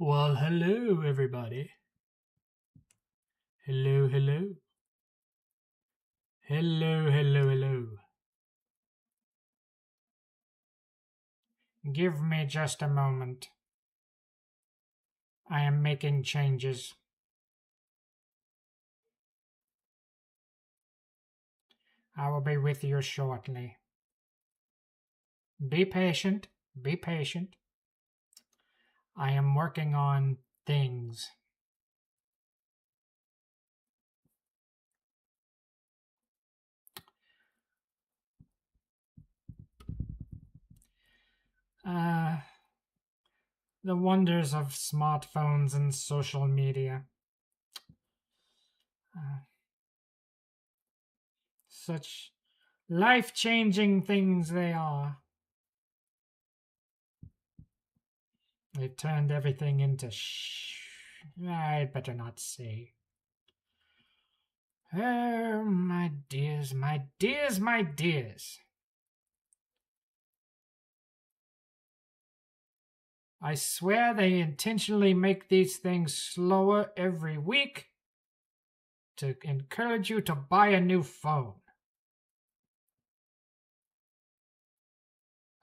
Well, hello, everybody. Hello, hello. Hello, hello, hello. Give me just a moment. I am making changes. I will be with you shortly. Be patient. Be patient. I am working on things. The wonders of smartphones and social media. Such life-changing things they are. They've turned everything into I'd better not say. Oh, my dears, my dears, my dears. I swear they intentionally make these things slower every week to encourage you to buy a new phone.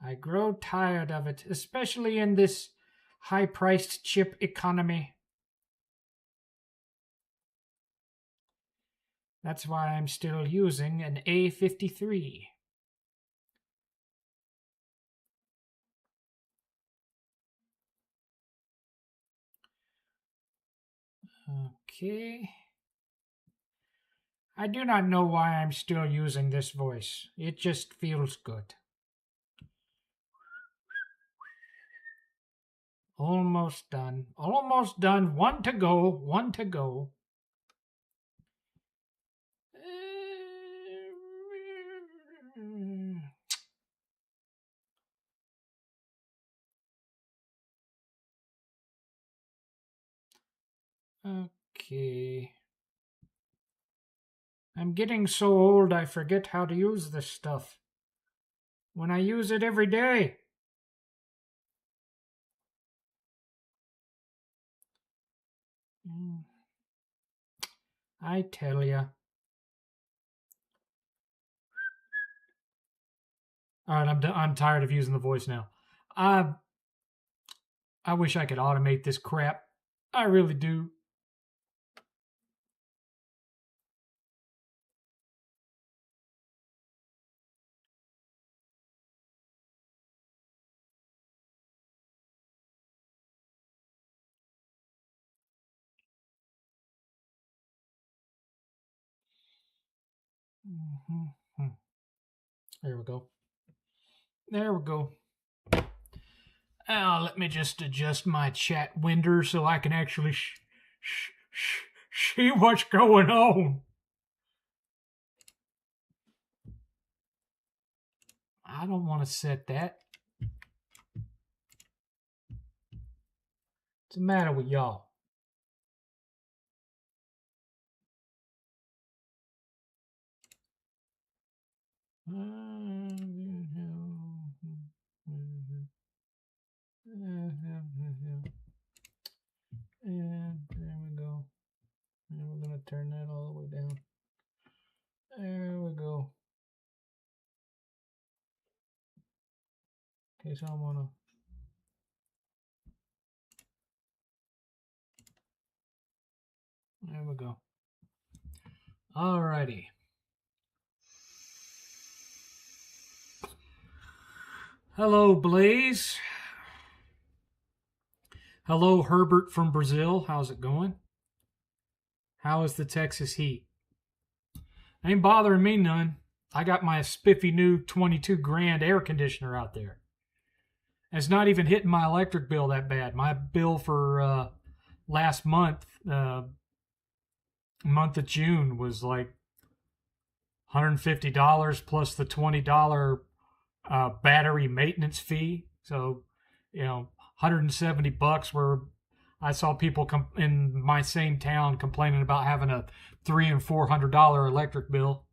I grow tired of it, especially in this high-priced chip economy. That's why I'm still using an A53. Okay. I do not know why I'm still using this voice. It just feels good. Almost done. Almost done. One to go. One to go. Okay. I'm getting so old I forget how to use this stuff. When I use it every day. I tell ya. All right, I'm tired of using the voice now. I wish I could automate this crap. I really do. There we go. There we go. Now, let me just adjust my chat window so I can actually see what's going on. I don't want to set that. What's the matter with y'all? And there we go. And we're going to turn that all the way down. There we go. Okay, so I'm gonna. There we go. Alrighty. Hello, Blaze. Hello, Herbert from Brazil. How's it going? How is the Texas heat? Ain't bothering me none. I got my spiffy new 22 grand air conditioner out there. It's not even hitting my electric bill that bad. My bill for last month, month of June, was like $150 plus the $20 battery maintenance fee. So, $170, where I saw people in my same town complaining about having a $300 and $400 electric bill.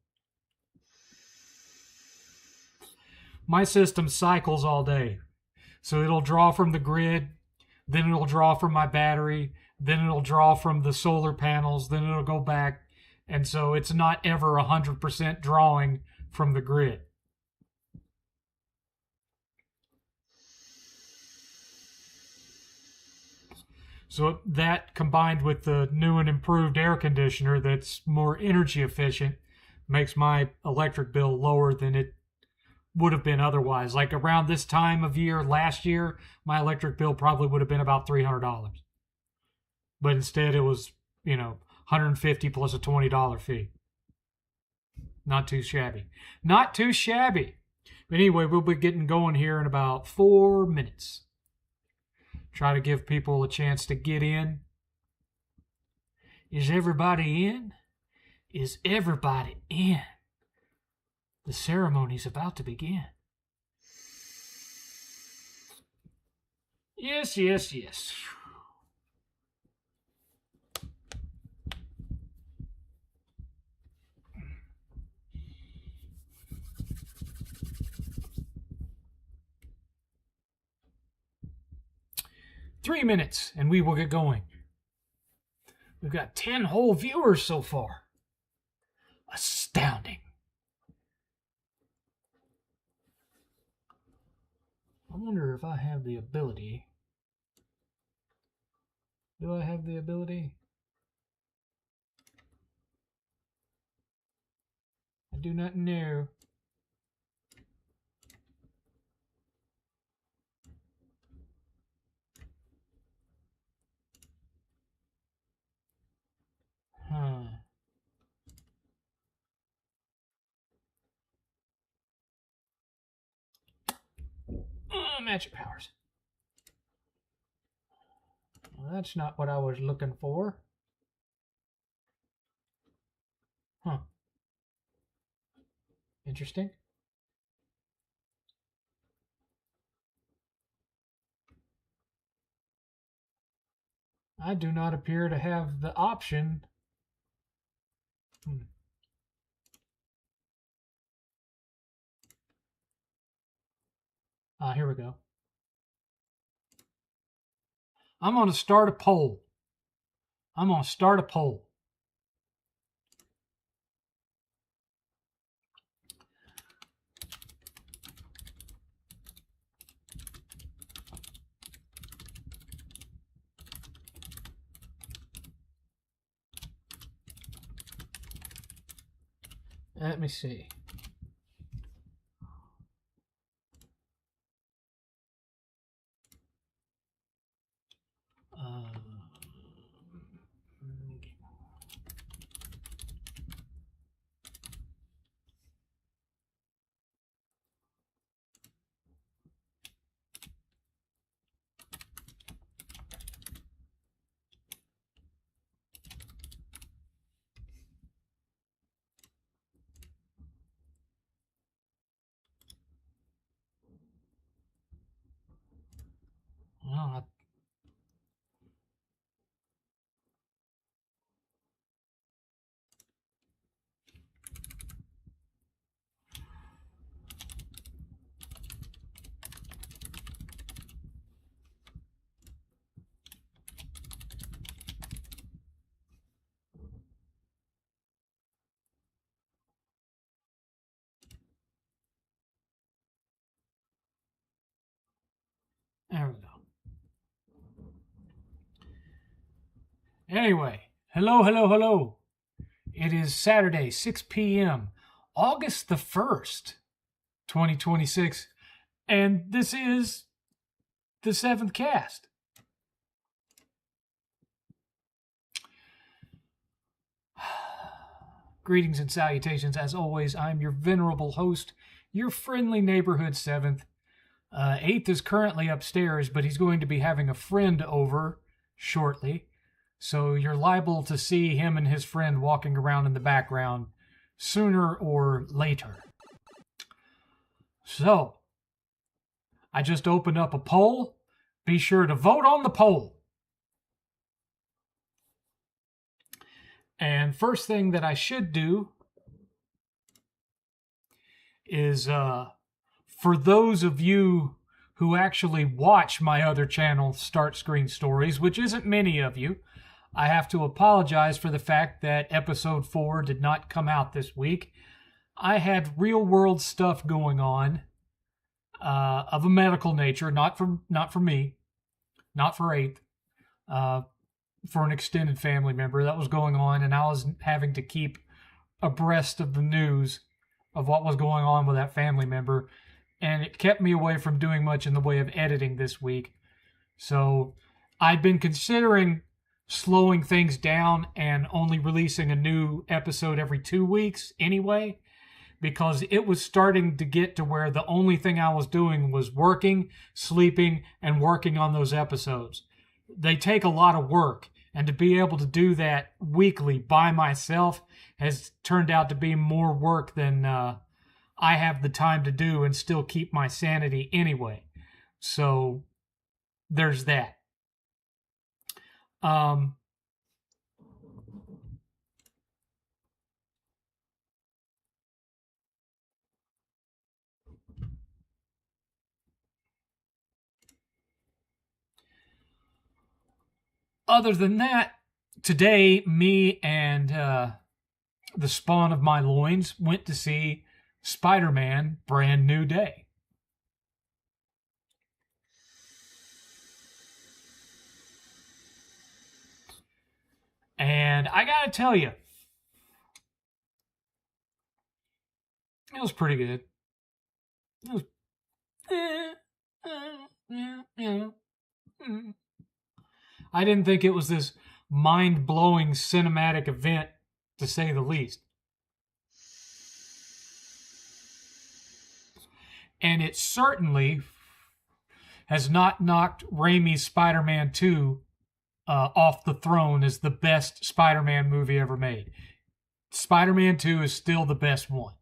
My system cycles all day, so it'll draw from the grid, then it'll draw from my battery, then it'll draw from the solar panels, then it'll go back. And so it's not ever 100% drawing from the grid. So that, combined with the new and improved air conditioner that's more energy efficient, makes my electric bill lower than it would have been otherwise. Like around this time of year last year, my electric bill probably would have been about $300. But instead it was, $150 plus a $20 fee. Not too shabby. Not too shabby. But anyway, we'll be getting going here in about 4 minutes. Try to give people a chance to get in. Is everybody in? Is everybody in? The ceremony's about to begin. Yes, yes, yes. Three minutes, and we will get going. We've got 10 whole viewers so far. Astounding. I wonder if I have the ability. Do I have the ability? I do not know. Magic powers. Well, that's not what I was looking for. Huh. Interesting. I do not appear to have the option. Here we go. I'm going to start a poll. Let me see. Well, there we go. Anyway, hello. It is Saturday, 6 p.m., August the 1st, 2026, and this is the 7thCast. Greetings and salutations. As always, I'm your venerable host, your friendly neighborhood 7th. 8th is currently upstairs, but he's going to be having a friend over shortly. So you're liable to see him and his friend walking around in the background sooner or later. So, I just opened up a poll. Be sure to vote on the poll. And first thing that I should do is, for those of you who actually watch my other channel, Start Screen Stories, which isn't many of you. I have to apologize for the fact that episode 4 did not come out this week. I had real-world stuff going on of a medical nature, not for me, not for 8th, for an extended family member that was going on, and I was having to keep abreast of the news of what was going on with that family member, and it kept me away from doing much in the way of editing this week. So I'd been considering slowing things down and only releasing a new episode every 2 weeks anyway, because it was starting to get to where the only thing I was doing was working, sleeping, and working on those episodes. They take a lot of work, and to be able to do that weekly by myself has turned out to be more work than I have the time to do and still keep my sanity anyway. So there's that. Other than that, today, me and the spawn of my loins went to see Spiderman Brand New Day. And I gotta tell you, it was pretty good. It was, I didn't think it was this mind-blowing cinematic event, to say the least. And it certainly has not knocked Raimi's Spider-Man 2 off the throne as the best Spider-Man movie ever made. Spider-Man 2 is still the best one,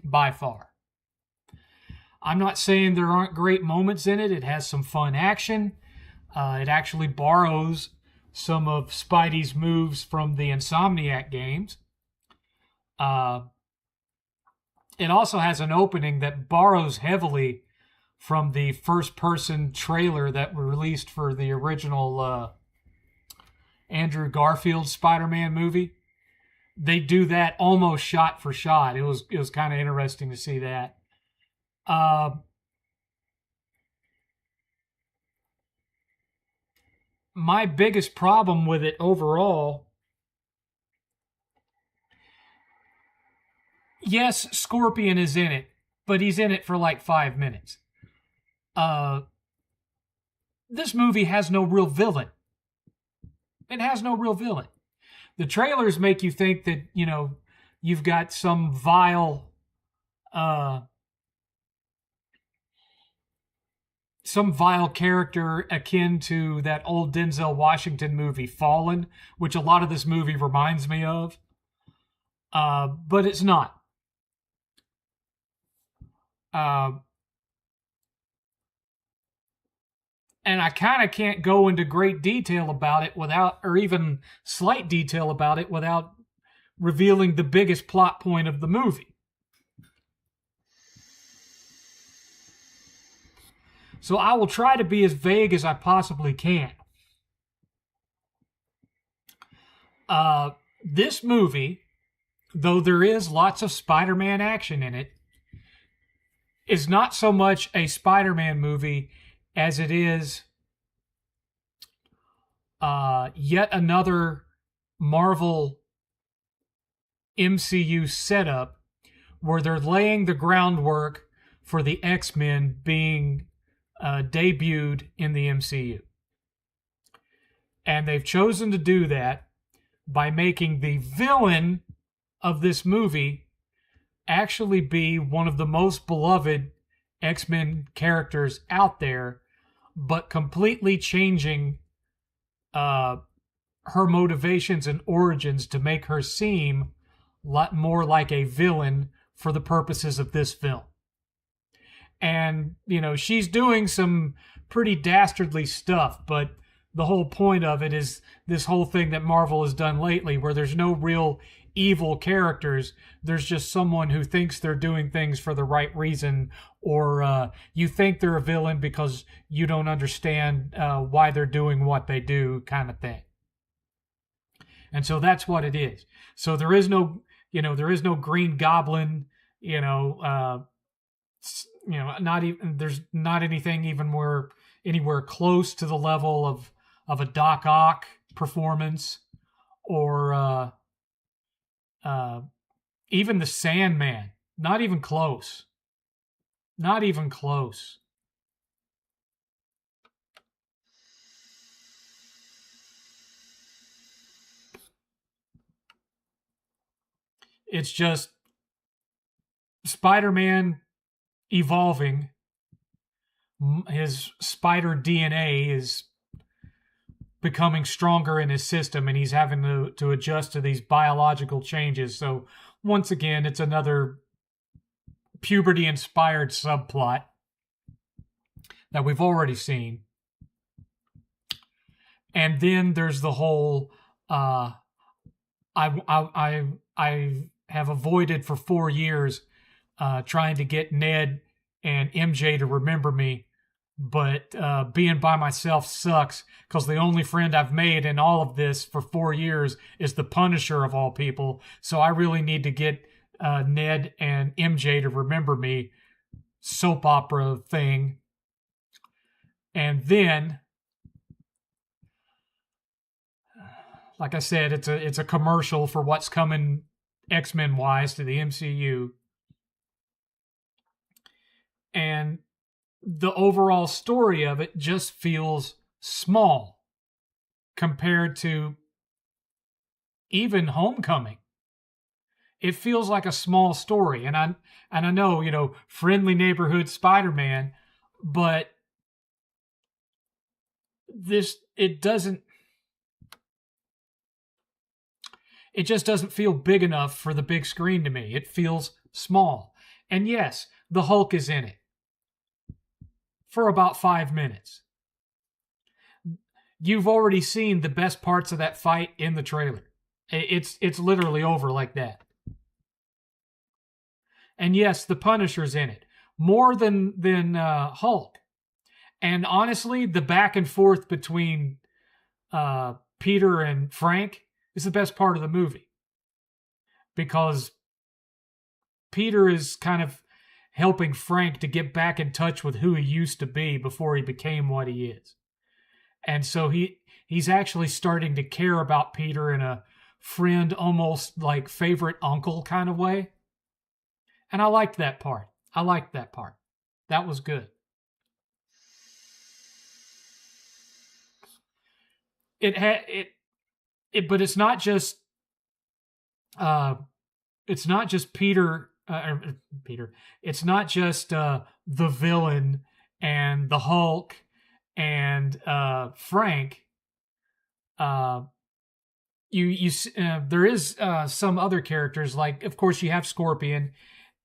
by far. I'm not saying there aren't great moments in it. It has some fun action. It actually borrows some of Spidey's moves from the Insomniac games. It also has an opening that borrows heavily from the first-person trailer that were released for the original Andrew Garfield Spider-Man movie. They do that almost shot for shot. It was kind of interesting to see that. My biggest problem with it overall, yes, Scorpion is in it, but he's in it for like 5 minutes. This movie has no real villain. It has no real villain. The trailers make you think that, you've got some vile character akin to that old Denzel Washington movie, Fallen, which a lot of this movie reminds me of. But it's not. And I kind of can't go into great detail about it or even slight detail about it without revealing the biggest plot point of the movie. So I will try to be as vague as I possibly can. This movie, though there is lots of Spider-Man action in it, is not so much a Spider-Man movie as it is yet another Marvel MCU setup where they're laying the groundwork for the X-Men being debuted in the MCU. And they've chosen to do that by making the villain of this movie actually be one of the most beloved X-Men characters out there, but completely changing her motivations and origins to make her seem a lot more like a villain for the purposes of this film. And, she's doing some pretty dastardly stuff, but the whole point of it is this whole thing that Marvel has done lately where there's no real evil characters. There's just someone who thinks they're doing things for the right reason, or you think they're a villain because you don't understand why they're doing what they do, kind of thing. And so that's what it is. So there is no Green Goblin, not even, there's not anything even anywhere close to the level of a Doc Ock performance, or even the Sandman. Not even close. Not even close. It's just Spider-Man evolving. His spider DNA is becoming stronger in his system, and he's having to adjust to these biological changes. So once again, it's another puberty-inspired subplot that we've already seen. And then there's the whole I have avoided for 4 years trying to get Ned and MJ to remember me, but being by myself sucks because the only friend I've made in all of this for 4 years is the Punisher of all people. So I really need to get Ned and MJ to remember me. Soap opera thing. And then, like I said, it's a commercial for what's coming X-Men wise to the MCU. And the overall story of it just feels small compared to even Homecoming. It feels like a small story, and I know, friendly neighborhood Spider-Man, but it just doesn't feel big enough for the big screen to me. It feels small. And yes, the Hulk is in it for about 5 minutes. You've already seen the best parts of that fight in the trailer. It's literally over like that. And yes, the Punisher's in it more than Hulk. And honestly, the back and forth between Peter and Frank is the best part of the movie, because Peter is kind of helping Frank to get back in touch with who he used to be before he became what he is. And so he's actually starting to care about Peter in a friend, almost like favorite uncle kind of way. And I liked that part. That was good. But it's not just Peter. It's not just the villain and the Hulk and Frank. There is some other characters, like, of course, you have Scorpion,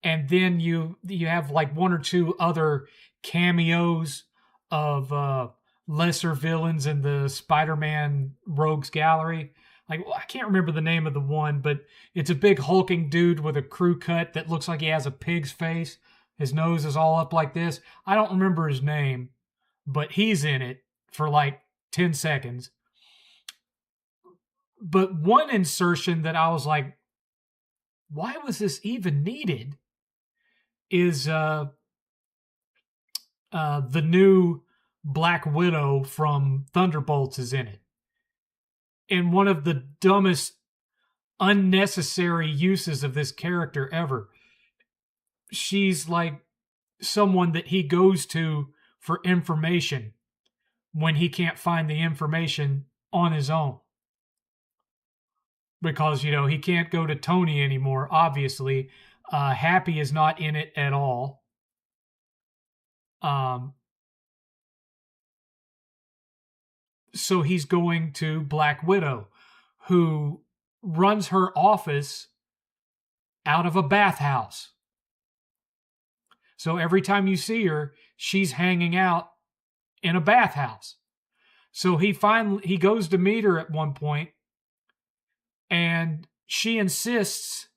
and then you have like one or two other cameos of lesser villains in the Spider-Man Rogues Gallery. Like, I can't remember the name of the one, but it's a big hulking dude with a crew cut that looks like he has a pig's face. His nose is all up like this. I don't remember his name, but he's in it for like 10 seconds. But one insertion that I was like, why was this even needed, is the new Black Widow from Thunderbolts is in it. And one of the dumbest, unnecessary uses of this character ever. She's like someone that he goes to for information when he can't find the information on his own. Because, he can't go to Tony anymore, obviously. Happy is not in it at all. So he's going to Black Widow, who runs her office out of a bathhouse. So every time you see her, she's hanging out in a bathhouse. So he goes to meet her at one point, and she insists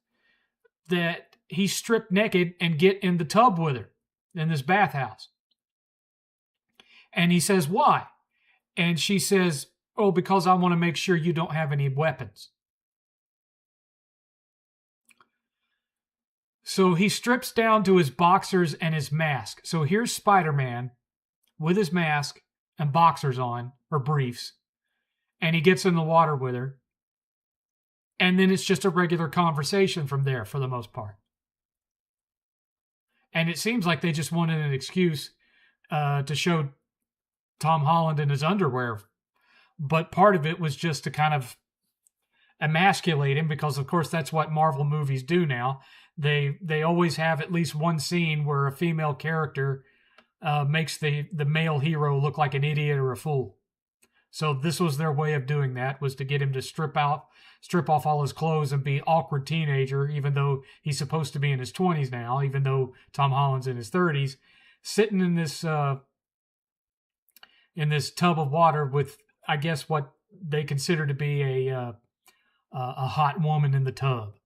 that he strip naked and get in the tub with her in this bathhouse. And he says, why? And she says, oh, because I want to make sure you don't have any weapons. So he strips down to his boxers and his mask. So here's Spider-Man with his mask and boxers on, or briefs. And he gets in the water with her. And then it's just a regular conversation from there for the most part. And it seems like they just wanted an excuse to show Tom Holland in his underwear. But part of it was just to kind of emasculate him, because of course that's what Marvel movies do now. They always have at least one scene where a female character makes the male hero look like an idiot or a fool. So this was their way of doing that, was to get him to strip off all his clothes and be awkward teenager, even though he's supposed to be in his 20s now, even though Tom Holland's in his 30s, sitting in this tub of water with, I guess, what they consider to be a hot woman in the tub.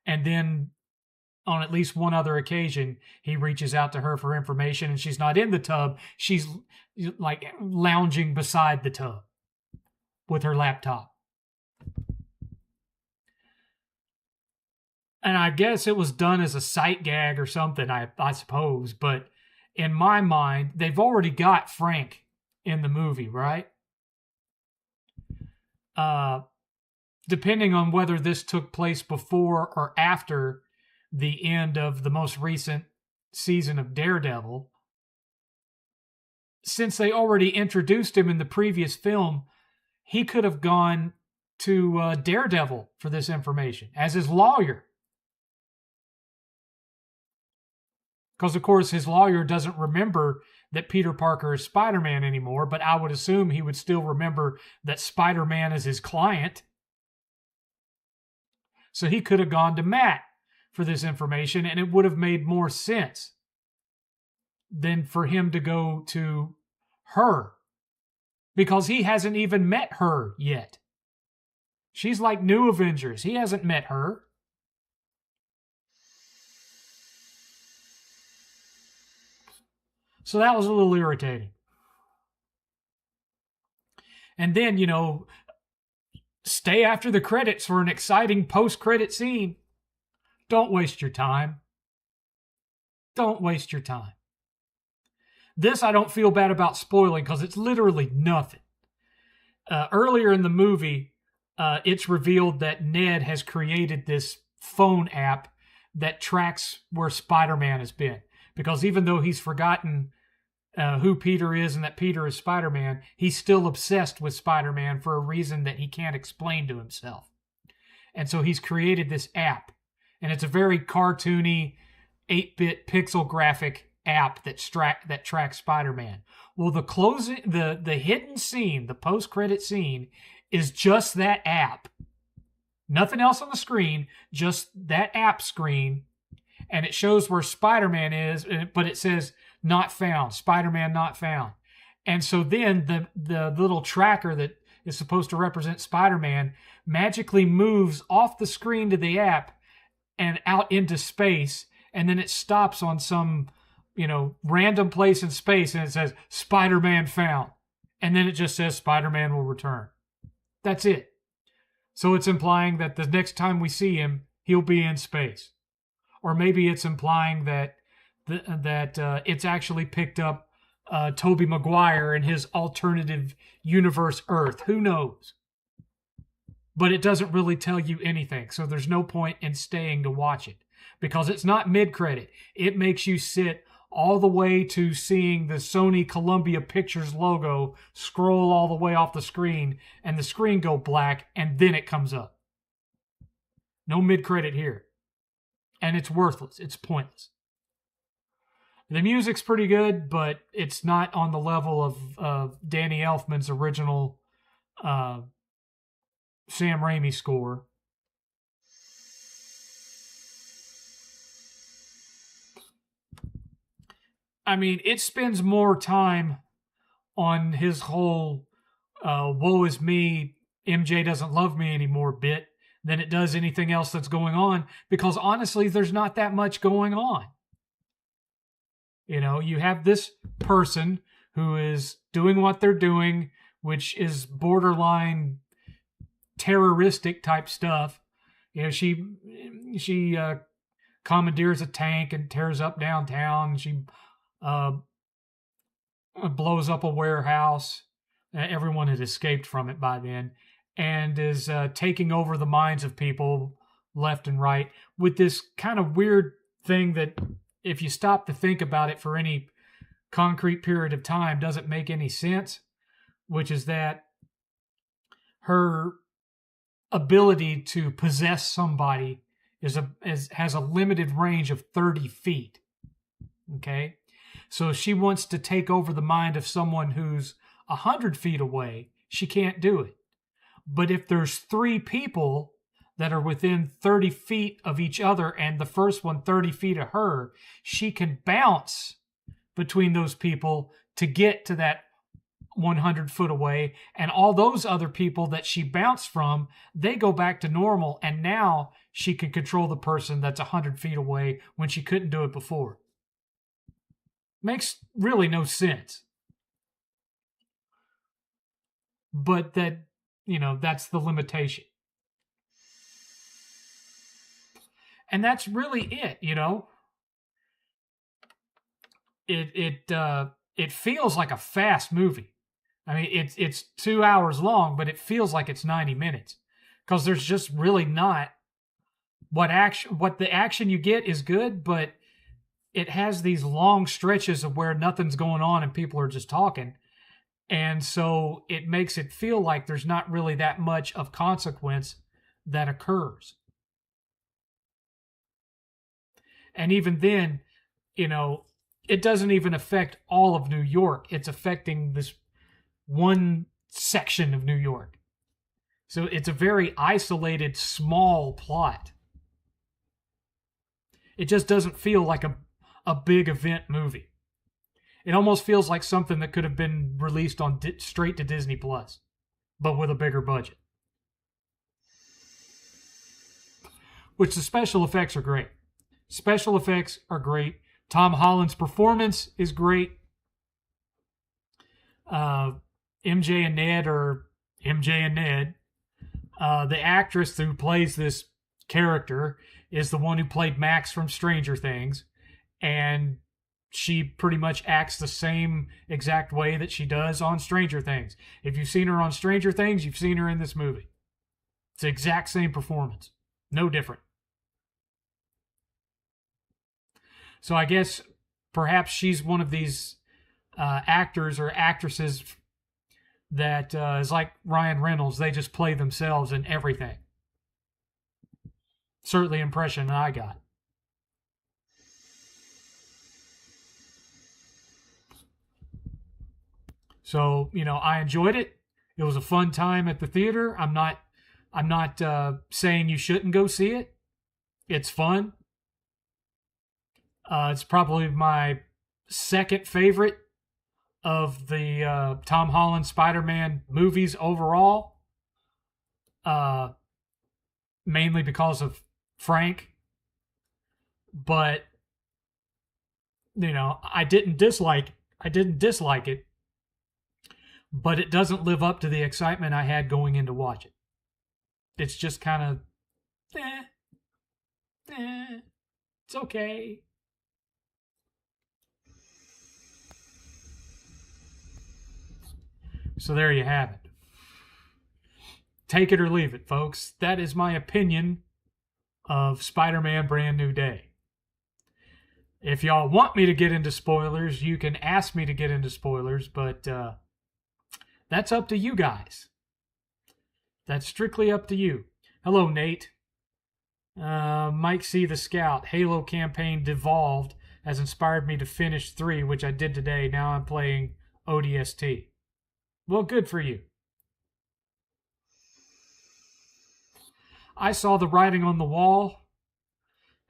And then on at least one other occasion, he reaches out to her for information, and she's not in the tub. She's like lounging beside the tub with her laptop. And I guess it was done as a sight gag or something, I suppose. But in my mind, they've already got Frank in the movie, right? Depending on whether this took place before or after the end of the most recent season of Daredevil, since they already introduced him in the previous film, he could have gone to Daredevil for this information as his lawyer. Because, of course, his lawyer doesn't remember that Peter Parker is Spider-Man anymore, but I would assume he would still remember that Spider-Man is his client. So he could have gone to Matt for this information, and it would have made more sense than for him to go to her, because he hasn't even met her yet. She's like New Avengers. He hasn't met her. So that was a little irritating. And then, stay after the credits for an exciting post-credit scene. Don't waste your time. Don't waste your time. This I don't feel bad about spoiling, because it's literally nothing. Earlier in the movie, it's revealed that Ned has created this phone app that tracks where Spider-Man has been. Because even though he's forgotten who Peter is and that Peter is Spider-Man, he's still obsessed with Spider-Man for a reason that he can't explain to himself. And so he's created this app. And it's a very cartoony, 8-bit pixel graphic app that tracks Spider-Man. Well, the hidden scene, the post-credit scene, is just that app. Nothing else on the screen, just that app screen. And it shows where Spider-Man is, but it says, not found, Spider-Man not found. And so then the little tracker that is supposed to represent Spider-Man magically moves off the screen to the app and out into space, and then it stops on some, random place in space, and it says, Spider-Man found. And then it just says, Spider-Man will return. That's it. So it's implying that the next time we see him, he'll be in space. Or maybe it's implying that it's actually picked up Tobey Maguire and his alternative universe Earth. Who knows? But it doesn't really tell you anything, so there's no point in staying to watch it, because it's not mid-credit. It makes you sit all the way to seeing the Sony Columbia Pictures logo scroll all the way off the screen, and the screen go black, and then it comes up. No mid-credit here. And it's worthless. It's pointless. The music's pretty good, but it's not on the level of Danny Elfman's original Sam Raimi score. I mean, it spends more time on his whole woe is me, MJ doesn't love me anymore bit than it does anything else that's going on, because honestly, there's not that much going on. You know, you have this person who is doing what they're doing, which is borderline terroristic type stuff. You know, she commandeers a tank and tears up downtown. She blows up a warehouse. Everyone had escaped from it by then, and is taking over the minds of people left and right with this kind of weird thing that, if you stop to think about it for any concrete period of time, doesn't make any sense, which is that her ability to possess somebody has a limited range of 30 feet. Okay? So if she wants to take over the mind of someone who's 100 feet away, she can't do it. But if there's 3 people that are within 30 feet of each other and the first one 30 feet of her, she can bounce between those people to get to that 100 foot away, and all those other people that she bounced from, they go back to normal, and now she can control the person that's 100 feet away when she couldn't do it before. Makes really no sense. But that, you know, that's the limitation. And that's really it, you know. It feels like a fast movie. I mean, it's 2 hours long, but it feels like it's 90 minutes, because there's just really not what the action you get is good, but it has these long stretches of where nothing's going on and people are just talking. And so it makes it feel like there's not really that much of consequence that occurs. And even then, you know, it doesn't even affect all of New York. It's affecting this one section of New York. So it's a very isolated, small plot. It just doesn't feel like a big event movie. It almost feels like something that could have been released on straight to Disney Plus, but with a bigger budget. Which the special effects are great. Special effects are great. Tom Holland's performance is great. MJ and Ned are MJ and Ned. The actress who plays this character is the one who played Max from Stranger Things, and she pretty much acts the same exact way that she does on Stranger Things. If you've seen her on Stranger Things, you've seen her in this movie. It's the exact same performance. No different. So I guess perhaps she's one of these actors or actresses that is like Ryan Reynolds. They just play themselves in everything. Certainly the impression I got. So, you know, I enjoyed it. It was a fun time at the theater. I'm not saying you shouldn't go see it. It's fun. It's probably my second favorite of the Tom Holland Spider-Man movies overall. Mainly because of Frank. But, you know, I didn't dislike it. But it doesn't live up to the excitement I had going in to watch it. It's just kind of, it's okay. So there you have it. Take it or leave it, folks. That is my opinion of Spider-Man Brand New Day. If y'all want me to get into spoilers, you can ask me to get into spoilers, but that's up to you guys. That's strictly up to you. Hello, Nate. Mike C. the Scout. Halo campaign Devolved has inspired me to finish 3, which I did today. Now I'm playing ODST. Well, good for you. I saw the writing on the wall,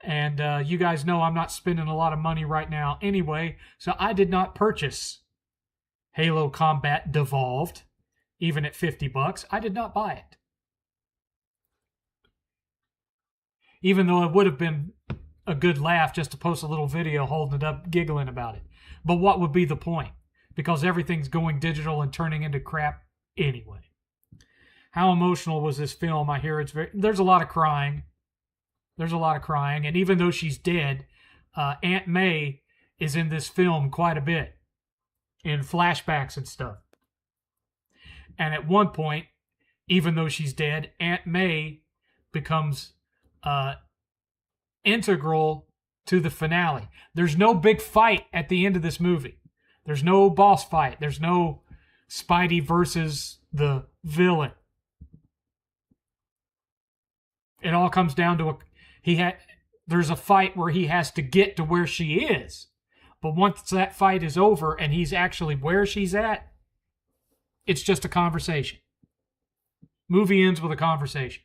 and you guys know I'm not spending a lot of money right now anyway, so I did not purchase Halo Combat Devolved, even at $50. I did not buy it. Even though it would have been a good laugh just to post a little video holding it up, giggling about it. But what would be the point? Because everything's going digital and turning into crap anyway. How emotional was this film? I hear there's a lot of crying. There's a lot of crying. And even though she's dead, Aunt May is in this film quite a bit in flashbacks and stuff. And at one point, even though she's dead, Aunt May becomes integral to the finale. There's no big fight at the end of this movie. There's no boss fight. There's no Spidey versus the villain. It all comes down to there's a fight where he has to get to where she is. But once that fight is over and he's actually where she's at, it's just a conversation. Movie ends with a conversation.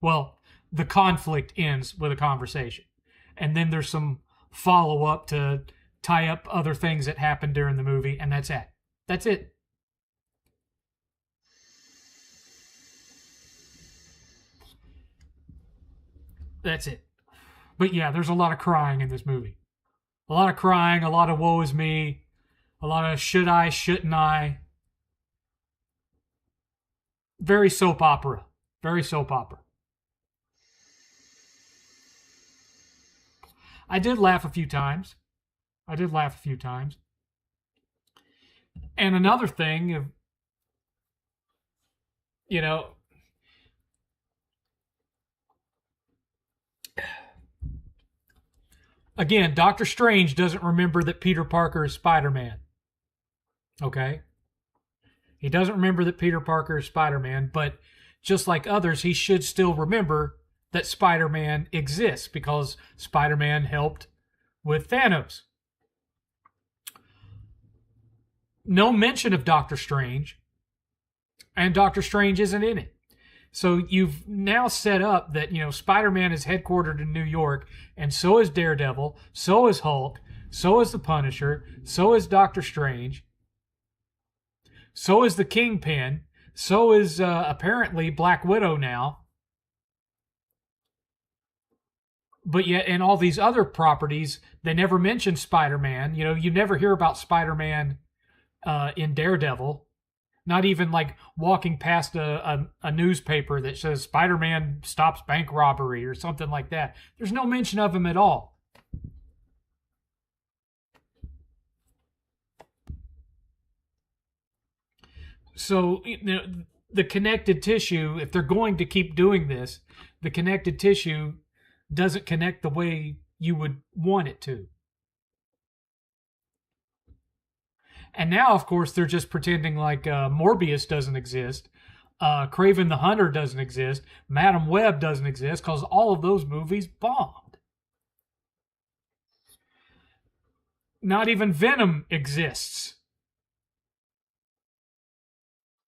Well, the conflict ends with a conversation. And then there's some follow-up to tie up other things that happened during the movie, and that's it. That's it. That's it. But yeah, there's a lot of crying in this movie. A lot of crying, a lot of woe is me, a lot of should I, shouldn't I. Very soap opera. Very soap opera. I did laugh a few times. And another thing, again, Doctor Strange doesn't remember that Peter Parker is Spider-Man. Okay? He doesn't remember that Peter Parker is Spider-Man, but just like others, he should still remember that Spider-Man exists because Spider-Man helped with Thanos. No mention of Doctor Strange, and Doctor Strange isn't in it. So you've now set up that, Spider-Man is headquartered in New York, and so is Daredevil, so is Hulk, so is the Punisher, so is Doctor Strange, so is the Kingpin, so is apparently Black Widow now. But yet in all these other properties, they never mention Spider-Man. You never hear about Spider-Man in Daredevil. Not even like walking past a newspaper that says Spider-Man stops bank robbery or something like that. There's no mention of him at all. So, the connected tissue, if they're going to keep doing this, the connected tissue doesn't connect the way you would want it to. And now, of course, they're just pretending like Morbius doesn't exist, Kraven the Hunter doesn't exist, Madam Web doesn't exist, because all of those movies bombed. Not even Venom exists.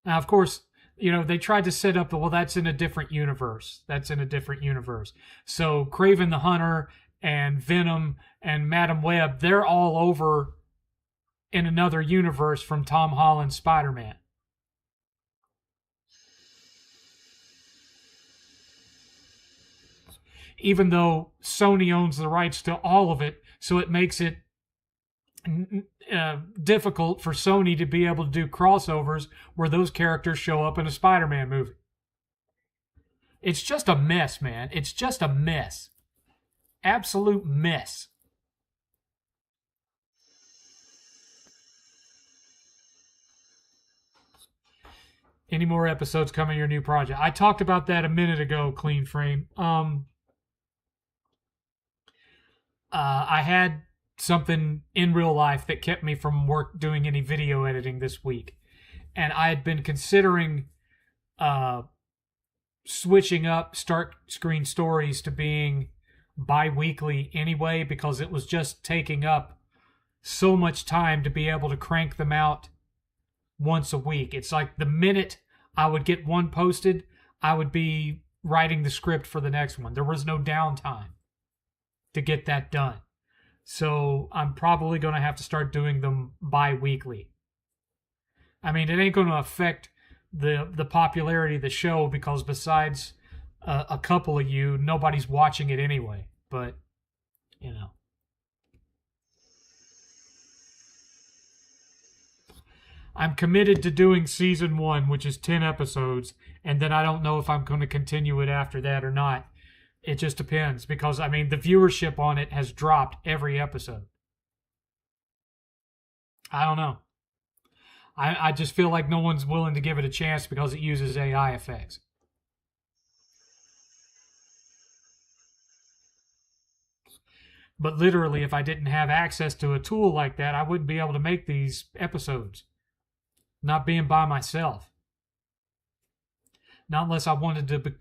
Now, of course, they tried to set up, that's in a different universe. So Kraven the Hunter and Venom and Madam Web, they're all over in another universe from Tom Holland's Spider-Man. Even though Sony owns the rights to all of it, so it makes it difficult for Sony to be able to do crossovers where those characters show up in a Spider-Man movie. It's just a mess, man. It's just a mess. Absolute mess. Any more episodes coming your new project? I talked about that a minute ago, Clean Frame. I had something in real life that kept me from doing any video editing this week. And I had been considering switching up Start Screen Stories to being bi-weekly anyway, because it was just taking up so much time to be able to crank them out once a week. It's like the minute I would get one posted, I would be writing the script for the next one. There was no downtime to get that done. So I'm probably going to have to start doing them bi-weekly. I mean, it ain't going to affect the popularity of the show, because besides a couple of you, nobody's watching it anyway. But, you know. I'm committed to doing season 1, which is 10 episodes, and then I don't know if I'm going to continue it after that or not. It just depends because, I mean, the viewership on it has dropped every episode. I don't know. I just feel like no one's willing to give it a chance because it uses AI effects. But literally, if I didn't have access to a tool like that, I wouldn't be able to make these episodes. Not being by myself. Not unless I wanted to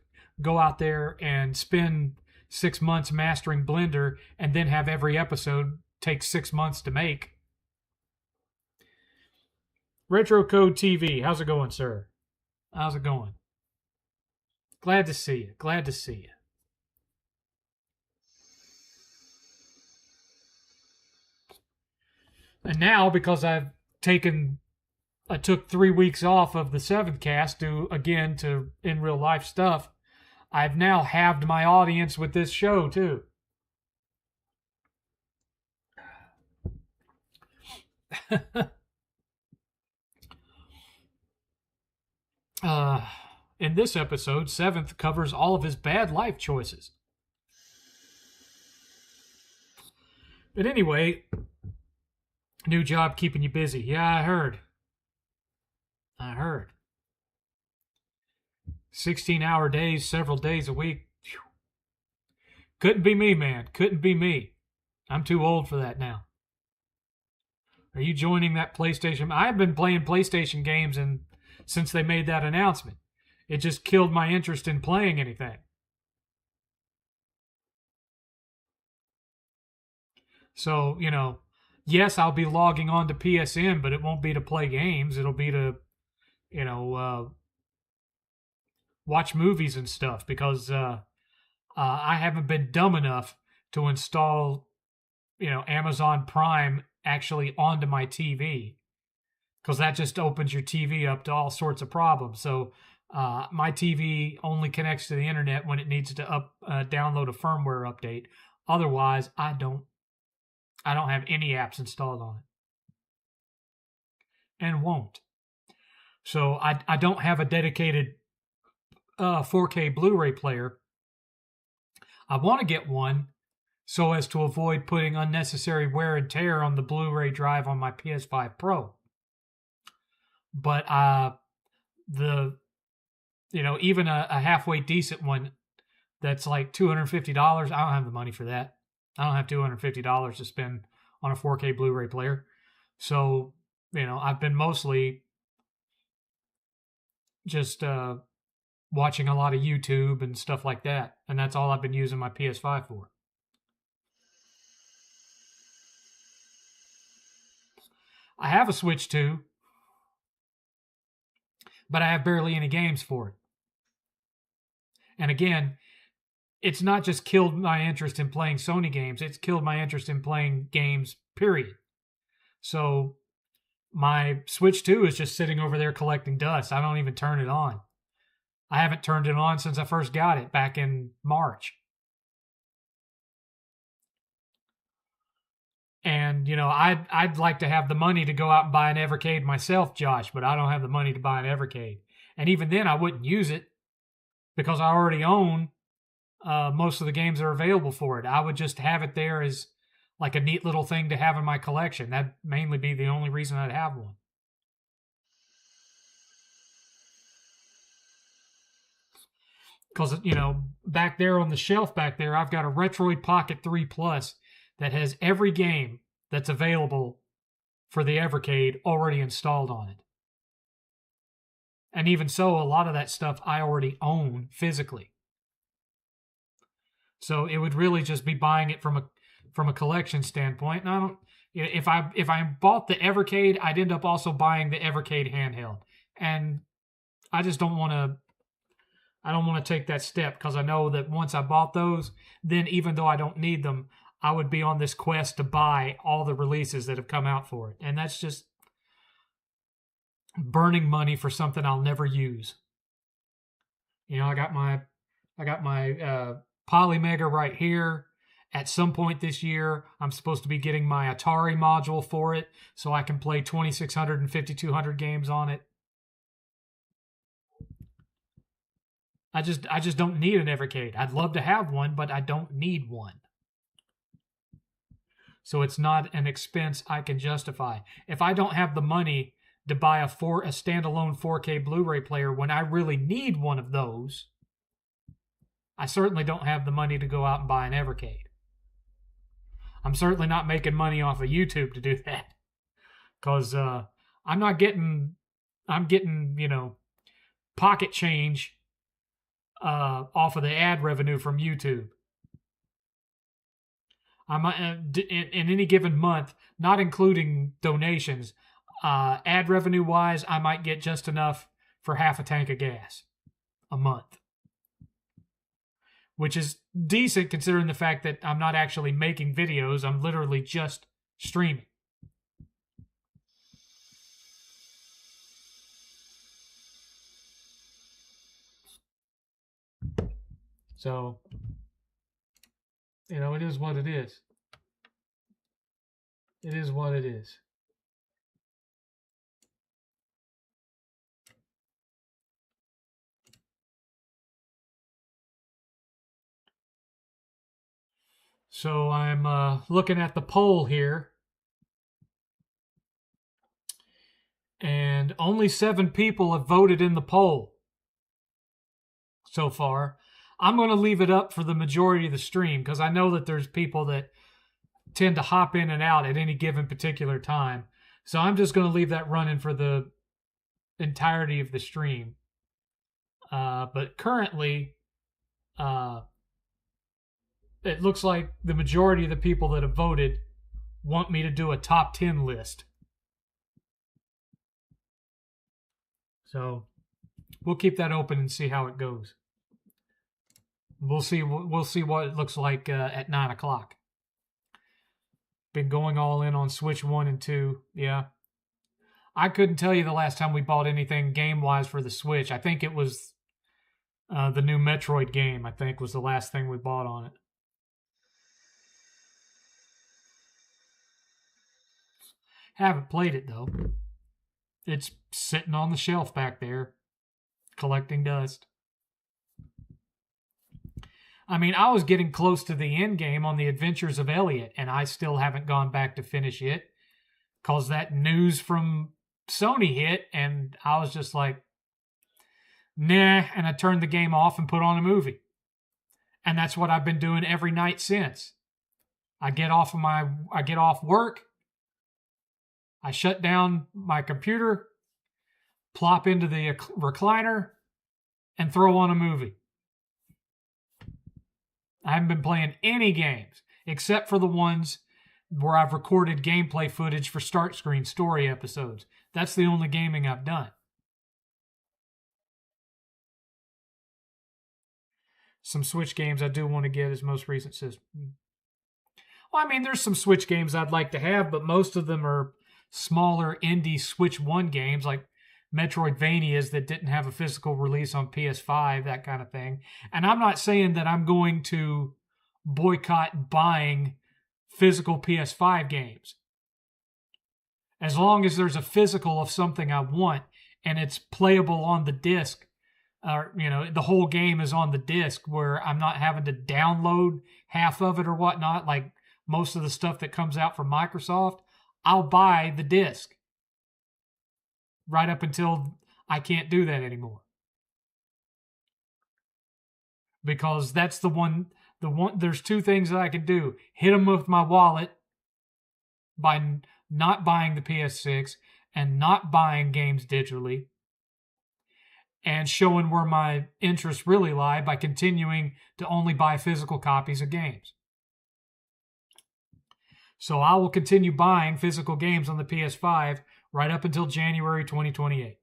go out there and spend 6 months mastering Blender and then have every episode take 6 months to make. Retro Code TV, how's it going, sir? How's it going? Glad to see you. Glad to see you. And now, because I took 3 weeks off of the 7thCast to in real life stuff, I've now halved my audience with this show too. In this episode, 7th covers all of his bad life choices. But anyway, new job keeping you busy. Yeah, I heard. 16-hour days, several days a week. Whew. Couldn't be me, man. Couldn't be me. I'm too old for that now. Are you joining that PlayStation? I've been playing PlayStation games since they made that announcement. It just killed my interest in playing anything. So, yes, I'll be logging on to PSN, but it won't be to play games. It'll be to, watch movies and stuff because I haven't been dumb enough to install, Amazon Prime actually onto my TV because that just opens your TV up to all sorts of problems. So my TV only connects to the internet when it needs to download a firmware update. Otherwise, I don't have any apps installed on it and won't. So I don't have a dedicated 4K Blu-ray player. I want to get one so as to avoid putting unnecessary wear and tear on the Blu-ray drive on my PS5 Pro. But even a halfway decent one that's like $250, I don't have the money for that. I don't have $250 to spend on a 4K Blu-ray player. So, I've been mostly just watching a lot of YouTube and stuff like that. And that's all I've been using my PS5 for. I have a Switch 2, but I have barely any games for it. And again, it's not just killed my interest in playing Sony games, it's killed my interest in playing games, period. So my Switch 2 is just sitting over there collecting dust. I don't even turn it on. I haven't turned it on since I first got it back in March. And, I'd like to have the money to go out and buy an Evercade myself, Josh, but I don't have the money to buy an Evercade. And even then, I wouldn't use it because I already own most of the games that are available for it. I would just have it there as like a neat little thing to have in my collection. That'd mainly be the only reason I'd have one. Because, back there on the shelf back there, I've got a Retroid Pocket 3 Plus that has every game that's available for the Evercade already installed on it. And even so, a lot of that stuff I already own physically. So it would really just be buying it from a collection standpoint. And I don't, if I bought the Evercade, I'd end up also buying the Evercade handheld. And I just don't want to. I don't want to take that step because I know that once I bought those, then even though I don't need them, I would be on this quest to buy all the releases that have come out for it. And that's just burning money for something I'll never use. I got I got my Polymega right here. At some point this year, I'm supposed to be getting my Atari module for it so I can play 2600 and 5200 games on it. I just don't need an Evercade. I'd love to have one, but I don't need one. So it's not an expense I can justify. If I don't have the money to buy a standalone 4K Blu-ray player when I really need one of those, I certainly don't have the money to go out and buy an Evercade. I'm certainly not making money off of YouTube to do that, because I'm getting, pocket change off of the ad revenue from YouTube. I'm in any given month, not including donations, ad revenue wise, I might get just enough for half a tank of gas a month, which is decent considering the fact that I'm not actually making videos. I'm literally just streaming. So, it is what it is. It is what it is. So I'm looking at the poll here, and only 7 people have voted in the poll so far. I'm going to leave it up for the majority of the stream because I know that there's people that tend to hop in and out at any given particular time. So I'm just going to leave that running for the entirety of the stream. But currently, it looks like the majority of the people that have voted want me to do a top 10 list. So we'll keep that open and see how it goes. We'll see what it looks like at 9 o'clock. Been going all in on Switch 1 and 2. Yeah. I couldn't tell you the last time we bought anything game-wise for the Switch. I think it was the new Metroid game, I think, was the last thing we bought on it. Haven't played it, though. It's sitting on the shelf back there, collecting dust. I mean, I was getting close to the end game on the Adventures of Elliot, and I still haven't gone back to finish it because that news from Sony hit, and I was just like, nah, and I turned the game off and put on a movie. And that's what I've been doing every night since. I get off work, I shut down my computer, plop into the recliner, and throw on a movie. I haven't been playing any games except for the ones where I've recorded gameplay footage for Start Screen story episodes. That's the only gaming I've done. Some Switch games I do want to get as most recent system. Well, I mean, there's some Switch games I'd like to have, but most of them are smaller indie Switch 1 games like Metroidvanias that didn't have a physical release on PS5, that kind of thing. And I'm not saying that I'm going to boycott buying physical PS5 games. As long as there's a physical of something I want and it's playable on the disc, or the whole game is on the disc where I'm not having to download half of it or whatnot, like most of the stuff that comes out from Microsoft, I'll buy the disc. Right up until I can't do that anymore. Because that's the one, there's 2 things that I can do. Hit them with my wallet by not buying the PS6 and not buying games digitally, and showing where my interests really lie by continuing to only buy physical copies of games. So I will continue buying physical games on the PS5 right up until January 2028.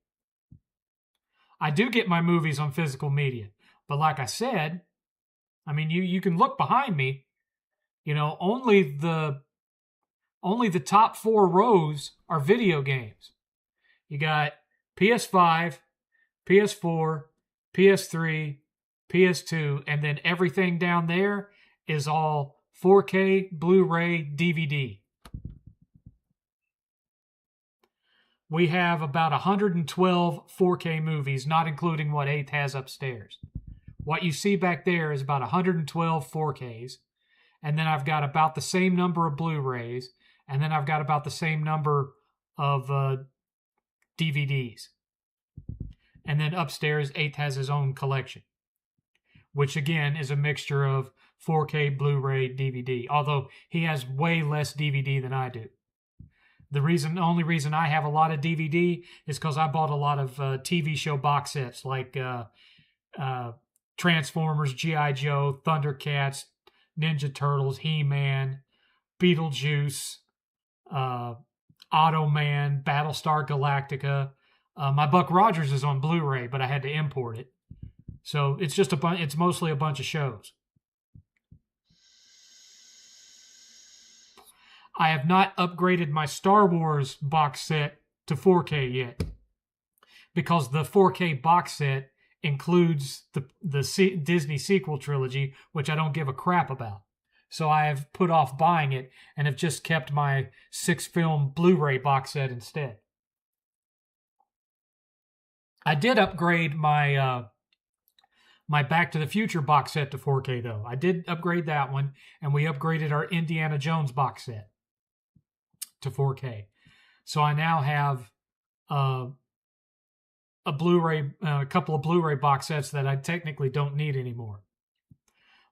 I do get my movies on physical media, but like I said, I mean, you can look behind me, only the top 4 rows are video games. You got PS5, PS4, PS3, PS2, and then everything down there is all 4K, Blu-ray, DVD. We have about 112 4K movies, not including what 8th has upstairs. What you see back there is about 112 4Ks, and then I've got about the same number of Blu-rays, and then I've got about the same number of DVDs. And then upstairs, 8th has his own collection, which again is a mixture of 4K, Blu-ray, DVD, although he has way less DVD than I do. The only reason I have a lot of DVD is because I bought a lot of TV show box sets like Transformers, G.I. Joe, Thundercats, Ninja Turtles, He-Man, Beetlejuice, Automan, Battlestar Galactica. My Buck Rogers is on Blu-ray, but I had to import it. So it's just it's mostly a bunch of shows. I have not upgraded my Star Wars box set to 4K yet, because the 4K box set includes the Disney sequel trilogy, which I don't give a crap about. So I have put off buying it and have just kept my 6-film Blu-ray box set instead. I did upgrade my my Back to the Future box set to 4K, though. I did upgrade that one, and we upgraded our Indiana Jones box set to 4K. So I now have a couple of Blu-ray box sets that I technically don't need anymore.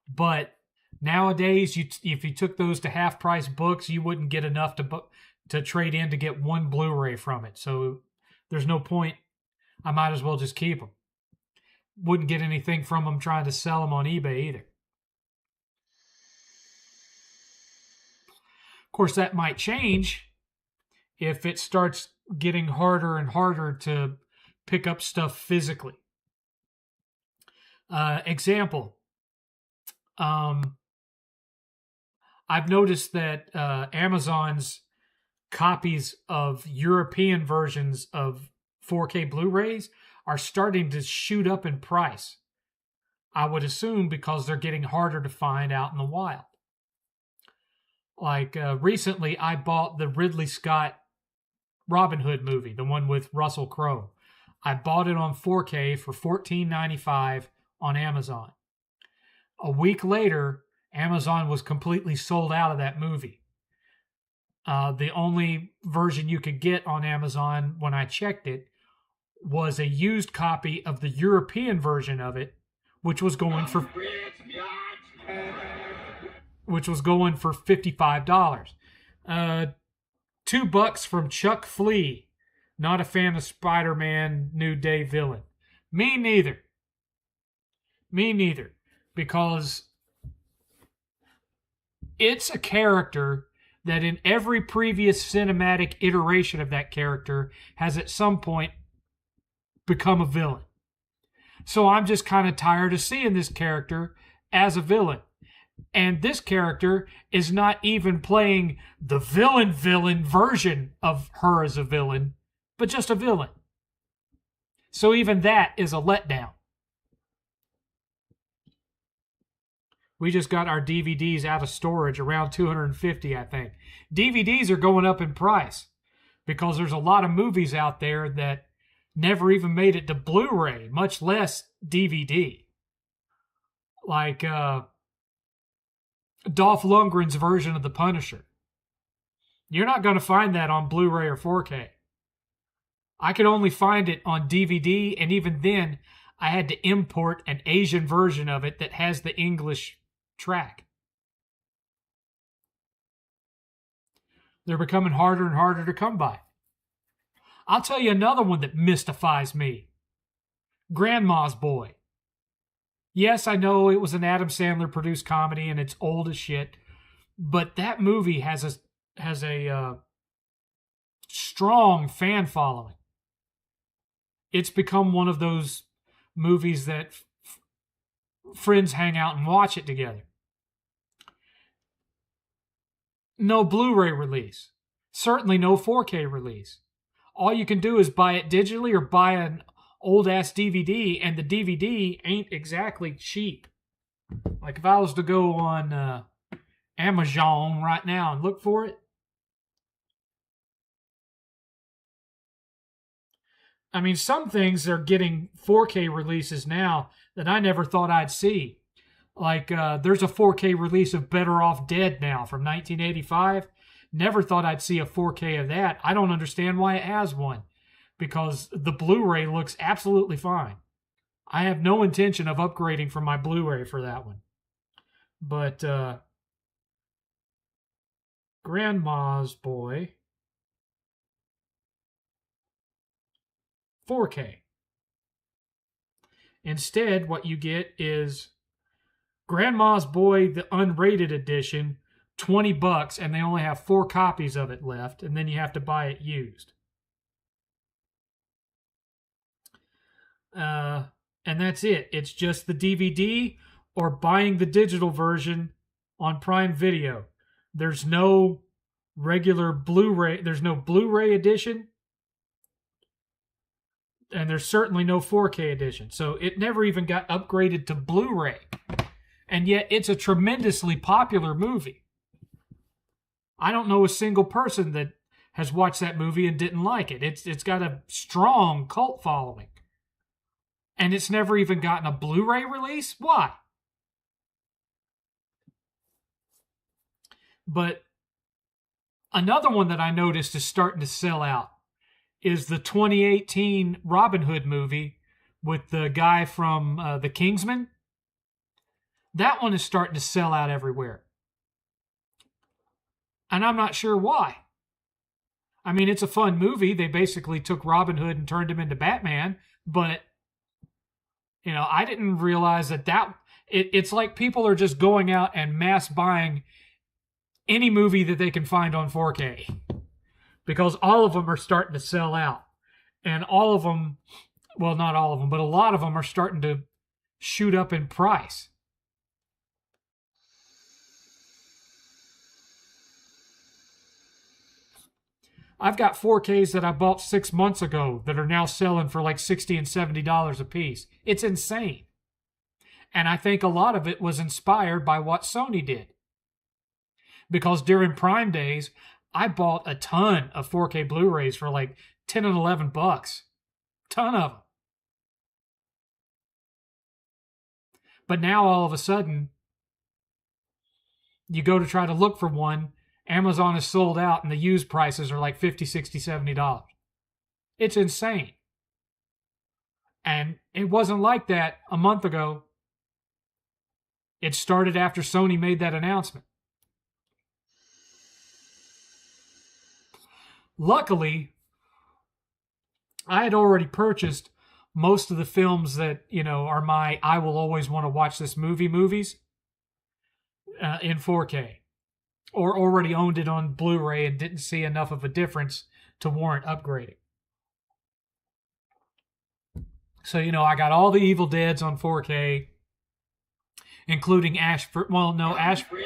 But nowadays, if you took those to half-price books, you wouldn't get enough to trade in to get one Blu-ray from it. So there's no point. I might as well just keep them. Wouldn't get anything from them trying to sell them on eBay either. Of course, that might change if it starts getting harder and harder to pick up stuff physically. Example. I've noticed that Amazon's copies of European versions of 4K Blu-rays are starting to shoot up in price. I would assume because they're getting harder to find out in the wild. Like recently, I bought the Ridley Scott Robin Hood movie, the one with Russell Crowe. I bought it on 4K for $14.95 on Amazon. A week later, Amazon was completely sold out of that movie. The only version you could get on Amazon when I checked it was a used copy of the European version of it, which was going for $55. $2 from Chuck Flea. Not a fan of Spiderman, New Day villain. Me neither. Because it's a character that in every previous cinematic iteration of that character has at some point become a villain. So I'm just kind of tired of seeing this character as a villain. And this character is not even playing the villain version of her as a villain, but just a villain. So even that is a letdown. We just got our DVDs out of storage, around $250, I think. DVDs are going up in price because there's a lot of movies out there that never even made it to Blu-ray, much less DVD. Like Dolph Lundgren's version of The Punisher. You're not going to find that on Blu-ray or 4K. I could only find it on DVD, and even then, I had to import an Asian version of it that has the English track. They're becoming harder and harder to come by. I'll tell you another one that mystifies me. Grandma's Boy. Yes, I know it was an Adam Sandler produced comedy and it's old as shit, but that movie has a strong fan following. It's become one of those movies that friends hang out and watch it together. No Blu-ray release. Certainly no 4K release. All you can do is buy it digitally or buy an old ass DVD, and the DVD ain't exactly cheap. Like if I was to go on Amazon right now and look for it, I mean, some things are getting 4K releases now that I never thought I'd see. Like there's a 4K release of Better Off Dead now from 1985. Never thought I'd see a 4K of that. I don't understand why it has one, because the Blu-ray looks absolutely fine. I have no intention of upgrading from my Blu-ray for that one. But Grandma's Boy 4K. Instead, what you get is Grandma's Boy, the unrated edition, $20, and they only have 4 copies of it left, and then you have to buy it used. And that's it. It's just the DVD or buying the digital version on Prime Video. There's no regular Blu-ray. There's no Blu-ray edition. And there's certainly no 4K edition. So it never even got upgraded to Blu-ray. And yet it's a tremendously popular movie. I don't know a single person that has watched that movie and didn't like it. It's got a strong cult following. And it's never even gotten a Blu-ray release? Why? But another one that I noticed is starting to sell out is the 2018 Robin Hood movie with the guy from The Kingsman. That one is starting to sell out everywhere. And I'm not sure why. I mean, it's a fun movie. They basically took Robin Hood and turned him into Batman, but you know, I didn't realize it's like people are just going out and mass buying any movie that they can find on 4K, because all of them are starting to sell out. And all of them, well, not all of them, but a lot of them are starting to shoot up in price. I've got 4Ks that I bought 6 months ago that are now selling for like $60 and $70 a piece. It's insane. And I think a lot of it was inspired by what Sony did. Because during Prime days, I bought a ton of 4K Blu-rays for like $10 and $11. Ton of them. But now all of a sudden, you go to try to look for one, Amazon is sold out and the used prices are like $50, $60, $70. It's insane. And it wasn't like that a month ago. It started after Sony made that announcement. Luckily, I had already purchased most of the films that, you know, are my I will always want to watch this movies in 4K. Or already owned it on Blu-ray and didn't see enough of a difference to warrant upgrading. So, you know, I got all the Evil Deads on 4K, including Ashford. Well, no, Ashford.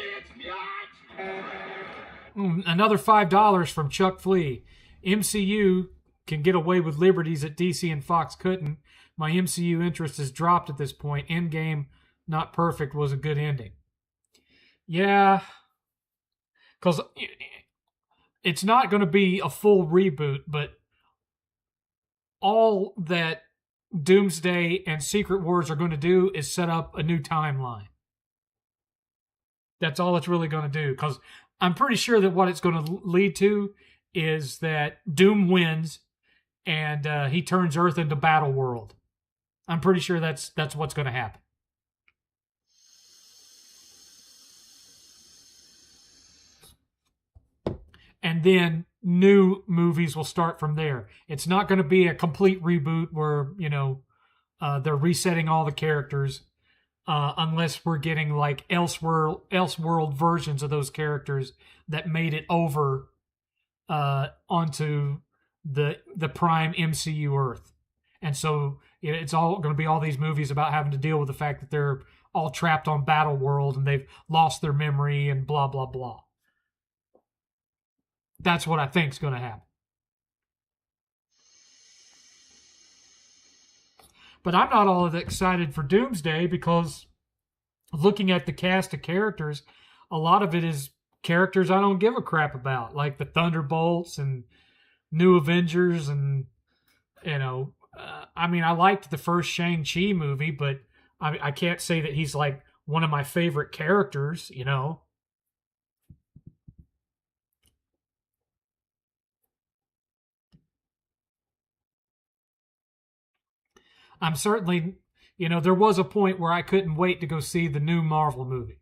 Another $5 from Chuck Flea. MCU can get away with liberties that DC and Fox couldn't. My MCU interest has dropped at this point. Endgame, not perfect, was a good ending. Yeah, because it's not going to be a full reboot, but all that Doomsday and Secret Wars are going to do is set up a new timeline. That's all it's really going to do, because I'm pretty sure that what it's going to lead to is that Doom wins and he turns Earth into Battle World. I'm pretty sure that's what's going to happen. And then new movies will start from there. It's not going to be a complete reboot where, you know, they're resetting all the characters, unless we're getting like Elseworld versions of those characters that made it over onto the Prime MCU Earth. And so it's all going to be all these movies about having to deal with the fact that they're all trapped on Battle World and they've lost their memory and blah, blah, blah. That's what I think is going to happen. But I'm not all that excited for Doomsday because looking at the cast of characters, a lot of it is characters I don't give a crap about, like the Thunderbolts and New Avengers, and I mean, I liked the first Shang-Chi movie, but I can't say that he's like one of my favorite characters. I'm certainly, there was a point where I couldn't wait to go see the new Marvel movie.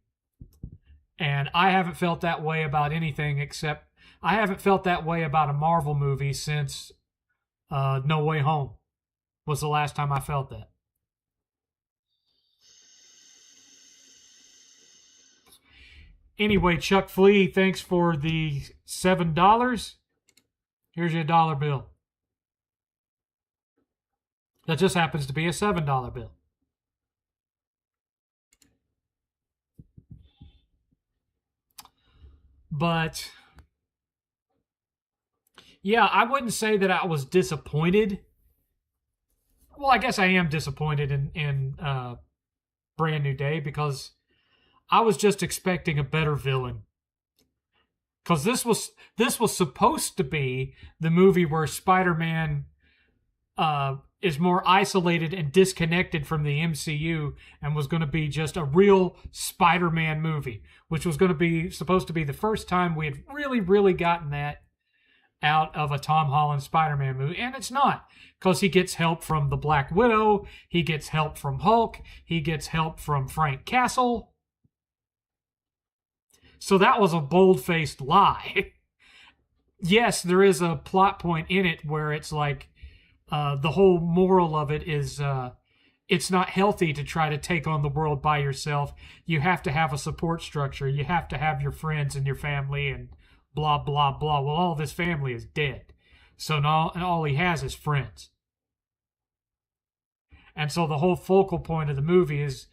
And I haven't felt that way about anything except I haven't felt that way about a Marvel movie since No Way Home was the last time I felt that. Anyway, Chuck Flea, thanks for the $7. Here's your dollar bill. That just happens to be a $7 bill. But yeah, I wouldn't say that I was disappointed. Well, I guess I am disappointed in Brand New Day because I was just expecting a better villain. Because this was supposed to be the movie where Spider-Man is more isolated and disconnected from the MCU and was going to be just a real Spider-Man movie, which was going to be supposed to be the first time we had really, really gotten that out of a Tom Holland Spider-Man movie, and it's not, because he gets help from the Black Widow, he gets help from Hulk, he gets help from Frank Castle. So that was a bold-faced lie. Yes, there is a plot point in it where it's like the whole moral of it is it's not healthy to try to take on the world by yourself. You have to have a support structure. You have to have your friends and your family and blah, blah, blah. Well, all of his family is dead. So now all he has is friends. And so the whole focal point of the movie is,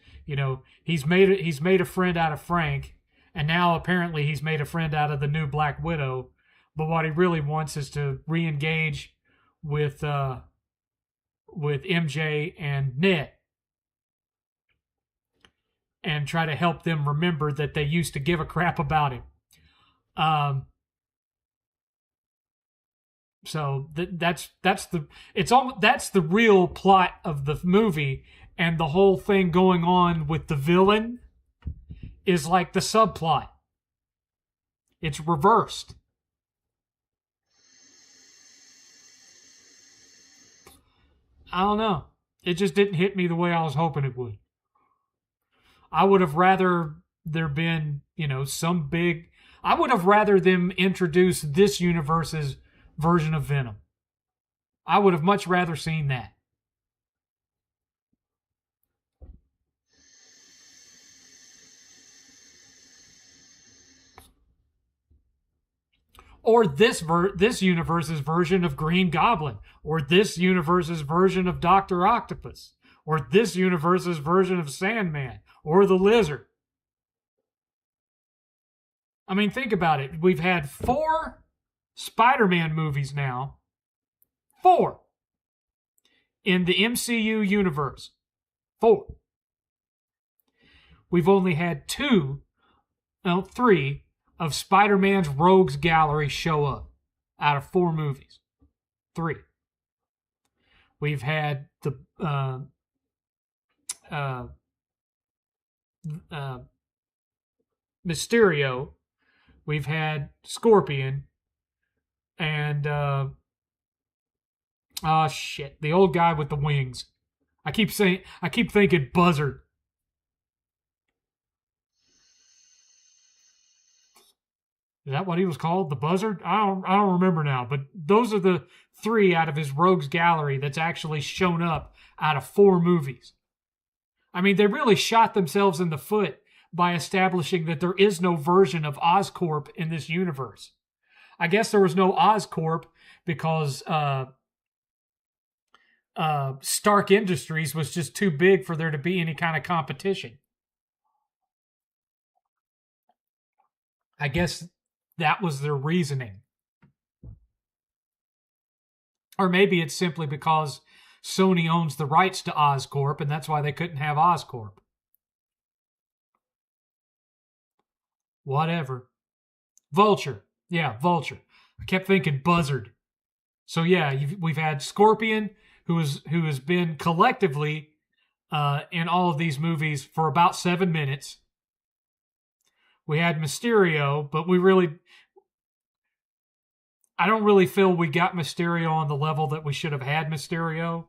he's made a friend out of Frank, and now apparently he's made a friend out of the new Black Widow. But what he really wants is to re-engage with MJ and Ned and try to help them remember that they used to give a crap about him. So that's the real plot of the movie, and the whole thing going on with the villain is like the subplot. It's reversed. I don't know. It just didn't hit me the way I was hoping it would. I would have rather there been, some big. I would have rather them introduce this universe's version of Venom. I would have much rather seen that. Or this universe's version of Green Goblin, or this universe's version of Dr. Octopus, or this universe's version of Sandman, or the Lizard. I mean, think about it. We've had 4 Spider-Man movies now. 4 in the MCU universe. 4. We've only had 3 of Spider-Man's Rogues Gallery show up out of 4 movies. 3. We've had the Mysterio. We've had Scorpion. And the old guy with the wings. I keep thinking Buzzard. Is that what he was called? The Buzzard? I don't remember now, but those are the 3 out of his Rogues Gallery that's actually shown up out of 4 movies. I mean, they really shot themselves in the foot by establishing that there is no version of Oscorp in this universe. I guess there was no Oscorp because Stark Industries was just too big for there to be any kind of competition. I guess that was their reasoning. Or maybe it's simply because Sony owns the rights to Oscorp, and that's why they couldn't have Oscorp. Whatever. Vulture. Yeah, Vulture. I kept thinking Buzzard. So yeah, we've had Scorpion, who has been collectively in all of these movies for about 7 minutes. We had Mysterio, but I don't really feel we got Mysterio on the level that we should have had Mysterio.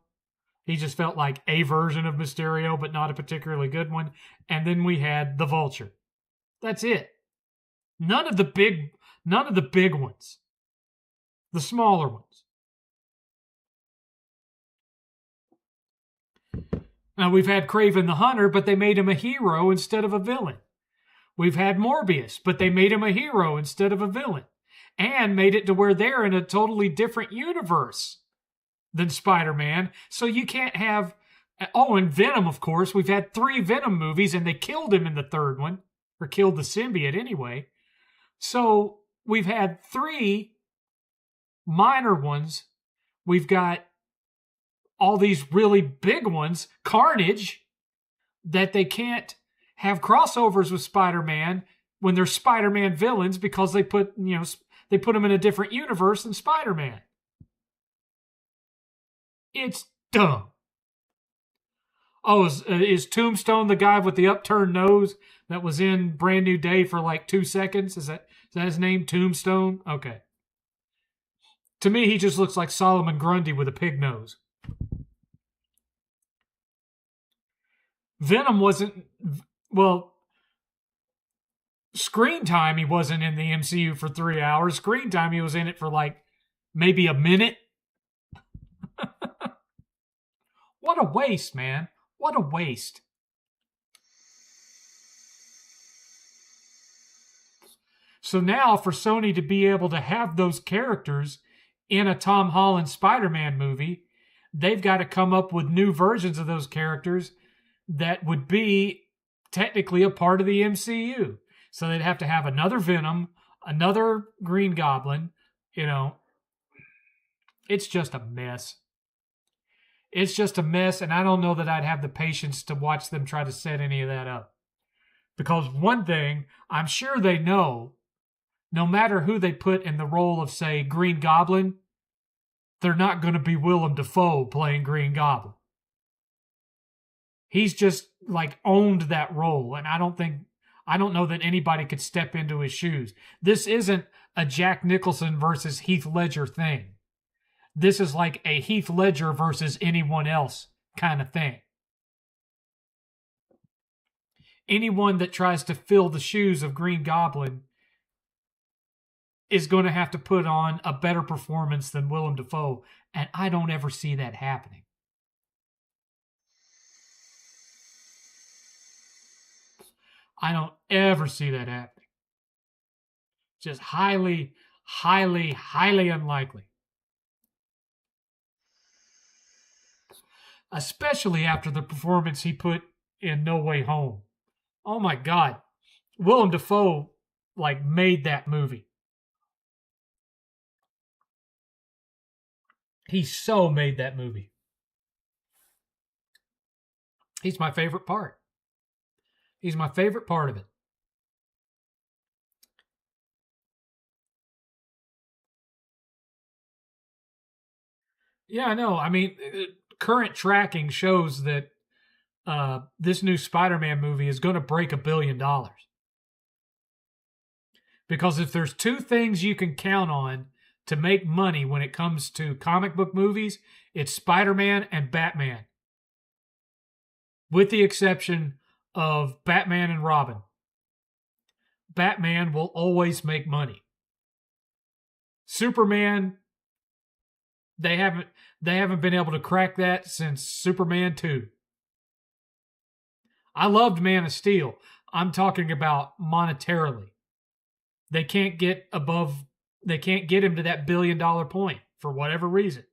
He just felt like a version of Mysterio, but not a particularly good one. And then we had the Vulture. That's it. None of the big ones. The smaller ones. Now, we've had Kraven the Hunter, but they made him a hero instead of a villain. We've had Morbius, but they made him a hero instead of a villain. And made it to where they're in a totally different universe than Spider-Man. So you can't have... Oh, and Venom, of course. We've had 3 Venom movies, and they killed him in the 3rd one. Or killed the symbiote anyway. So we've had 3 minor ones. We've got all these really big ones, Carnage, that they can't have crossovers with Spider-Man when they're Spider-Man villains because they put them in a different universe than Spider-Man. It's dumb. Oh, is Tombstone the guy with the upturned nose that was in Brand New Day for like 2 seconds? Is that his name, Tombstone? Okay. To me, he just looks like Solomon Grundy with a pig nose. Venom wasn't... Well, screen time, he wasn't in the MCU for 3 hours. Screen time, he was in it for like maybe a minute. What a waste, man. What a waste. So now for Sony to be able to have those characters in a Tom Holland Spider-Man movie, they've got to come up with new versions of those characters that would be technically a part of the MCU. So they'd have to have another Venom, another Green Goblin. It's just a mess. It's just a mess, and I don't know that I'd have the patience to watch them try to set any of that up. Because one thing, I'm sure they know, no matter who they put in the role of, say, Green Goblin, they're not going to be Willem Dafoe playing Green Goblin. He's just, owned that role, and I don't know that anybody could step into his shoes. This isn't a Jack Nicholson versus Heath Ledger thing. This is like a Heath Ledger versus anyone else kind of thing. Anyone that tries to fill the shoes of Green Goblin is going to have to put on a better performance than Willem Dafoe, and I don't ever see that happening. I don't ever see that happening. Just highly, highly, highly unlikely. Especially after the performance he put in No Way Home. Oh my God. Willem Dafoe, made that movie. He so made that movie. He's my favorite part. He's my favorite part of it. Yeah, I know. I mean, current tracking shows that this new Spider-Man movie is going to break $1 billion. Because if there's 2 things you can count on to make money when it comes to comic book movies, it's Spider-Man and Batman. With the exception of Batman and Robin. Batman will always make money. Superman, they haven't been able to crack that since Superman 2. I loved Man of Steel. I'm talking about monetarily. They can't get him to that $1 billion point for whatever reason.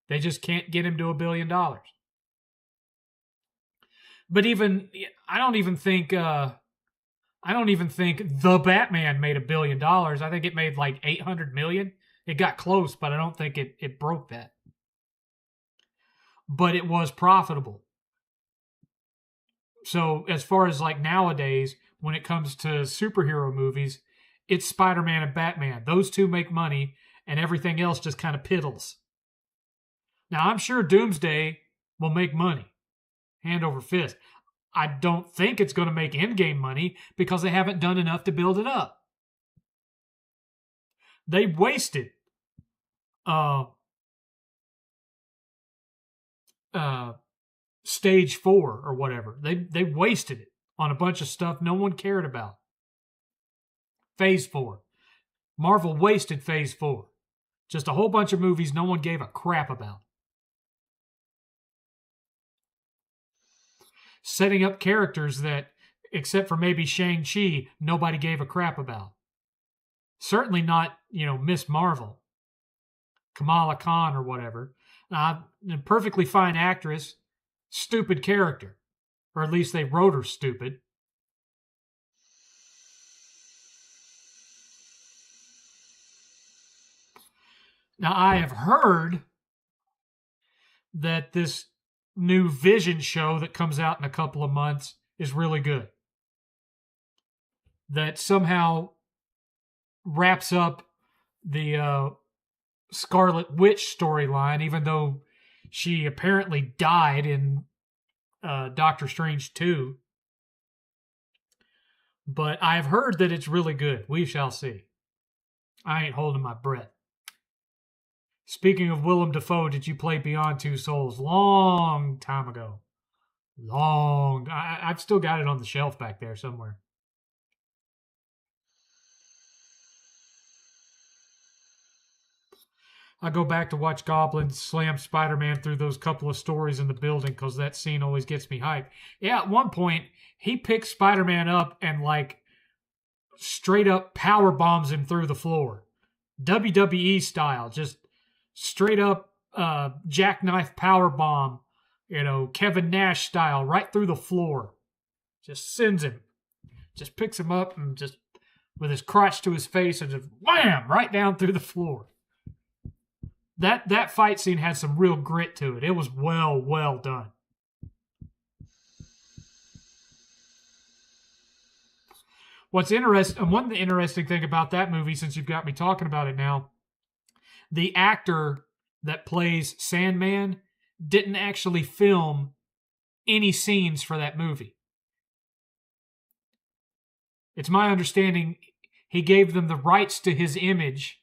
They just can't get him to $1 billion. But I don't even think the Batman made $1 billion. I think it made like 800 million. It got close, but I don't think it broke that. but it was profitable. So as far as like nowadays, when it comes to superhero movies, it's Spider-Man and Batman. Those two make money, and everything else just kind of piddles. Now, I'm sure Doomsday will make money, hand over fist. I don't think it's going to make Endgame money because they haven't done enough to build it up. They wasted stage 4 or whatever. They wasted it on a bunch of stuff no one cared about. Phase 4. Marvel wasted Phase 4. Just a whole bunch of movies no one gave a crap about. Setting up characters that, except for maybe Shang-Chi, nobody gave a crap about. Certainly not, Miss Marvel. Kamala Khan or whatever. A perfectly fine actress, stupid character. Or at least they wrote her stupid. Now, I have heard that this new Vision show that comes out in a couple of months is really good. That somehow wraps up the Scarlet Witch storyline, even though she apparently died in Doctor Strange 2. But I've heard that it's really good. We shall see. I ain't holding my breath. Speaking of Willem Dafoe, did you play Beyond Two Souls? Long time ago. I've still got it on the shelf back there somewhere. I go back to watch Goblin slam Spider-Man through those couple of stories in the building because that scene always gets me hyped. Yeah, at one point, he picks Spider-Man up and straight up power bombs him through the floor. WWE style, just straight up jackknife power bomb, Kevin Nash style, right through the floor. Just sends him. Just picks him up and just with his crotch to his face and just wham, right down through the floor. That fight scene had some real grit to it. It was well done. What's interesting, one interesting thing about that movie, since you've got me talking about it now, the actor that plays Sandman didn't actually film any scenes for that movie. It's my understanding he gave them the rights to his image,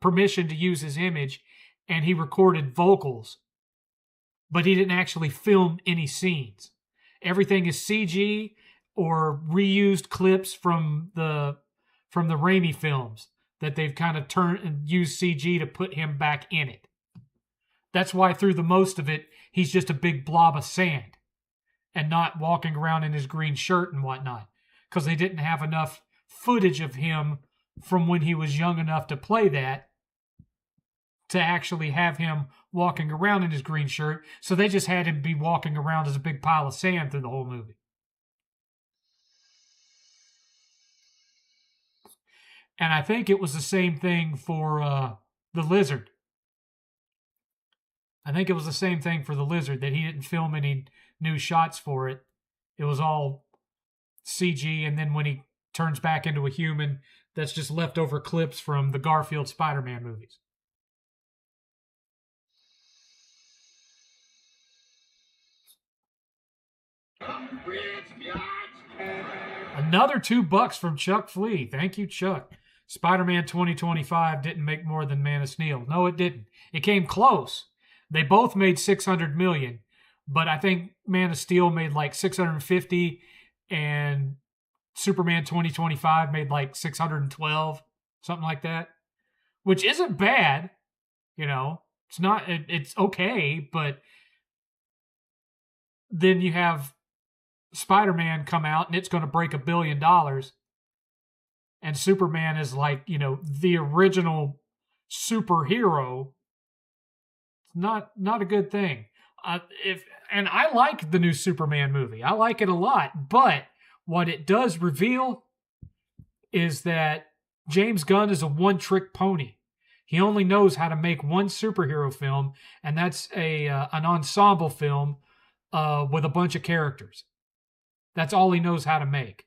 permission to use his image, and he recorded vocals, but he didn't actually film any scenes. Everything is CG or reused clips from the Raimi films that they've kind of turned and used CG to put him back in it. That's why through the most of it, he's just a big blob of sand and not walking around in his green shirt and whatnot, because they didn't have enough footage of him from when he was young enough to play that to actually have him walking around in his green shirt. So they just had him be walking around as a big pile of sand through the whole movie. And I think it was the same thing for the Lizard. I think it was the same thing for the Lizard, that he didn't film any new shots for it. It was all CG, and then when he turns back into a human, that's just leftover clips from the Garfield Spider-Man movies. Another $2 from Chuck Flea. Thank you, Chuck. Spider-Man 2025 didn't make more than Man of Steel. No, it didn't. It came close. They both made $600 million, but I think Man of Steel made like $650, and Superman 2025 made like $612, something like that, which isn't bad. It's not. It's okay, but then you have Spider-Man come out and it's going to break $1 billion, and Superman is like, the original superhero. Not a good thing. And I like the new Superman movie. I like it a lot, but what it does reveal is that James Gunn is a one-trick pony. He only knows how to make one superhero film, and that's an ensemble film with a bunch of characters. That's all he knows how to make.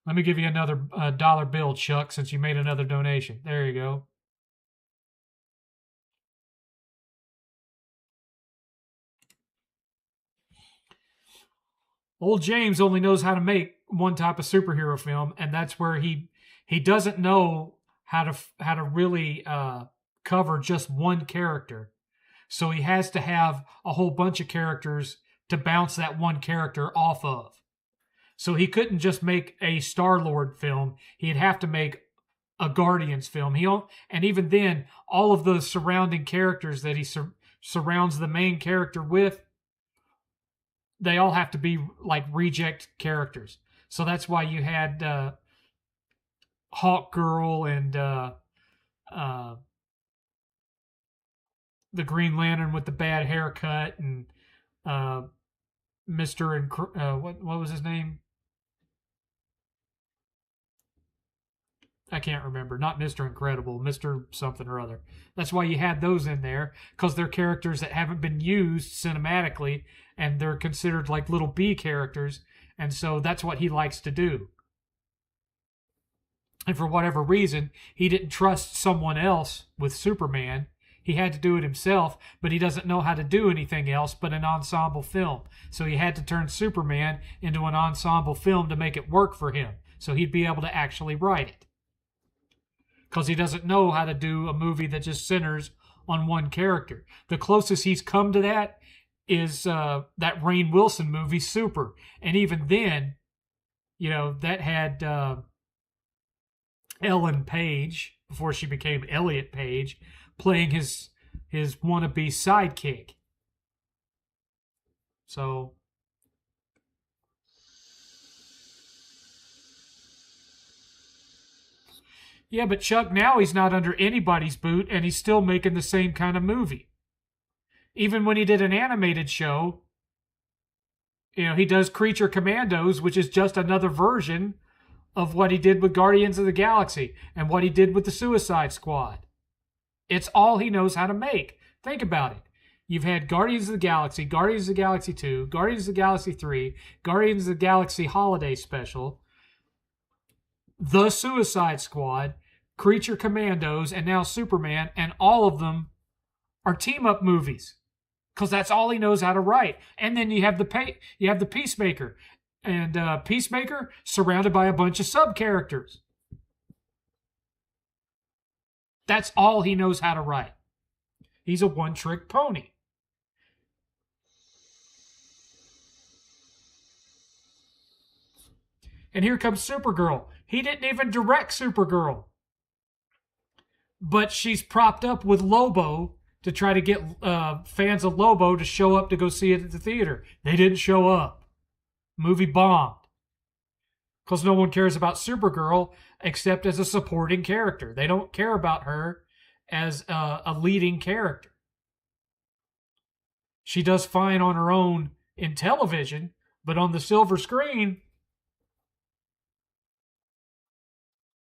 Let me give you another dollar bill, Chuck, since you made another donation. There you go. Old James only knows how to make one type of superhero film, and that's where he doesn't know how to really cover just one character. So he has to have a whole bunch of characters to bounce that one character off of. So he couldn't just make a Star-Lord film. He'd have to make a Guardians film. And even then, all of the surrounding characters that he surrounds the main character with, they all have to be like reject characters. So that's why you had Hawk Girl and the Green Lantern with the bad haircut and Mr. and what was his name? I can't remember. Not Mr. Incredible, Mr. something or other. That's why you had those in there, because they're characters that haven't been used cinematically, and they're considered like little B characters, and so that's what he likes to do. And for whatever reason, he didn't trust someone else with Superman. He had to do it himself, but he doesn't know how to do anything else but an ensemble film. So he had to turn Superman into an ensemble film to make it work for him, so he'd be able to actually write it. Because he doesn't know how to do a movie that just centers on one character. The closest he's come to that is that Rainn Wilson movie, Super. And even then, that had Ellen Page, before she became Elliot Page, playing his wannabe sidekick. So... yeah, but Chuck, now he's not under anybody's boot, and he's still making the same kind of movie. Even when he did an animated show, he does Creature Commandos, which is just another version of what he did with Guardians of the Galaxy and what he did with the Suicide Squad. It's all he knows how to make. Think about it. You've had Guardians of the Galaxy, Guardians of the Galaxy 2, Guardians of the Galaxy 3, Guardians of the Galaxy Holiday Special, The Suicide Squad, Creature Commandos, and now Superman, and all of them are team-up movies, because that's all he knows how to write. And then you have the Peacemaker, and Peacemaker surrounded by a bunch of sub-characters. That's all he knows how to write. He's a one-trick pony. And here comes Supergirl. He didn't even direct Supergirl. But she's propped up with Lobo to try to get fans of Lobo to show up to go see it at the theater. They didn't show up. Movie bombed. Because no one cares about Supergirl except as a supporting character. They don't care about her as a leading character. She does fine on her own in television, but on the silver screen,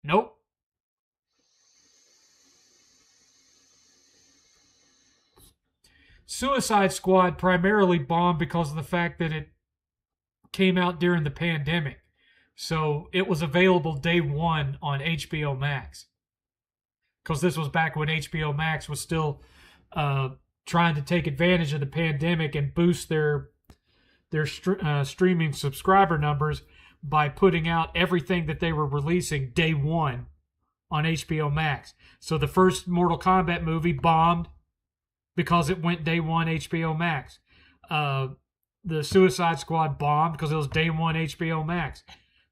nope. Suicide Squad primarily bombed because of the fact that it came out during the pandemic. So it was available day one on HBO Max. Because this was back when HBO Max was still trying to take advantage of the pandemic and boost their streaming subscriber numbers by putting out everything that they were releasing day one on HBO Max. So the first Mortal Kombat movie bombed because it went day one HBO Max. The Suicide Squad bombed because it was day one HBO Max.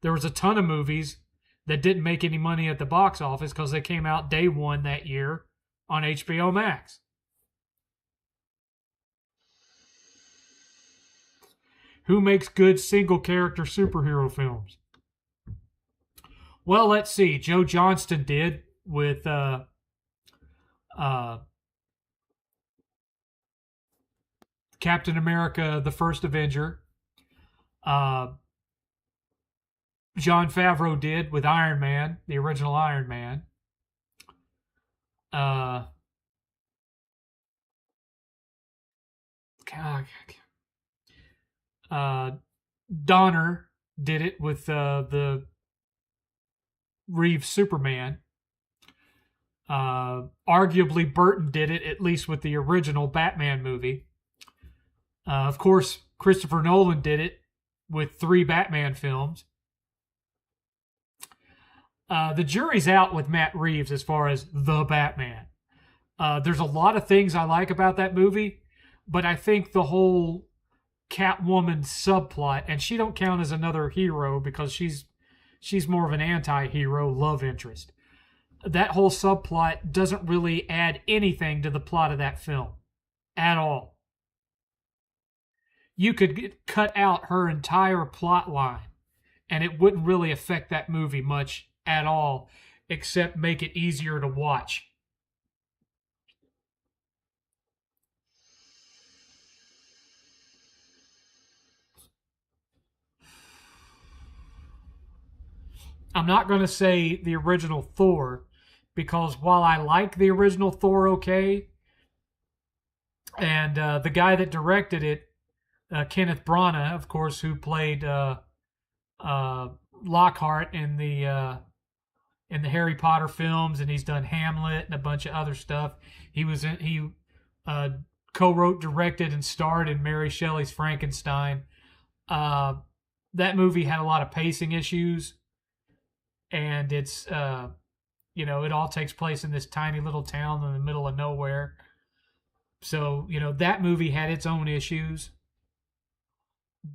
There was a ton of movies that didn't make any money at the box office because they came out day one that year on HBO Max. Who makes good single-character superhero films? Well, let's see. Joe Johnston did with Captain America, the First Avenger. Jon Favreau did with Iron Man, the original Iron Man. Uh, God, uh, Donner did it with the Reeves Superman. Arguably, Burton did it, at least with the original Batman movie. Of course, Christopher Nolan did it with 3 Batman films. The jury's out with Matt Reeves as far as the Batman. There's a lot of things I like about that movie, but I think the whole Catwoman subplot, and she don't count as another hero because she's more of an anti-hero love interest. That whole subplot doesn't really add anything to the plot of that film at all. You could cut out her entire plot line and it wouldn't really affect that movie much at all, except make it easier to watch. I'm not going to say the original Thor, because while I like the original Thor okay, and the guy that directed it, Kenneth Branagh, of course, who played Lockhart in the Harry Potter films, and he's done Hamlet and a bunch of other stuff. He co-wrote, directed, and starred in Mary Shelley's Frankenstein. That movie had a lot of pacing issues, and it's it all takes place in this tiny little town in the middle of nowhere. So that movie had its own issues,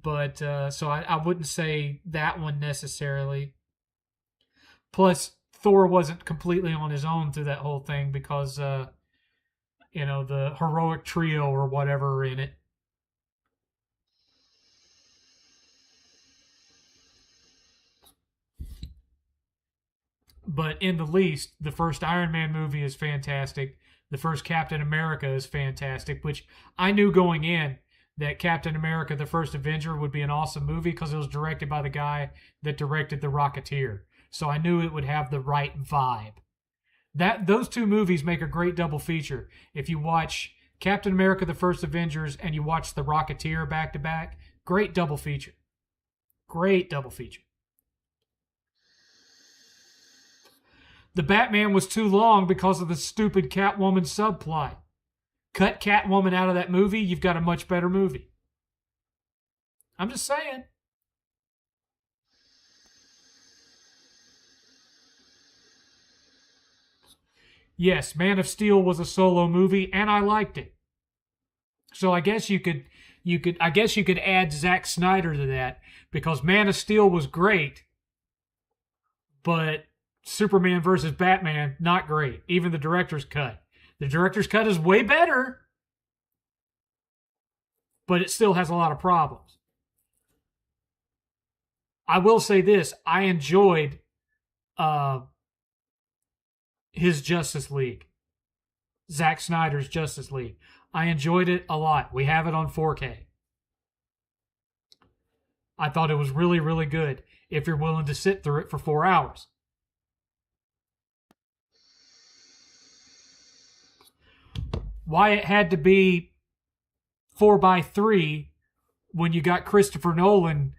but so I wouldn't say that one necessarily. Plus, Thor wasn't completely on his own through that whole thing because the heroic trio or whatever in it. But in the least, the first Iron Man movie is fantastic. The first Captain America is fantastic, which I knew going in that Captain America, the First Avenger, would be an awesome movie because it was directed by the guy that directed The Rocketeer. So I knew it would have the right vibe. Those 2 movies make a great double feature. If you watch Captain America, the First Avengers, and you watch The Rocketeer back to back, great double feature. Great double feature. The Batman was too long because of the stupid Catwoman subplot. Cut Catwoman out of that movie, you've got a much better movie. I'm just saying. Yes, Man of Steel was a solo movie, and I liked it. So I guess you could add Zack Snyder to that, because Man of Steel was great, but Superman versus Batman, not great. Even the director's cut. The director's cut is way better, but it still has a lot of problems. I will say this. I enjoyed his Justice League. Zack Snyder's Justice League. I enjoyed it a lot. We have it on 4K. I thought it was really, really good if you're willing to sit through it for 4 hours. Why it had to be 4:3 when you got Christopher Nolan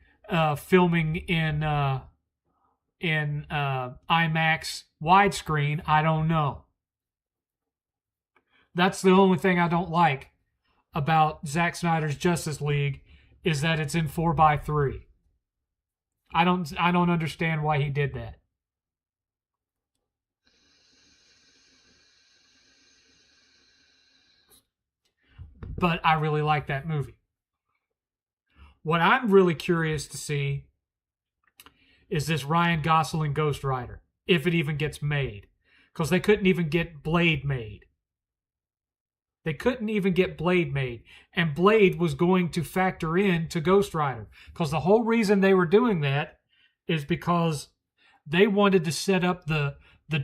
filming in IMAX widescreen, I don't know. That's the only thing I don't like about Zack Snyder's Justice League, is that it's in 4:3. I don't understand why he did that. But I really like that movie. What I'm really curious to see is this Ryan Gosling Ghost Rider, if it even gets made. Because they couldn't even get Blade made. And Blade was going to factor in to Ghost Rider. Because the whole reason they were doing that is because they wanted to set up the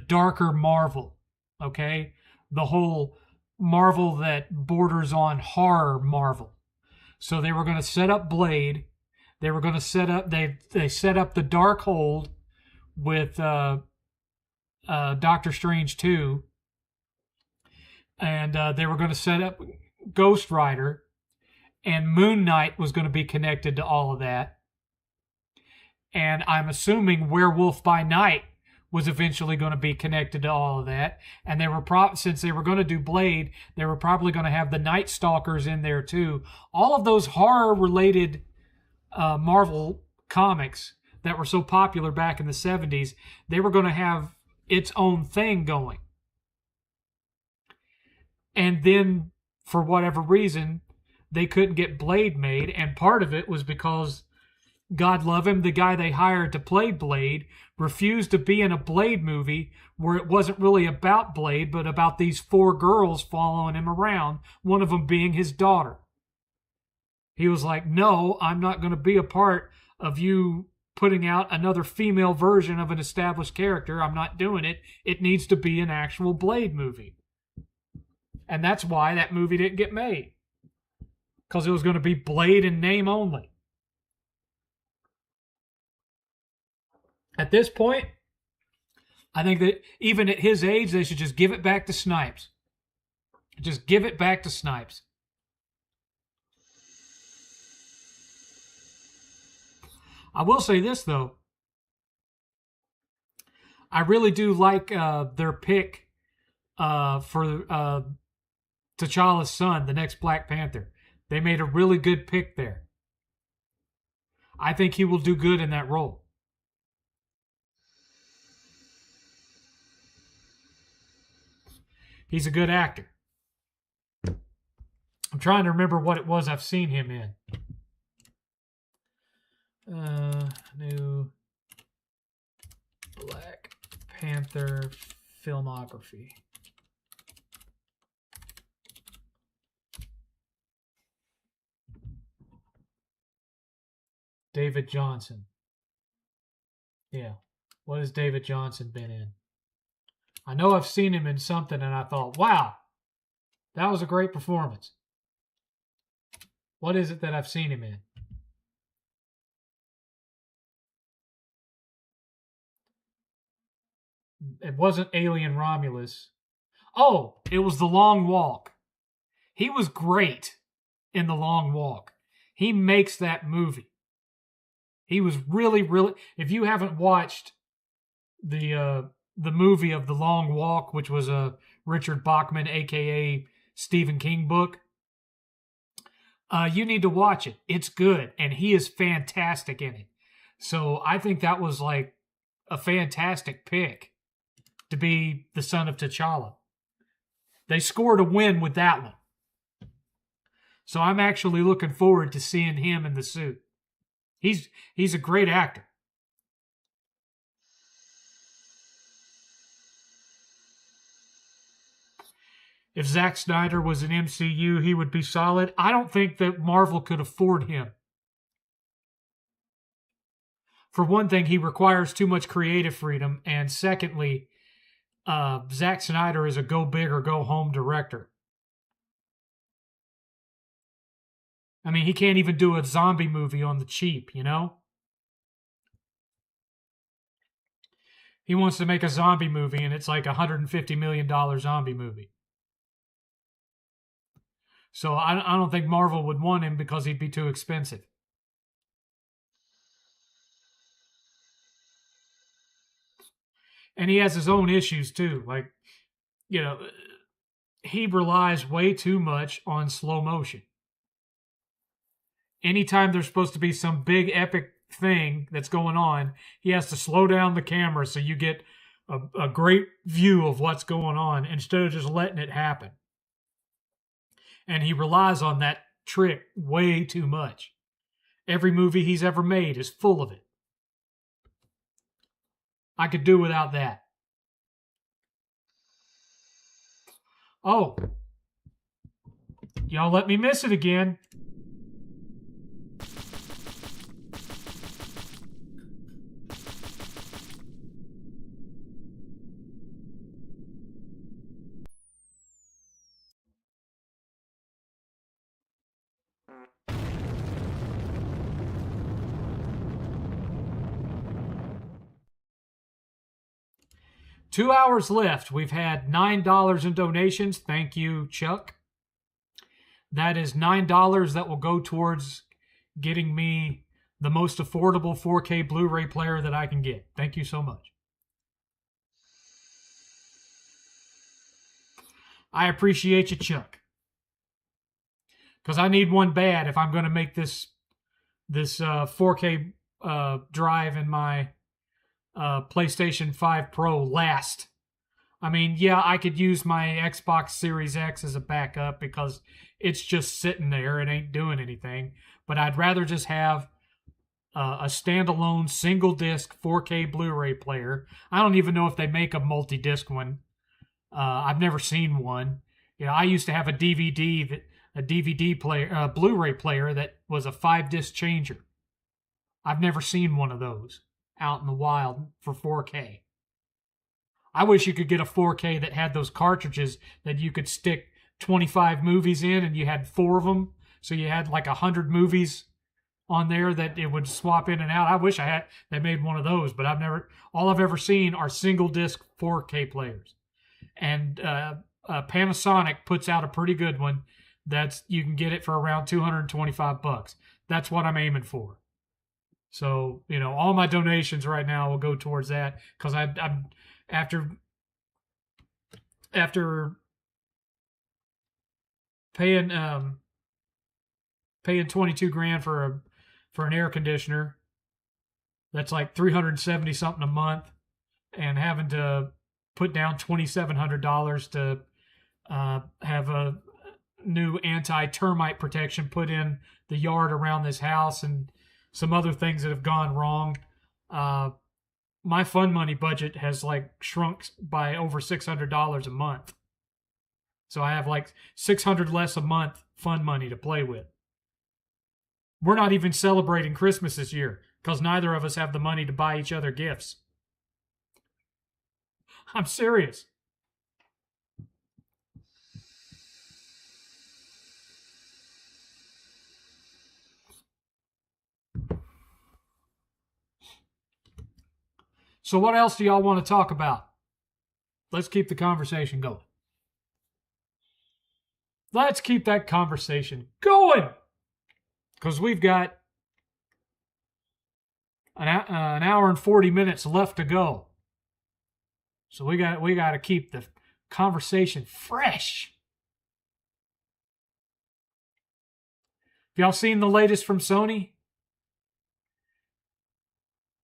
darker Marvel. Okay? The whole Marvel that borders on horror Marvel. So they were going to set up Blade. They were going to set up, they set up the Darkhold with Doctor Strange 2. and they were going to set up Ghost Rider, and Moon Knight was going to be connected to all of that. And I'm assuming Werewolf by Night was eventually going to be connected to all of that. And they were since they were going to do Blade, they were probably going to have the Night Stalkers in there too. All of those horror-related Marvel comics that were so popular back in the 70s, they were going to have its own thing going. And then, for whatever reason, they couldn't get Blade made, and part of it was because, God love him, the guy they hired to play Blade refused to be in a Blade movie where it wasn't really about Blade, but about these 4 girls following him around, one of them being his daughter. He was like, no, I'm not going to be a part of you putting out another female version of an established character. I'm not doing it. It needs to be an actual Blade movie. And that's why that movie didn't get made. Because it was going to be Blade in name only. At this point, I think that even at his age, they should just give it back to Snipes. Just give it back to Snipes. I will say this, though. I really do like their pick for T'Challa's son, the next Black Panther. They made a really good pick there. I think he will do good in that role. He's a good actor. I'm trying to remember what it was I've seen him in. New Black Panther filmography. David Johnson. Yeah. What has David Johnson been in? I know I've seen him in something and I thought, wow, that was a great performance. What is it that I've seen him in? It wasn't Alien Romulus. Oh, it was The Long Walk. He was great in The Long Walk. He makes that movie. He was really, really... If you haven't watched the movie of The Long Walk, which was a Richard Bachman, a.k.a. Stephen King book, you need to watch it. It's good, and he is fantastic in it. So I think that was like a fantastic pick to be the son of T'Challa. They scored a win with that one. So I'm actually looking forward to seeing him in the suit. He's a great actor. If Zack Snyder was an MCU, he would be solid. I don't think that Marvel could afford him. For one thing, he requires too much creative freedom. And secondly, Zack Snyder is a go big or go home director. I mean, he can't even do a zombie movie on the cheap, you know? He wants to make a zombie movie, and it's like a $150 million zombie movie. So I don't think Marvel would want him because he'd be too expensive. And he has his own issues too. Like, you know, he relies way too much on slow motion. Anytime there's supposed to be some big epic thing that's going on, he has to slow down the camera so you get a great view of what's going on instead of just letting it happen. And he relies on that trick way too much. Every movie he's ever made is full of it. I could do without that. Oh, y'all let me miss it again. 2 hours left. We've had $9 in donations. Thank you, Chuck. That is $9 that will go towards getting me the most affordable 4K Blu-ray player that I can get. Thank you so much. I appreciate you, Chuck. Because I need one bad if I'm going to make this 4K drive in my PlayStation 5 Pro last. I mean, yeah, I could use my Xbox Series X as a backup because it's just sitting there. It ain't doing anything. But I'd rather just have a standalone single disc 4K Blu-ray player. I don't even know if they make a multi-disc one. I've never seen one. You know, I used to have a DVD player, Blu-ray player that was a 5-disc changer. I've never seen one of those out in the wild for 4K. I wish you could get a 4K that had those cartridges that you could stick 25 movies in, and you had 4 of them, so you had like 100 movies on there that it would swap in and out. I wish they made one of those, but all I've ever seen are single disc 4K players. And Panasonic puts out a pretty good one. You can get it for around $225. That's what I'm aiming for. So, you know, all my donations right now will go towards that, because I'm after paying $22,000 for an air conditioner. That's like $370 something a month, and having to put down $2,700 to have a new anti-termite protection put in the yard around this house, and some other things that have gone wrong. My fund money budget has like shrunk by over $600 a month. So I have like $600 less a month fund money to play with. We're not even celebrating Christmas this year because neither of us have the money to buy each other gifts. I'm serious. So what else do y'all want to talk about? Let's keep the conversation going. Let's keep that conversation going. Because we've got an hour and 40 minutes left to go. So we got to keep the conversation fresh. Have y'all seen the latest from Sony?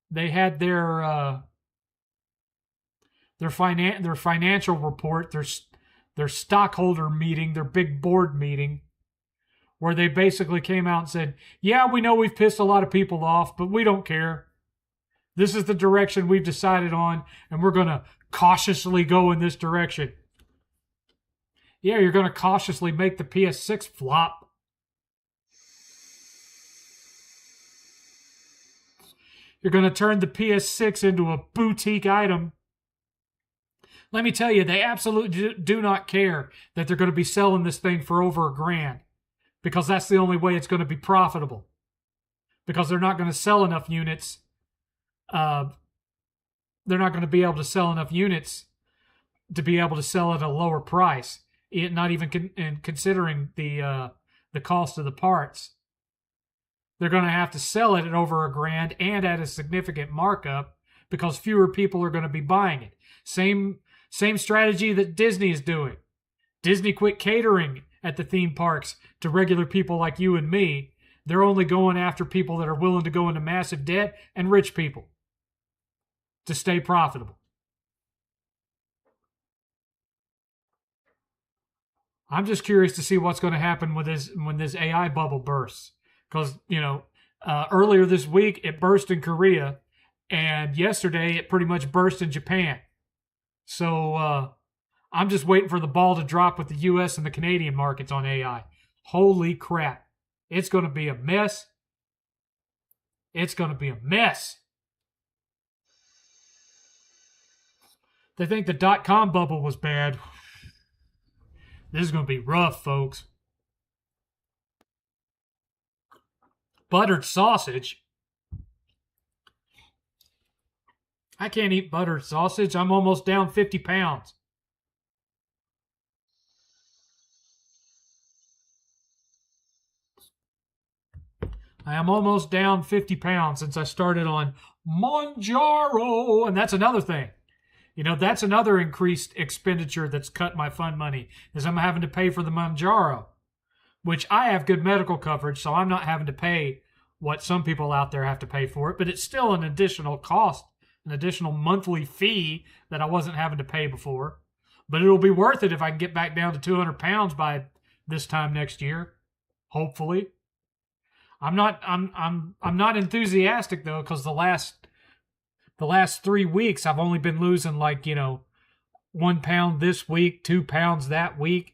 They had their financial report, their stockholder meeting, their big board meeting, where they basically came out and said, yeah, we know we've pissed a lot of people off, but we don't care. This is the direction we've decided on, and we're going to cautiously go in this direction. Yeah, you're going to cautiously make the PS6 flop. You're going to turn the PS6 into a boutique item. Let me tell you, they absolutely do not care that they're going to be selling this thing for over $1,000, because that's the only way it's going to be profitable. Because they're not going to sell enough units. They're not going to be able to sell enough units to be able to sell at a lower price, not even considering the cost of the parts. They're going to have to sell it at over $1,000 and at a significant markup, because fewer people are going to be buying it. Same strategy that Disney is doing. Disney quit catering at the theme parks to regular people like you and me. They're only going after people that are willing to go into massive debt and rich people to stay profitable. I'm just curious to see what's going to happen with when this AI bubble bursts. Because, you know, earlier this week it burst in Korea, and yesterday it pretty much burst in Japan. So I'm just waiting for the ball to drop with the U.S. and the Canadian markets on AI. Holy crap. It's going to be a mess. It's going to be a mess. They think the .com bubble was bad. This is going to be rough, folks. Buttered sausage. I can't eat buttered sausage. I'm almost down 50 pounds. I am almost down 50 pounds since I started on Monjaro. And that's another thing. That's another increased expenditure that's cut my fund money, is I'm having to pay for the Monjaro, which I have good medical coverage, so I'm not having to pay what some people out there have to pay for it, but it's still an additional cost, an additional monthly fee that I wasn't having to pay before. But it'll be worth it if I can get back down to 200 pounds by this time next year, hopefully. I'm not enthusiastic though, because the last 3 weeks I've only been losing 1 pound this week, 2 pounds that week.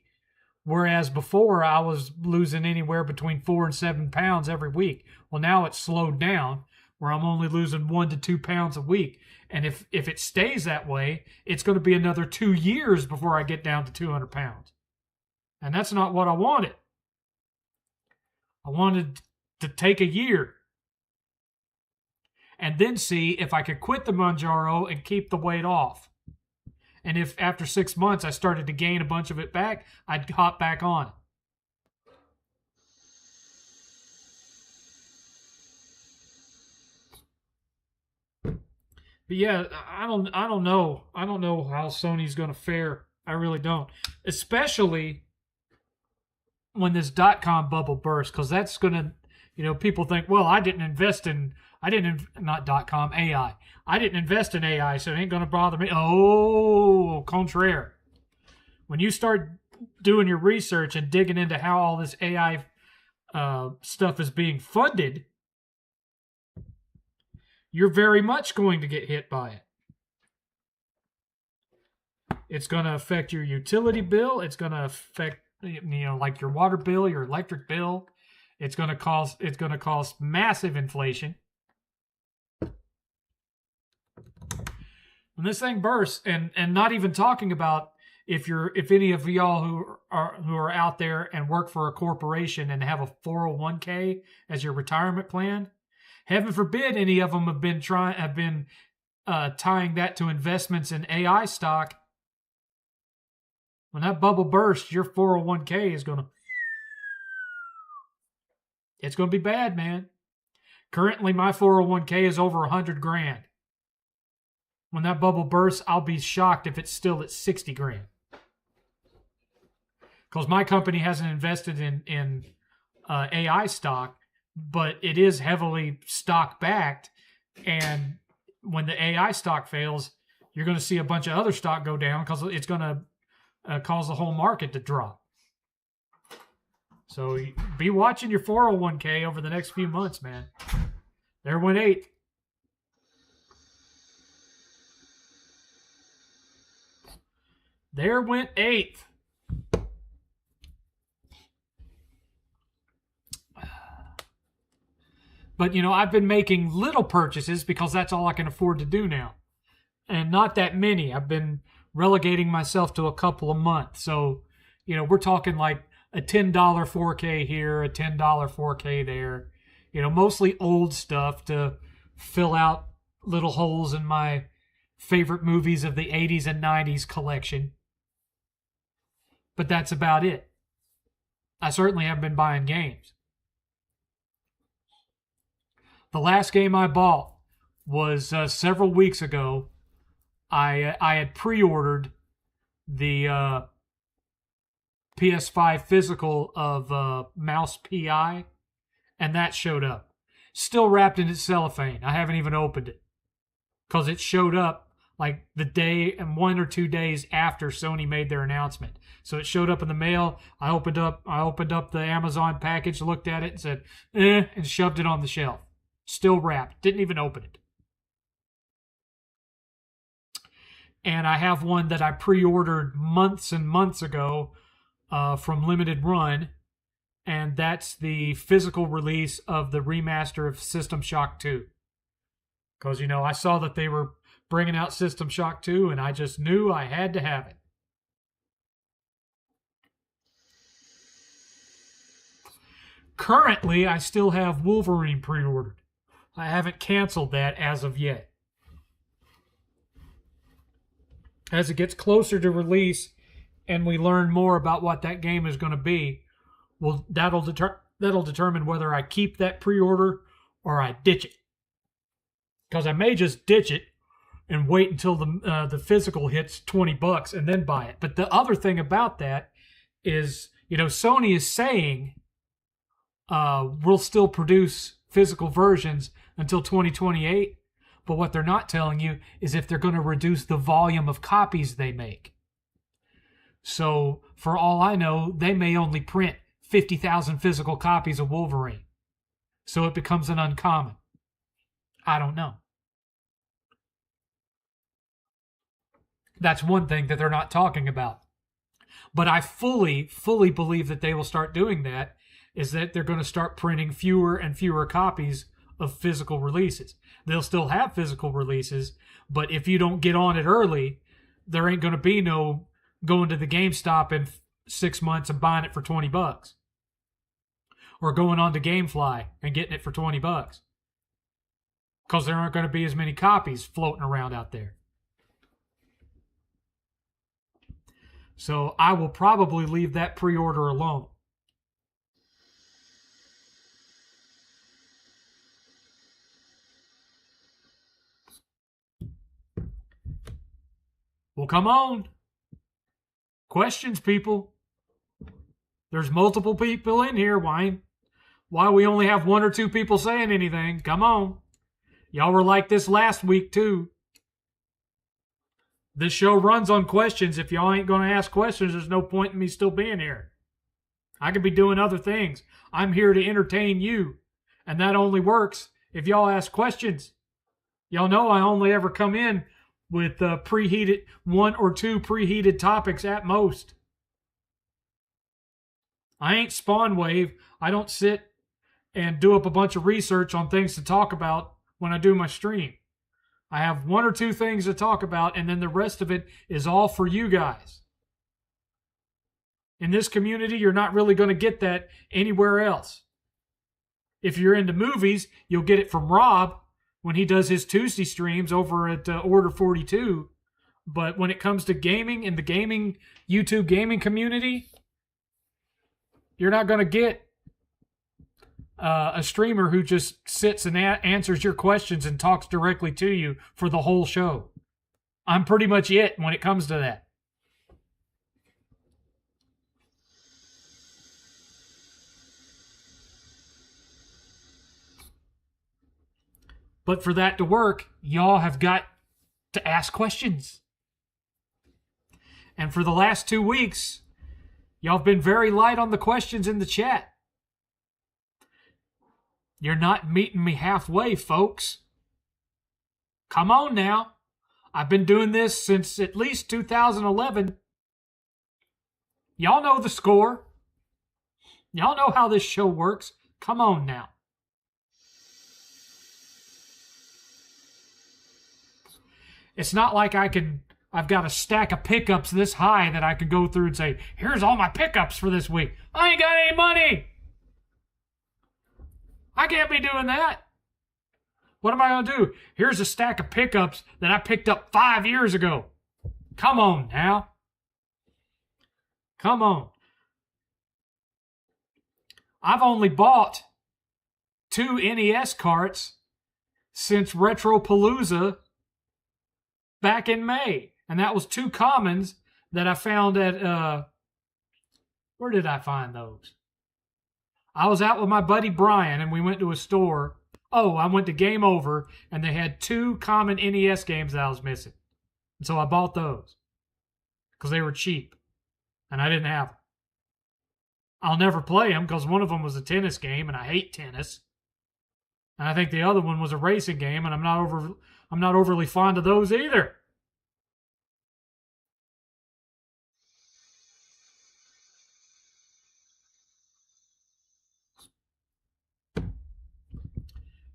Whereas before I was losing anywhere between 4 and 7 pounds every week. Well, now it's slowed down where I'm only losing 1 to 2 pounds a week. And if it stays that way, it's going to be another 2 years before I get down to 200 pounds. And that's not what I wanted. I wanted to take a year and then see if I could quit the Monjaro and keep the weight off. And if after 6 months I started to gain a bunch of it back, I'd hop back on it. But yeah, I don't know. I don't know how Sony's going to fare. I really don't. Especially when this .com bubble bursts, because that's going to, people think, well, not .com, AI. I didn't invest in AI, so it ain't going to bother me. Oh, contraire. When you start doing your research and digging into how all this AI stuff is being funded, you're very much going to get hit by it. It's going to affect your utility bill. It's going to affect, like your water bill, your electric bill. It's going to cause massive inflation. When this thing bursts, and not even talking about if any of y'all who are out there and work for a corporation and have a 401k as your retirement plan, heaven forbid any of them have been tying that to investments in AI stock. When that bubble bursts, your 401k is it's going to be bad, man. Currently, my 401k is over 100 grand. When that bubble bursts, I'll be shocked if it's still at 60 grand. Because my company hasn't invested in AI stock, but it is heavily stock backed. And when the AI stock fails, you're going to see a bunch of other stock go down because it's going to cause the whole market to drop. So be watching your 401k over the next few months, man. There went 8th. There went 8th. But, I've been making little purchases because that's all I can afford to do now. And not that many. I've been relegating myself to a couple a month. So, we're talking like a $10 4K here, a $10 4K there. Mostly old stuff to fill out little holes in my favorite movies of the 80s and 90s collection. But that's about it. I certainly haven't been buying games. The last game I bought was several weeks ago. I had pre-ordered the PS5 physical of Mouse PI, and that showed up. Still wrapped in its cellophane. I haven't even opened it because it showed up like the day and 1 or 2 days after Sony made their announcement. So it showed up in the mail. I opened up the Amazon package, looked at it, and said, and shoved it on the shelf. Still wrapped. Didn't even open it. And I have one that I pre-ordered months and months ago from Limited Run, and that's the physical release of the remaster of System Shock 2. Because, I saw that they were bringing out System Shock 2, and I just knew I had to have it. Currently, I still have Wolverine pre-ordered. I haven't canceled that as of yet. as it gets closer to release and we learn more about what that game is going to be, well, that'll determine whether I keep that pre-order or I ditch it. Because I may just ditch it and wait until the physical hits $20 and then buy it. But the other thing about that is, Sony is saying we'll still produce physical versions until 2028. But what they're not telling you is if they're going to reduce the volume of copies they make. So, for all I know, they may only print 50,000 physical copies of Wolverine. So it becomes an uncommon. I don't know. That's one thing that they're not talking about. But I fully believe that they will start doing that, is that they're going to start printing fewer and fewer copies of physical releases. They'll still have physical releases, but if you don't get on it early, there ain't going to be no going to the GameStop in 6 months and buying it for $20. Or going on to GameFly and getting it for $20. Because there aren't going to be as many copies floating around out there. So I will probably leave that pre-order alone. Well, come on. Questions, people. There's multiple people in here. Why we only have 1 or 2 people saying anything? Come on. Y'all were like this last week, too. This show runs on questions. If y'all ain't going to ask questions, there's no point in me still being here. I could be doing other things. I'm here to entertain you. And that only works if y'all ask questions. Y'all know I only ever come in with preheated 1 or 2 preheated topics at most. I ain't Spawn Wave. I don't sit and do up a bunch of research on things to talk about when I do my stream. I have 1 or 2 things to talk about, and then the rest of it is all for you guys. In this community, you're not really going to get that anywhere else. If you're into movies, you'll get it from Rob when he does his Tuesday streams over at Order 42. But when it comes to gaming and the gaming YouTube gaming community, you're not going to get a streamer who just sits and answers your questions and talks directly to you for the whole show. I'm pretty much it when it comes to that. But for that to work, y'all have got to ask questions. And for the last 2 weeks, y'all have been very light on the questions in the chat. You're not meeting me halfway, folks. Come on now. I've been doing this since at least 2011. Y'all know the score. Y'all know how this show works. Come on now. It's not like I've got a stack of pickups this high that I can go through and say, here's all my pickups for this week. I ain't got any money. I can't be doing that. What am I going to do? Here's a stack of pickups that I picked up 5 years ago. Come on now. Come on. I've only bought 2 NES carts since Retropalooza back in May. And that was 2 commons that I found at, where did I find those? I was out with my buddy Brian and we went to a store. Oh, I went to Game Over and they had 2 common NES games that I was missing. And so I bought those because they were cheap and I didn't have them. I'll never play them because one of them was a tennis game and I hate tennis. And I think the other one was a racing game and I'm not overly fond of those either.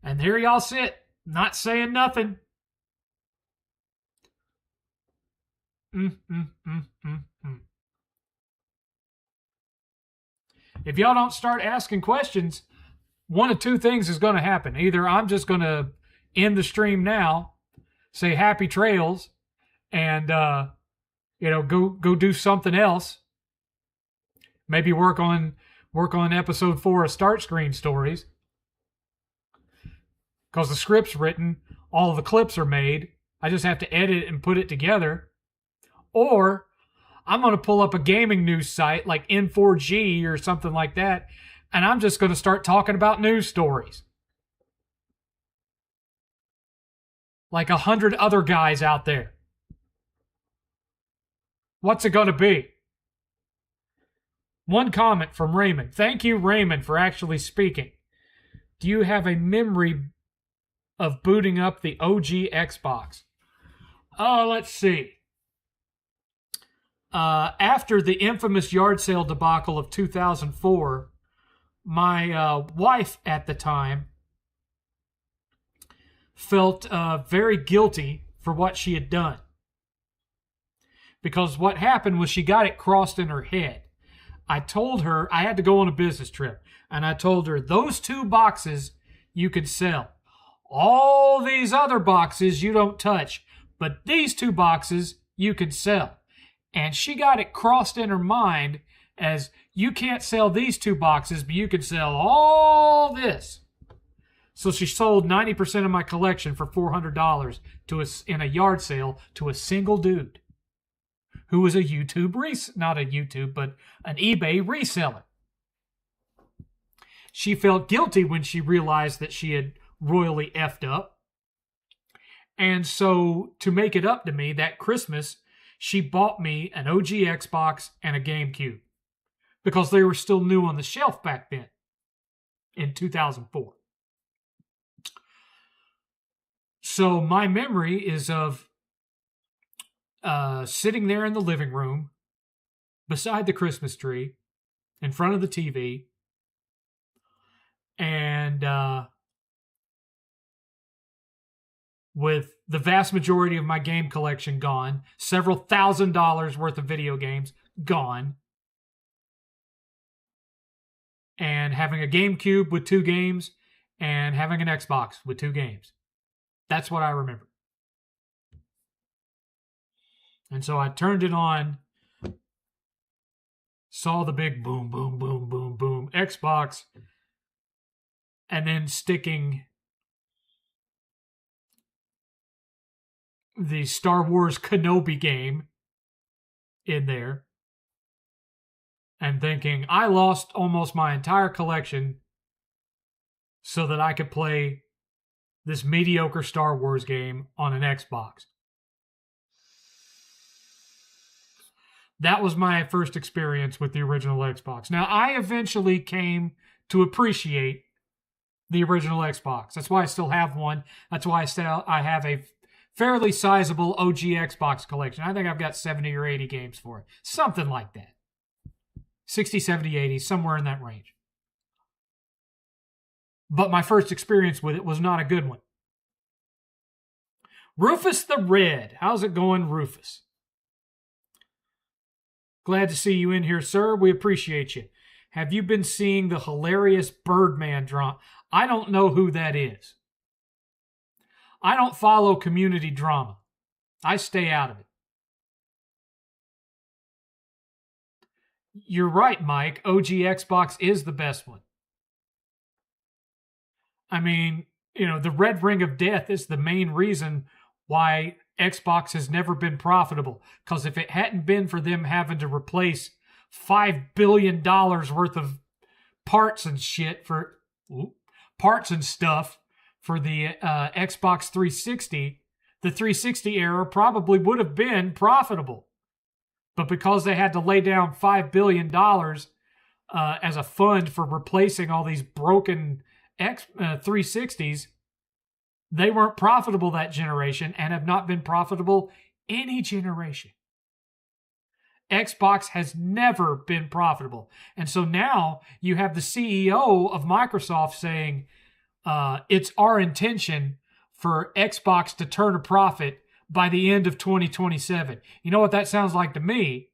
And here y'all sit, not saying nothing. If y'all don't start asking questions, 1 of 2 things is going to happen. Either I'm just going to end the stream now, say happy trails, and go do something else. Maybe work on episode 4 of Start Screen Stories. Because the script's written, all of the clips are made. I just have to edit it and put it together. Or I'm going to pull up a gaming news site like N4G or something like that, and I'm just going to start talking about news stories. Like 100 other guys out there. What's it going to be? One comment from Raymond. Thank you, Raymond, for actually speaking. Do you have a memory of booting up the OG Xbox? Oh, let's see. After the infamous yard sale debacle of 2004, my wife at the time felt very guilty for what she had done. Because what happened was she got it crossed in her head. I told her, I had to go on a business trip, and I told her, those 2 boxes you can sell. All these other boxes you don't touch, but these 2 boxes you can sell. And she got it crossed in her mind as, you can't sell these 2 boxes, but you can sell all this. So she sold 90% of my collection for $400 in a yard sale to a single dude who was a not a YouTube, but an eBay reseller. She felt guilty when she realized that she had royally effed up. And so to make it up to me that Christmas, she bought me an OG Xbox and a GameCube because they were still new on the shelf back then in 2004. So my memory is of sitting there in the living room beside the Christmas tree in front of the TV and with the vast majority of my game collection gone, several $1,000s worth of video games gone, and having a GameCube with 2 games and having an Xbox with 2 games. That's what I remember. And so I turned it on, saw the big boom, boom, boom, boom, boom Xbox, and then sticking the Star Wars Kenobi game in there and thinking, I lost almost my entire collection so that I could play this mediocre Star Wars game on an Xbox. That was my first experience with the original Xbox. Now, I eventually came to appreciate the original Xbox. That's why I still have one. That's why I have a fairly sizable OG Xbox collection. I think I've got 70 or 80 games for it. Something like that. 60, 70, 80, somewhere in that range. But my first experience with it was not a good one. Rufus the Red. How's it going, Rufus? Glad to see you in here, sir. We appreciate you. Have you been seeing the hilarious Birdman drama? I don't know who that is. I don't follow community drama. I stay out of it. You're right, Mike. OG Xbox is the best one. I mean, the Red Ring of Death is the main reason why Xbox has never been profitable. Because if it hadn't been for them having to replace $5 billion worth of parts and stuff for the Xbox 360, the 360 era probably would have been profitable. But because they had to lay down $5 billion as a fund for replacing all these broken 360s, they weren't profitable that generation and have not been profitable any generation. Xbox has never been profitable. And so now you have the CEO of Microsoft saying, it's our intention for Xbox to turn a profit by the end of 2027. You know what that sounds like to me?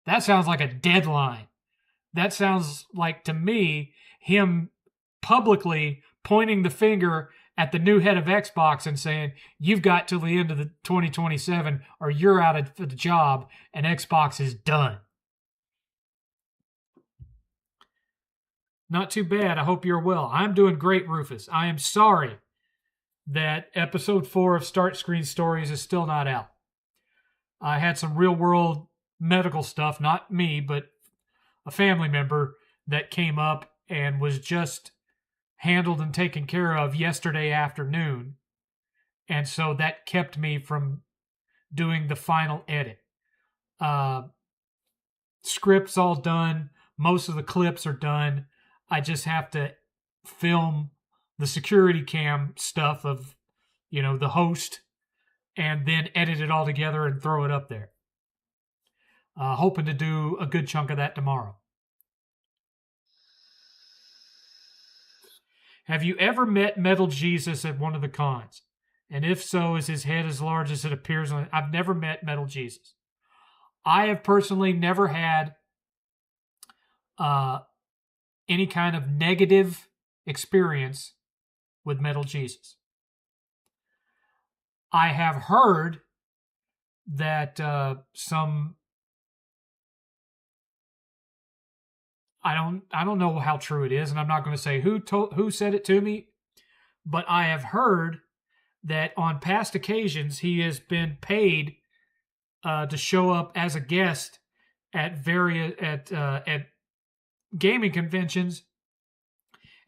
That sounds like a deadline. That sounds like, to me, him publicly pointing the finger at the new head of Xbox and saying, you've got till the end of the 2027 or you're out of the job and Xbox is done. Not too bad. I hope you're well. I'm doing great, Rufus. I am sorry that episode 4 of Start Screen Stories is still not out. I had some real world medical stuff, not me, but a family member that came up and was just handled and taken care of yesterday afternoon. And so that kept me from doing the final edit. Script's all done. Most of the clips are done. I just have to film the security cam stuff of, the host and then edit it all together and throw it up there. Hoping to do a good chunk of that tomorrow. Have you ever met Metal Jesus at one of the cons? And if so, is his head as large as it appears on it? I've never met Metal Jesus. I have personally never had any kind of negative experience with Metal Jesus. I have heard that some... I don't know how true it is, and I'm not going to say who said it to me, but I have heard that on past occasions he has been paid to show up as a guest at at gaming conventions,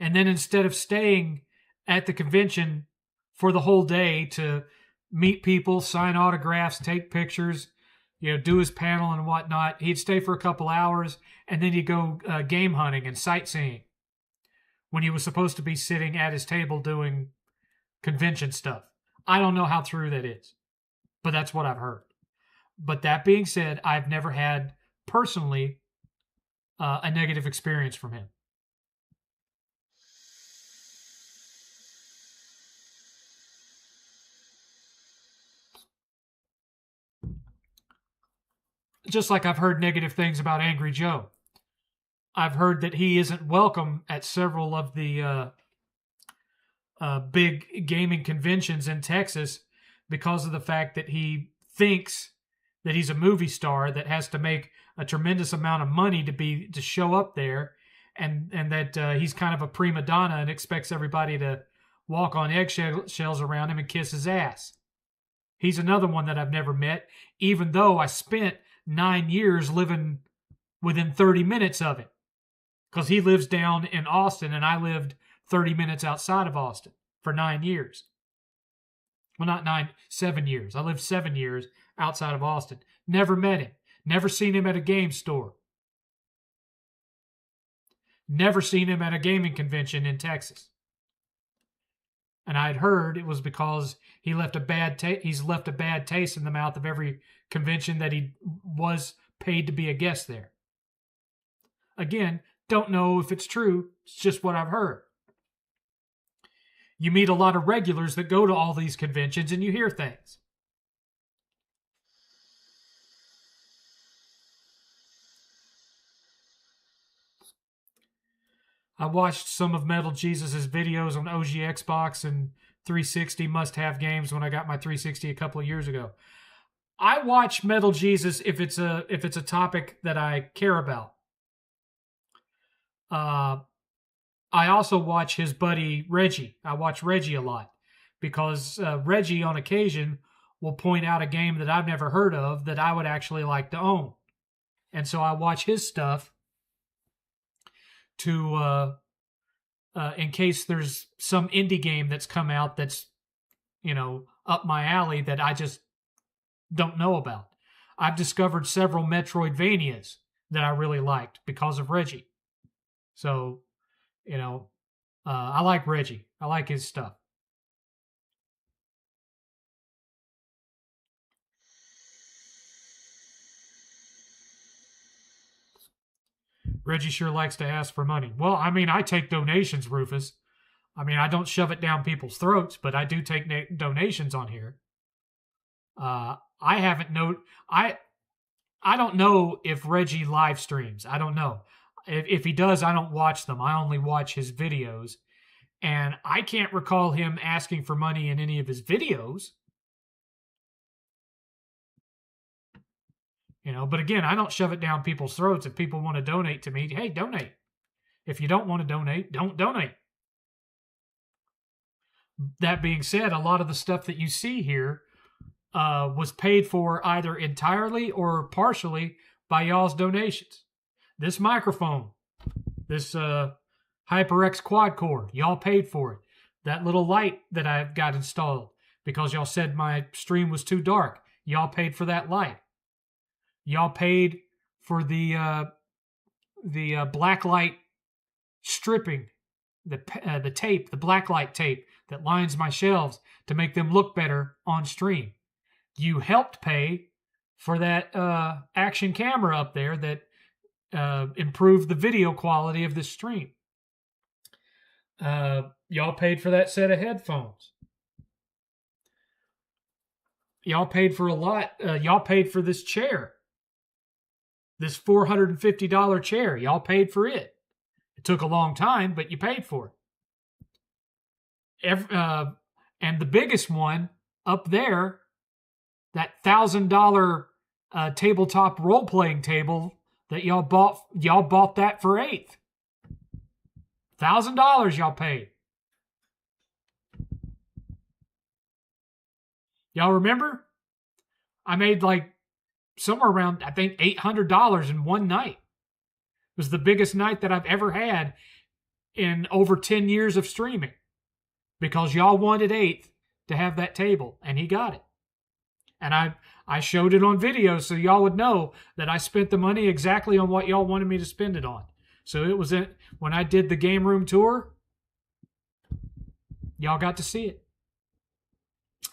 and then instead of staying at the convention for the whole day to meet people, sign autographs, take pictures, do his panel and whatnot, he'd stay for a couple hours and then he'd go game hunting and sightseeing when he was supposed to be sitting at his table doing convention stuff. I don't know how true that is, but that's what I've heard. But that being said, I've never had personally a negative experience from him. Just like I've heard negative things about Angry Joe. I've heard that he isn't welcome at several of the big gaming conventions in Texas because of the fact that he thinks that he's a movie star that has to make a tremendous amount of money to show up there, and that he's kind of a prima donna and expects everybody to walk on eggshells around him and kiss his ass. He's another one that I've never met, even though I spent 9 years living within 30 minutes of it. Because he lives down in Austin and I lived 30 minutes outside of Austin for 9 years. Well, not 9, 7 years. I lived 7 years outside of Austin. Never met him. Never seen him at a game store. Never seen him at a gaming convention in Texas. And I'd heard it was because he left a bad he's left a bad taste in the mouth of every convention that he was paid to be a guest there. Again, don't know if it's true. It's just what I've heard. You meet a lot of regulars that go to all these conventions and you hear things. I watched some of Metal Jesus' videos on OG Xbox and 360 must-have games when I got my 360 a couple of years ago. I watch Metal Jesus if it's a topic that I care about. I also watch his buddy Reggie. I watch Reggie a lot because Reggie on occasion will point out a game that I've never heard of that I would actually like to own. And so I watch his stuff to in case there's some indie game that's come out that's, up my alley that I just don't know about. I've discovered several Metroidvanias that I really liked because of Reggie. So, I like Reggie. I like his stuff. Reggie sure likes to ask for money. Well, I take donations, Rufus. I don't shove it down people's throats, but I do take donations on here. I don't know if Reggie live streams. I don't know. If he does, I don't watch them. I only watch his videos. And I can't recall him asking for money in any of his videos. But again, I don't shove it down people's throats. If people want to donate to me, hey, donate. If you don't want to donate, don't donate. That being said, a lot of the stuff that you see here was paid for either entirely or partially by y'all's donations. This microphone, this HyperX quad core, y'all paid for it. That little light that I've got installed because y'all said my stream was too dark, y'all paid for that light. Y'all paid for the black light stripping, the tape, the black light tape that lines my shelves to make them look better on stream. You helped pay for that action camera up there that improved the video quality of the stream. Y'all paid for that set of headphones. Y'all paid for a lot. Y'all paid for this chair. This $450 chair. Y'all paid for it. It took a long time, but you paid for it. And the biggest one up there, that $1,000 tabletop role-playing table that y'all bought that for $8,000. $1,000 y'all paid. Y'all remember? I made like somewhere around, I think, $800 in one night. It was the biggest night that I've ever had in over 10 years of streaming. Because y'all wanted 8th to have that table, and he got it. And I showed it on video so y'all would know that I spent the money exactly on what y'all wanted me to spend it on. So it was when I did the game room tour, y'all got to see it.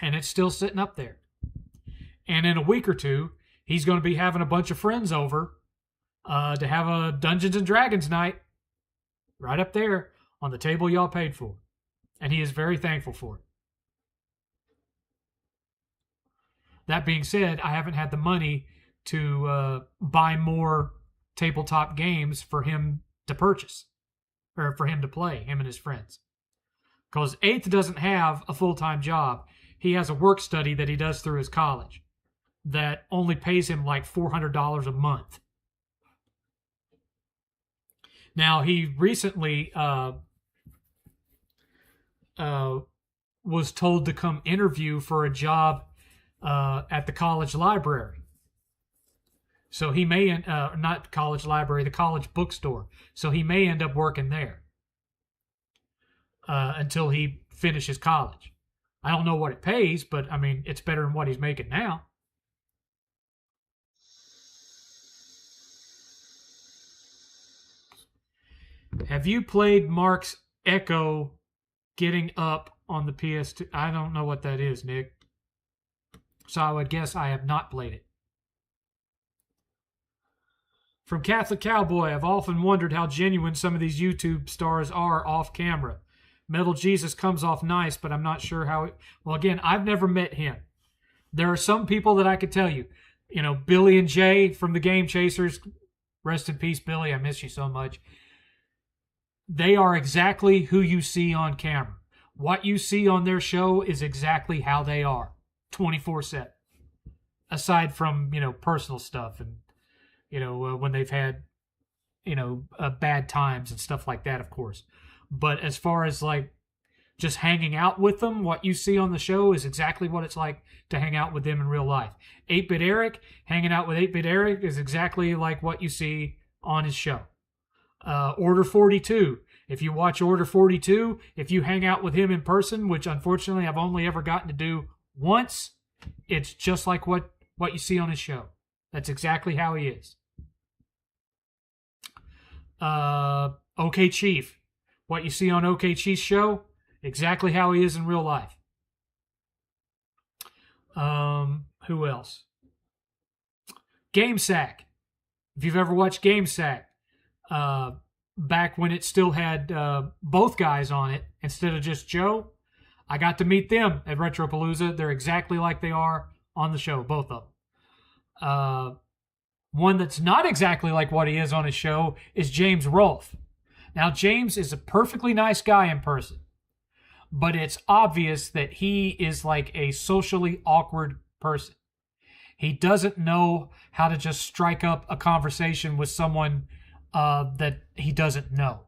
And it's still sitting up there. And in a week or two, he's going to be having a bunch of friends over to have a Dungeons and Dragons night right up there on the table y'all paid for. And he is very thankful for it. That being said, I haven't had the money to buy more tabletop games for him to purchase. Or for him to play, him and his friends. Because 8th doesn't have a full-time job. He has a work study that he does through his college that only pays him like $400 a month. Now, he recently was told to come interview for a job at the college library. So he may, not college library, the college bookstore. So he may end up working there until he finishes college. I don't know what it pays, but I mean, it's better than what he's making now. Have you played Mark's Echo Getting Up on the PS2? I don't know what that is, Nick. So I would guess I have not played it. From Catholic Cowboy, I've often wondered how genuine some of these YouTube stars are off camera. Metal Jesus comes off nice, but I'm not sure how it... Well, again, I've never met him. There are some people that I could tell you. Billy and Jay from the Game Chasers. Rest in peace, Billy. I miss you so much. They are exactly who you see on camera. What you see on their show is exactly how they are. 24/7. Aside from, personal stuff and, when they've had, bad times and stuff like that, of course. But as far as like just hanging out with them, what you see on the show is exactly what it's like to hang out with them in real life. 8-Bit Eric, hanging out with 8-Bit Eric is exactly like what you see on his show. Order 42. If you watch Order 42, if you hang out with him in person, which unfortunately I've only ever gotten to do once, it's just like what you see on his show. That's exactly how he is. OK Chief. What you see on OK Chief's show, exactly how he is in real life. Who else? GameSack. If you've ever watched GameSack, back when it still had both guys on it instead of just Joe, I got to meet them at Retropalooza. They're exactly like they are on the show, both of them. One that's not exactly like what he is on his show is James Rolfe. Now, James is a perfectly nice guy in person. but it's obvious that he is like a socially awkward person. He doesn't know how to just strike up a conversation with someone that he doesn't know.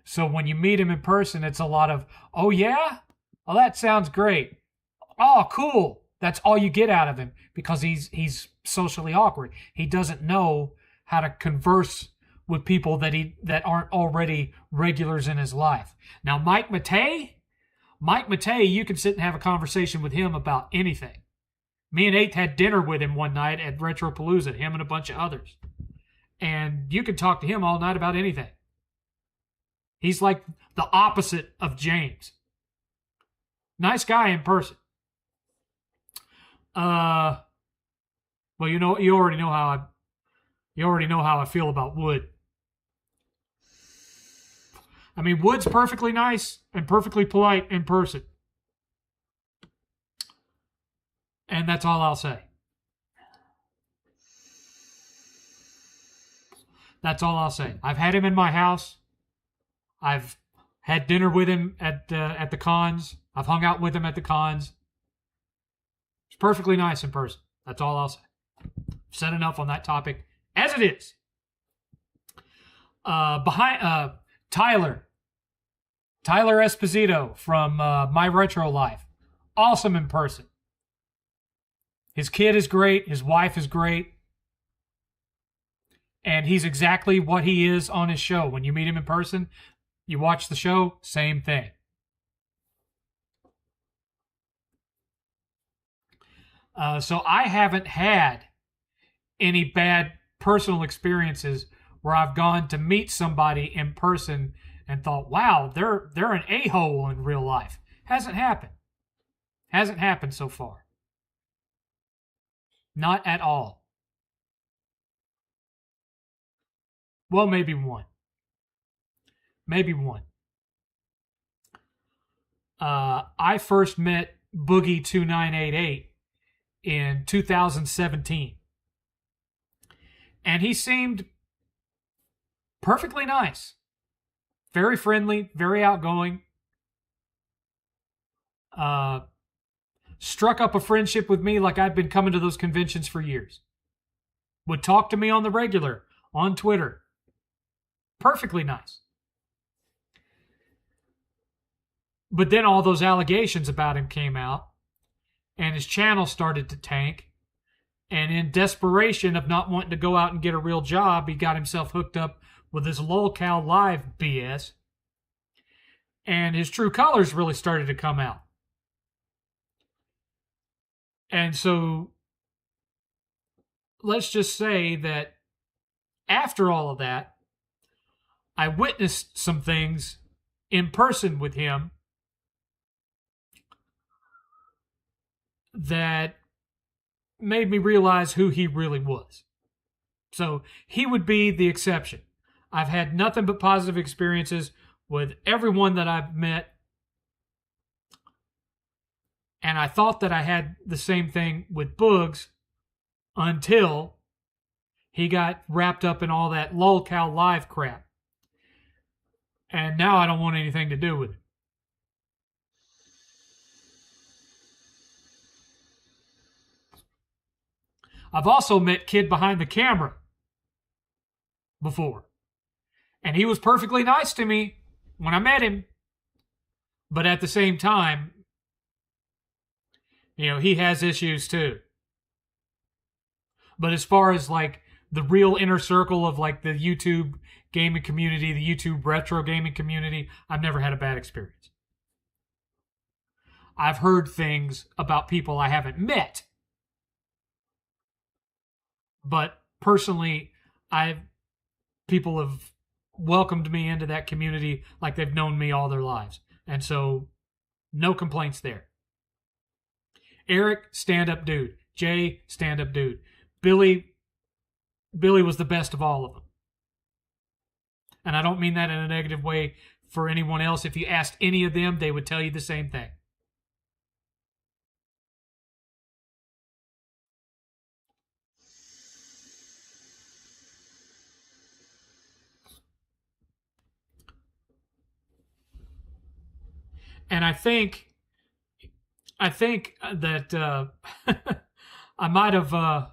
So when you meet him in person, it's a lot of, oh yeah? Oh, that sounds great. Oh, cool. That's all you get out of him because he's socially awkward. He doesn't know how to converse with people that aren't already regulars in his life. Now, Mike Matei, you can sit and have a conversation with him about anything. Me and Eighth had dinner with him one night at Retropalooza, him and a bunch of others. And you can talk to him all night about anything. He's like the opposite of James. Nice guy in person. Well, you already know how I feel about Wood. I mean, Wood's perfectly nice and perfectly polite in person. And that's all I'll say. That's all I'll say. I've had him in my house. I've had dinner with him at the cons. I've hung out with him at the cons. He's perfectly nice in person. That's all I'll say. I've said enough on that topic as it is. Behind Tyler Esposito from My Retro Life. Awesome in person. His kid is great. His wife is great. And he's exactly what he is on his show. When you meet him in person, you watch the show, same thing. So I haven't had any bad personal experiences where I've gone to meet somebody in person and thought, wow, they're an a-hole in real life. Hasn't happened. Hasn't happened so far. Not at all. Well, maybe one. Maybe one. I first met Boogie2988 in 2017. And he seemed perfectly nice. Very friendly, very outgoing. Struck up a friendship with me like I'd been coming to those conventions for years. Would talk to me on the regular, on Twitter. Perfectly nice. But then all those allegations about him came out, and his channel started to tank. And in desperation of not wanting to go out and get a real job, he got himself hooked up with this LOLCal Live BS. And his true colors really started to come out. And so, let's just say that after all of that, I witnessed some things in person with him that made me realize who he really was. So he would be the exception. I've had nothing but positive experiences with everyone that I've met. And I thought that I had the same thing with Boogs until he got wrapped up in all that LOLCal Live crap. And now I don't want anything to do with it. I've also met Kid Behind the Camera before. And he was perfectly nice to me when I met him. But at the same time, he has issues too. But as far as like the real inner circle of like the YouTube gaming community, the YouTube retro gaming community, I've never had a bad experience. I've heard things about people I haven't met. But personally, people have welcomed me into that community like they've known me all their lives. And so, no complaints there. Eric, stand-up dude. Jay, stand-up dude. Billy was the best of all of them. And I don't mean that in a negative way for anyone else. If you asked any of them, they would tell you the same thing. And I think that I might have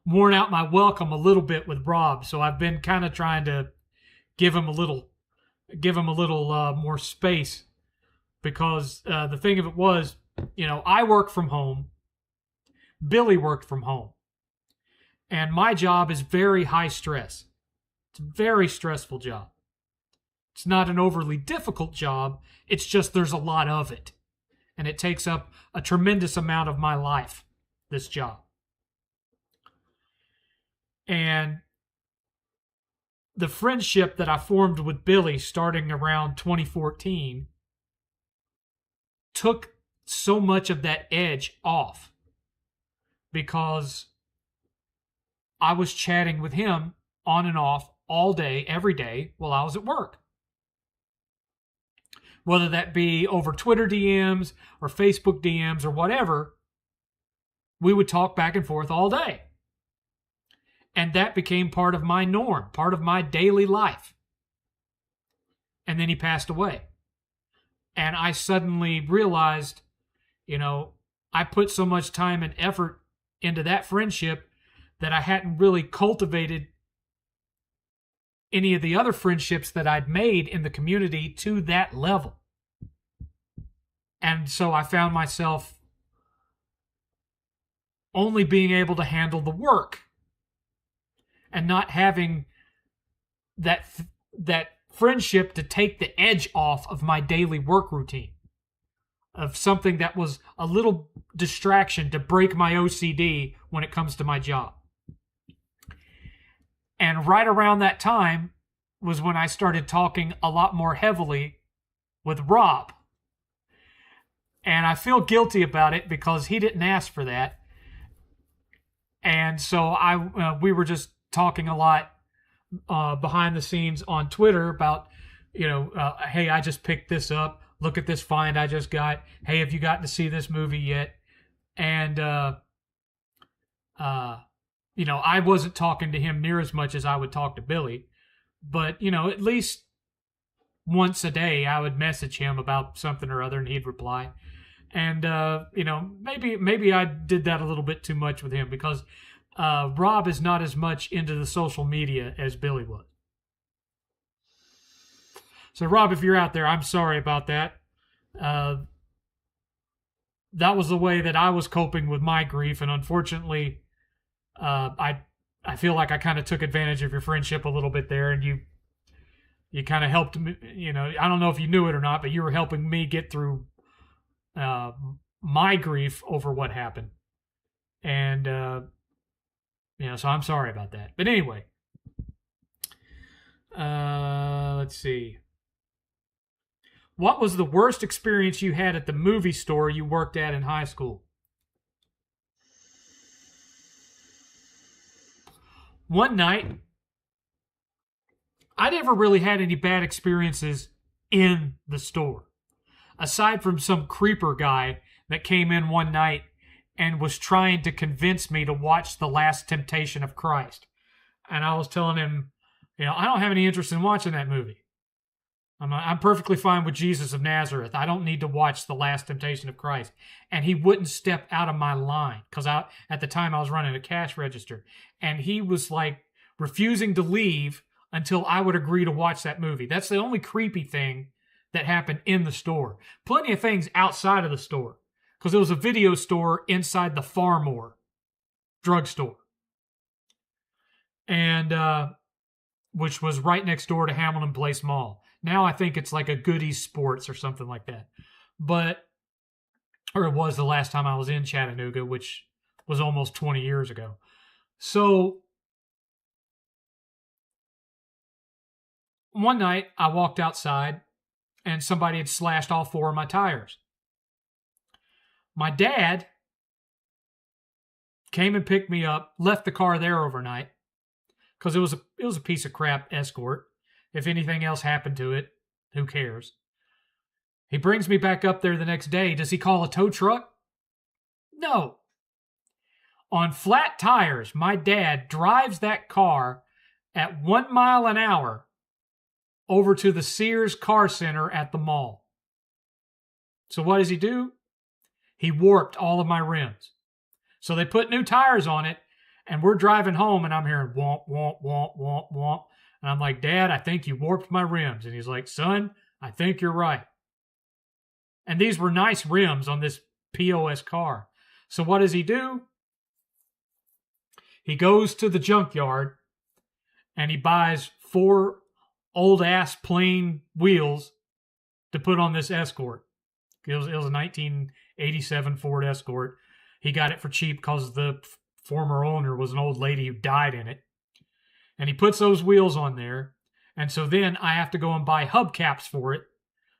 worn out my welcome a little bit with Rob, so I've been kind of trying to give him a little more space, because the thing of it was, I work from home, Billy worked from home, and my job is very high stress. It's a very stressful job. It's not an overly difficult job. It's just there's a lot of it. And it takes up a tremendous amount of my life, this job. And the friendship that I formed with Billy starting around 2014 took so much of that edge off, because I was chatting with him on and off all day, every day while I was at work. Whether that be over Twitter DMs or Facebook DMs or whatever, we would talk back and forth all day. And that became part of my norm, part of my daily life. And then he passed away. And I suddenly realized, I put so much time and effort into that friendship that I hadn't really cultivated any of the other friendships that I'd made in the community to that level. And so I found myself only being able to handle the work and not having that friendship to take the edge off of my daily work routine, of something that was a little distraction to break my OCD when it comes to my job. And right around that time was when I started talking a lot more heavily with Rob. And I feel guilty about it because he didn't ask for that. And so we were just talking a lot behind the scenes on Twitter about, hey, I just picked this up. Look at this find I just got. Hey, have you gotten to see this movie yet? And, I wasn't talking to him near as much as I would talk to Billy. But, at least once a day I would message him about something or other and he'd reply. And, maybe I did that a little bit too much with him, because Rob is not as much into the social media as Billy was. So, Rob, if you're out there, I'm sorry about that. That was the way that I was coping with my grief, and unfortunately, I feel like I kind of took advantage of your friendship a little bit there, and you kind of helped me. I don't know if you knew it or not, but you were helping me get through my grief over what happened, and so I'm sorry about that. But anyway, let's see. What was the worst experience you had at the movie store you worked at in high school? One night, I never really had any bad experiences in the store, aside from some creeper guy that came in one night and was trying to convince me to watch The Last Temptation of Christ. And I was telling him, I don't have any interest in watching that movie. I'm perfectly fine with Jesus of Nazareth. I don't need to watch The Last Temptation of Christ. And he wouldn't step out of my line, because at the time I was running a cash register. And he was like refusing to leave until I would agree to watch that movie. That's the only creepy thing that happened in the store. Plenty of things outside of the store, because it was a video store inside the Farmore drugstore. And which was right next door to Hamilton Place Mall. Now I think it's like a Goodies Sports or something like that. Or it was the last time I was in Chattanooga, which was almost 20 years ago. So one night I walked outside and somebody had slashed all 4 of my tires. My dad came and picked me up, left the car there overnight, because it was a piece of crap Escort. If anything else happened to it, who cares? He brings me back up there the next day. Does he call a tow truck? No. On flat tires, my dad drives that car at 1 mile an hour over to the Sears Car Center at the mall. So what does he do? He warped all of my rims. So they put new tires on it, and we're driving home, and I'm hearing womp, womp, womp, womp, womp. And I'm like, Dad, I think you warped my rims. And he's like, son, I think you're right. And these were nice rims on this POS car. So what does he do? He goes to the junkyard, and he buys 4 old-ass plain wheels to put on this Escort. It was a 1987 Ford Escort. He got it for cheap because the former owner was an old lady who died in it. And he puts those wheels on there. And so then I have to go and buy hubcaps for it.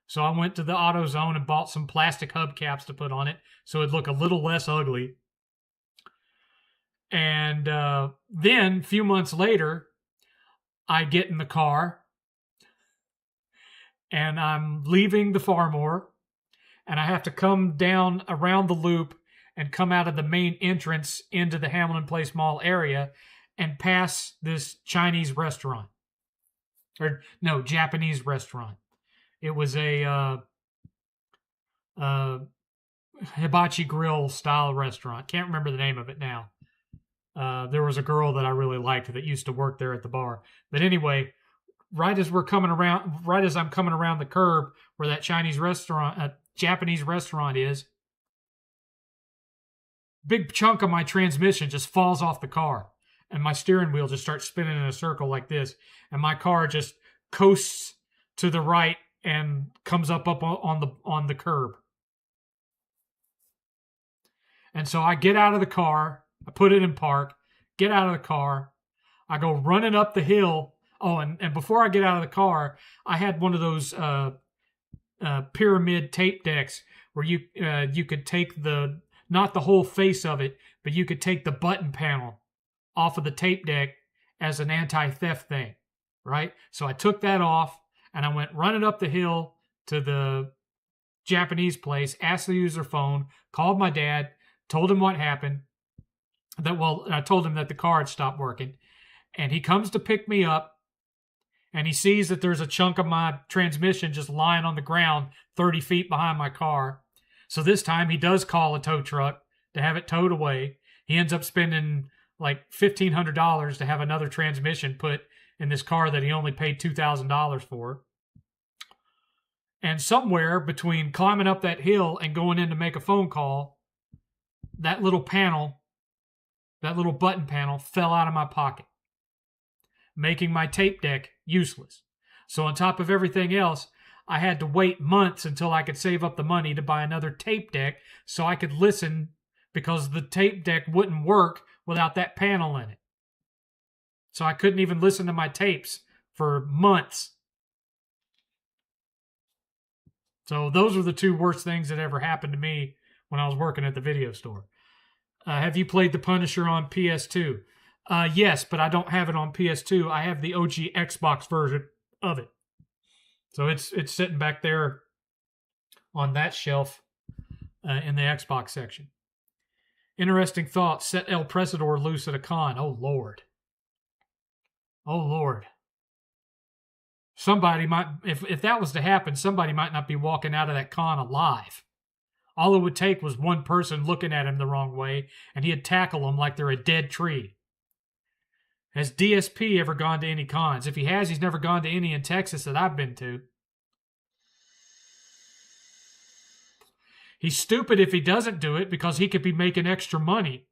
So I went to the AutoZone and bought some plastic hubcaps to put on it so it'd look a little less ugly. And then, a few months later, I get in the car and I'm leaving the Farmore, and I have to come down around the loop and come out of the main entrance into the Hamilton Place Mall area and pass this Chinese restaurant. Or, no, Japanese restaurant. It was a hibachi grill style restaurant. Can't remember the name of it now. There was a girl that I really liked that used to work there at the bar. But anyway, right as I'm coming around the curb where that Japanese restaurant is, big chunk of my transmission just falls off the car, and my steering wheel just starts spinning in a circle like this, and my car just coasts to the right and comes up on the curb. And so I get out of the car, I put it in park, get out of the car, I go running up the hill. Oh, and before I get out of the car, I had one of those pyramid tape decks where you could take not the whole face of it, but you could take the button panel off of the tape deck as an anti-theft thing, right? So I took that off, and I went running up the hill to the Japanese place, asked to use their phone, called my dad, told him what happened. I told him that the car had stopped working. And he comes to pick me up, and he sees that there's a chunk of my transmission just lying on the ground 30 feet behind my car. So this time he does call a tow truck to have it towed away. He ends up spending like $1,500 to have another transmission put in this car that he only paid $2,000 for. And somewhere between climbing up that hill and going in to make a phone call, that little button panel fell out of my pocket, making my tape deck useless. So on top of everything else, I had to wait months until I could save up the money to buy another tape deck so I could listen, because the tape deck wouldn't work without that panel in it. So I couldn't even listen to my tapes for months. So those were the 2 worst things that ever happened to me when I was working at the video store. Have you played The Punisher on PS2? Yes, but I don't have it on PS2. I have the OG Xbox version of it. So it's sitting back there on that shelf in the Xbox section. Interesting thought. Set El Presador loose at a con. Oh, Lord. Oh, Lord. Somebody might, if that was to happen, somebody might not be walking out of that con alive. All it would take was one person looking at him the wrong way, and he'd tackle them like they're a dead tree. Has DSP ever gone to any cons? If he has, he's never gone to any in Texas that I've been to. He's stupid if he doesn't do it, because he could be making extra money.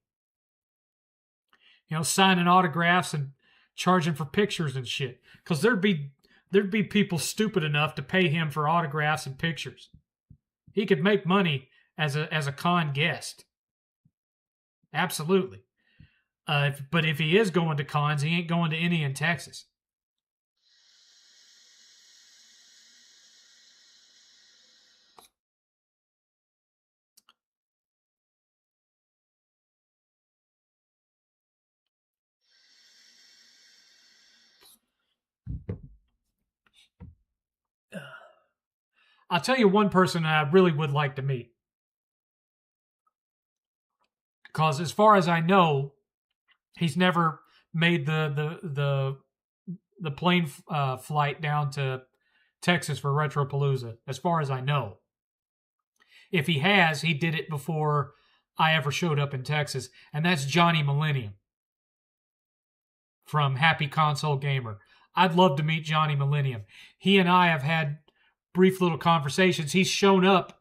You know, signing autographs and charging for pictures and shit. Because there'd be people stupid enough to pay him for autographs and pictures. He could make money as a con guest. Absolutely. But if he is going to cons, he ain't going to any in Texas. I'll tell you one person I really would like to meet. Because as far as I know, he's never made the the plane flight down to Texas for Retropalooza, as far as I know. If he has, he did it before I ever showed up in Texas, and that's Johnny Millennium from Happy Console Gamer. I'd love to meet Johnny Millennium. He and I have had brief little conversations. He's shown up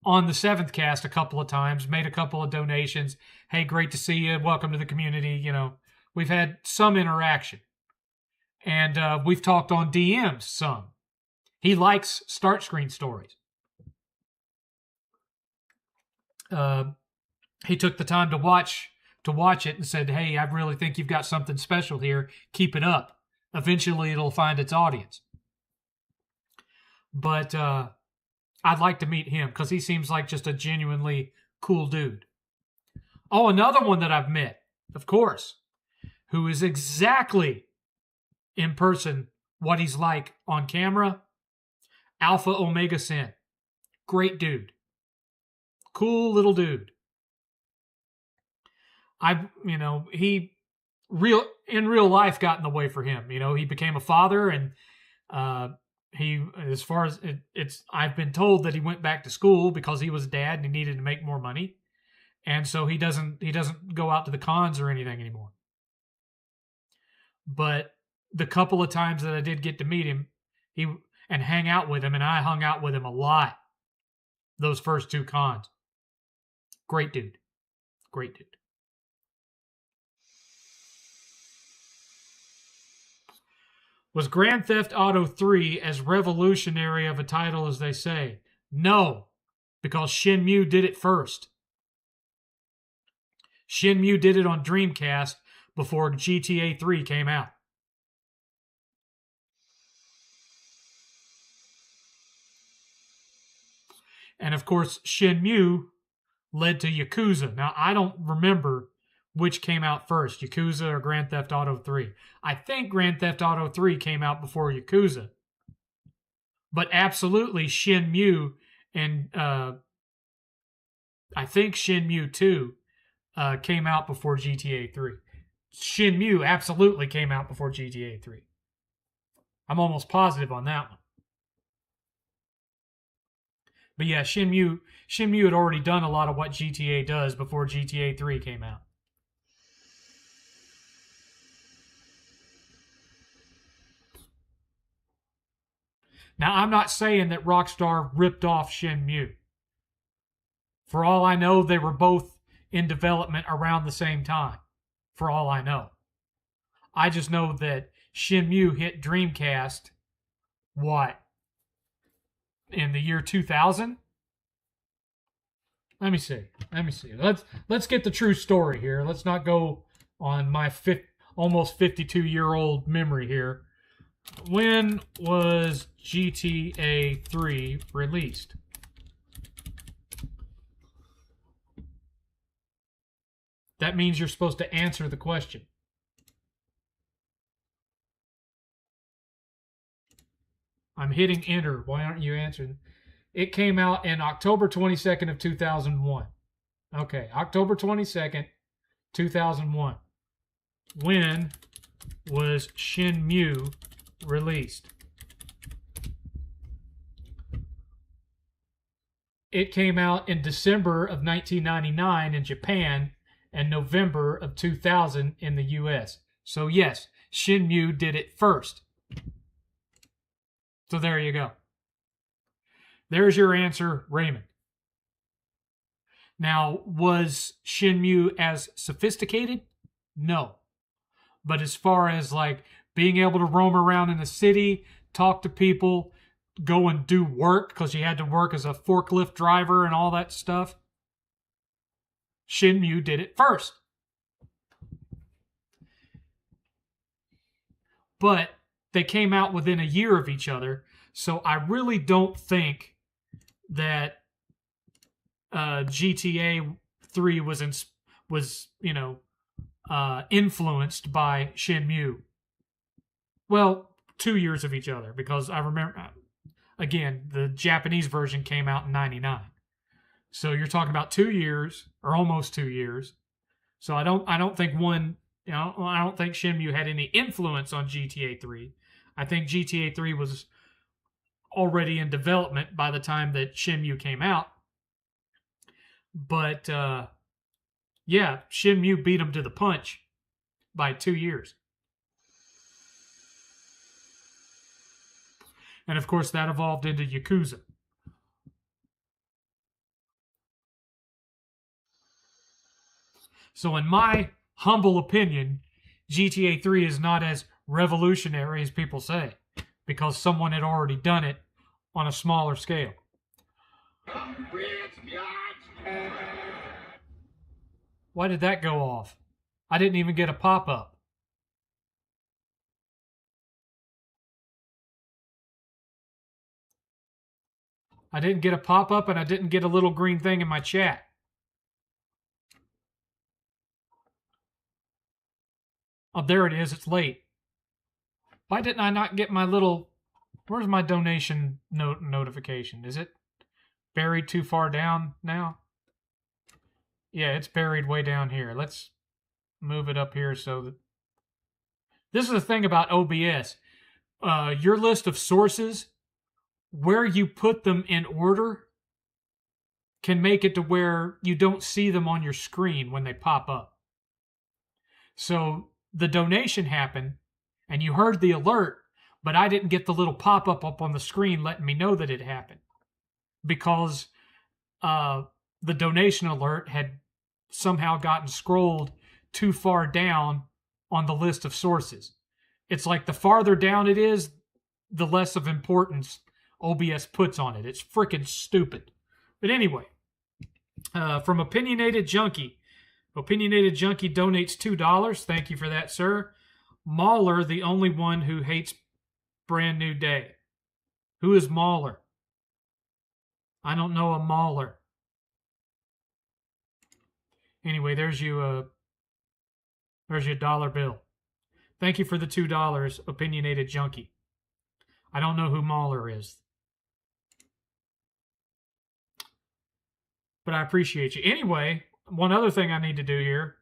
on the 7thCast a couple of times, made a couple of donations. Hey, great to see you. Welcome to the community. You know, we've had some interaction. And we've talked on DMs some. He likes start screen stories. He took the time to watch it and said, hey, I really think you've got something special here. Keep it up. Eventually it'll find its audience. But I'd like to meet him because he seems like just a genuinely cool dude. Oh, another one that I've met, of course, who is exactly in person what he's like on camera, Alpha Omega Sin. Great dude. Cool little dude. He in real life got in the way for him. You know, he became a father, and he, as far as I've been told that he went back to school because he was a dad and he needed to make more money, and so he doesn't go out to the cons or anything anymore. But the couple of times that I did get to meet him, and hang out with him, and I hung out with him a lot. Those first two cons. Great dude. Great dude. Was Grand Theft Auto 3 as revolutionary of a title as they say? No, because Shenmue did it first. Shenmue did it on Dreamcast before GTA 3 came out. And of course, Shenmue led to Yakuza. Now, I don't remember which came out first, Yakuza or Grand Theft Auto 3. I think Grand Theft Auto 3 came out before Yakuza. But absolutely, Shenmue and I think Shenmue 2 came out before GTA 3. Shenmue absolutely came out before GTA 3. I'm almost positive on that one. But yeah, Shenmue had already done a lot of what GTA does before GTA 3 came out. Now, I'm not saying that Rockstar ripped off Shenmue. For all I know, they were both in development around the same time. For all I know. I just know that Shenmue hit Dreamcast, what? In the year 2000? Let me see. Let's get the true story here. Let's not go on my almost 52-year-old memory here. When was GTA 3 released? That means you're supposed to answer the question. I'm hitting enter. Why aren't you answering? It came out in October 22nd of 2001. Okay, October 22nd, 2001. When was Shenmue released? It came out in December of 1999 in Japan and November of 2000 in the US. So yes, Shenmue did it first. So there you go. There's your answer, Raymond. Now, was Shenmue as sophisticated? No. But as far as like being able to roam around in the city, talk to people, go and do work, because you had to work as a forklift driver and all that stuff, Shenmue did it first. But they came out within a year of each other, so I really don't think that GTA 3 was influenced by Shenmue. Well, 2 years of each other, because I remember, again, the Japanese version came out in 99. So you're talking about 2 years, or almost 2 years. So I don't think one I don't think Shenmue had any influence on GTA 3. I think GTA 3 was already in development by the time that Shenmue came out. But yeah, Shenmue beat him to the punch by 2 years. And of course, that evolved into Yakuza. So, in my humble opinion, GTA 3 is not as revolutionary as people say, because someone had already done it on a smaller scale. Why did that go off? I didn't even get a pop-up. I didn't get a pop-up, and I didn't get a little green thing in my chat. Oh, there it is. It's late. Why didn't I not get my little... Where's my donation notification? Is it buried too far down now? Yeah, it's buried way down here. Let's move it up here so that... This is the thing about OBS. Your list of sources, where you put them in order, can make it to where you don't see them on your screen when they pop up. So the donation happened, and you heard the alert, but I didn't get the little pop-up up on the screen letting me know that it happened. Because the donation alert had somehow gotten scrolled too far down on the list of sources. It's like the farther down it is, the less of importance OBS puts on it. It's freaking stupid. But anyway, from Opinionated Junkie. Opinionated Junkie donates $2. Thank you for that, sir. Mauler, the only one who hates Brand New Day. Who is Mauler? I don't know a Mauler. Anyway, there's your dollar bill. Thank you for the $2, Opinionated Junkie. I don't know who Mauler is. But I appreciate you. Anyway, one other thing I need to do here.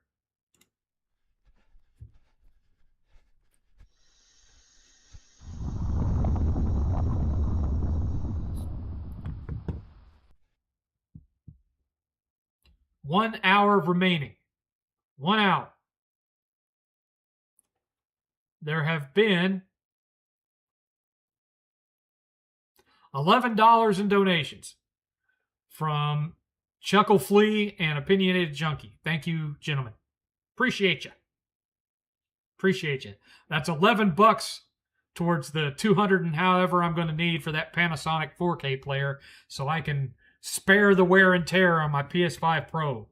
One hour remaining. 1 hour. There have been $11 in donations from Chuckle Flea and Opinionated Junkie. Thank you, gentlemen. Appreciate you. Appreciate you. That's $11 towards the 200 and however I'm going to need for that Panasonic 4K player so I can spare the wear and tear on my PS5 Pro.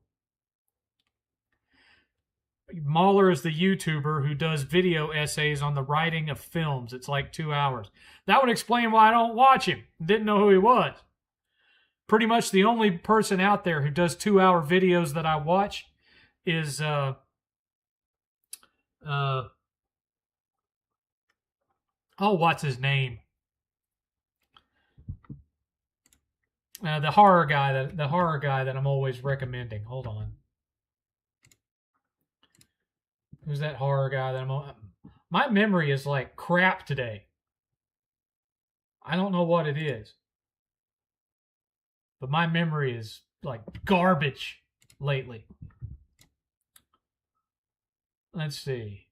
Mauler is the YouTuber who does video essays on the writing of films. It's like 2 hours. That would explain why I don't watch him. Didn't know who he was. Pretty much the only person out there who does 2-hour videos that I watch is oh, what's his name? The horror guy that I'm always recommending. Hold on. Who's that horror guy that my memory is like crap today. I don't know what it is. But my memory is like garbage lately. Let's see.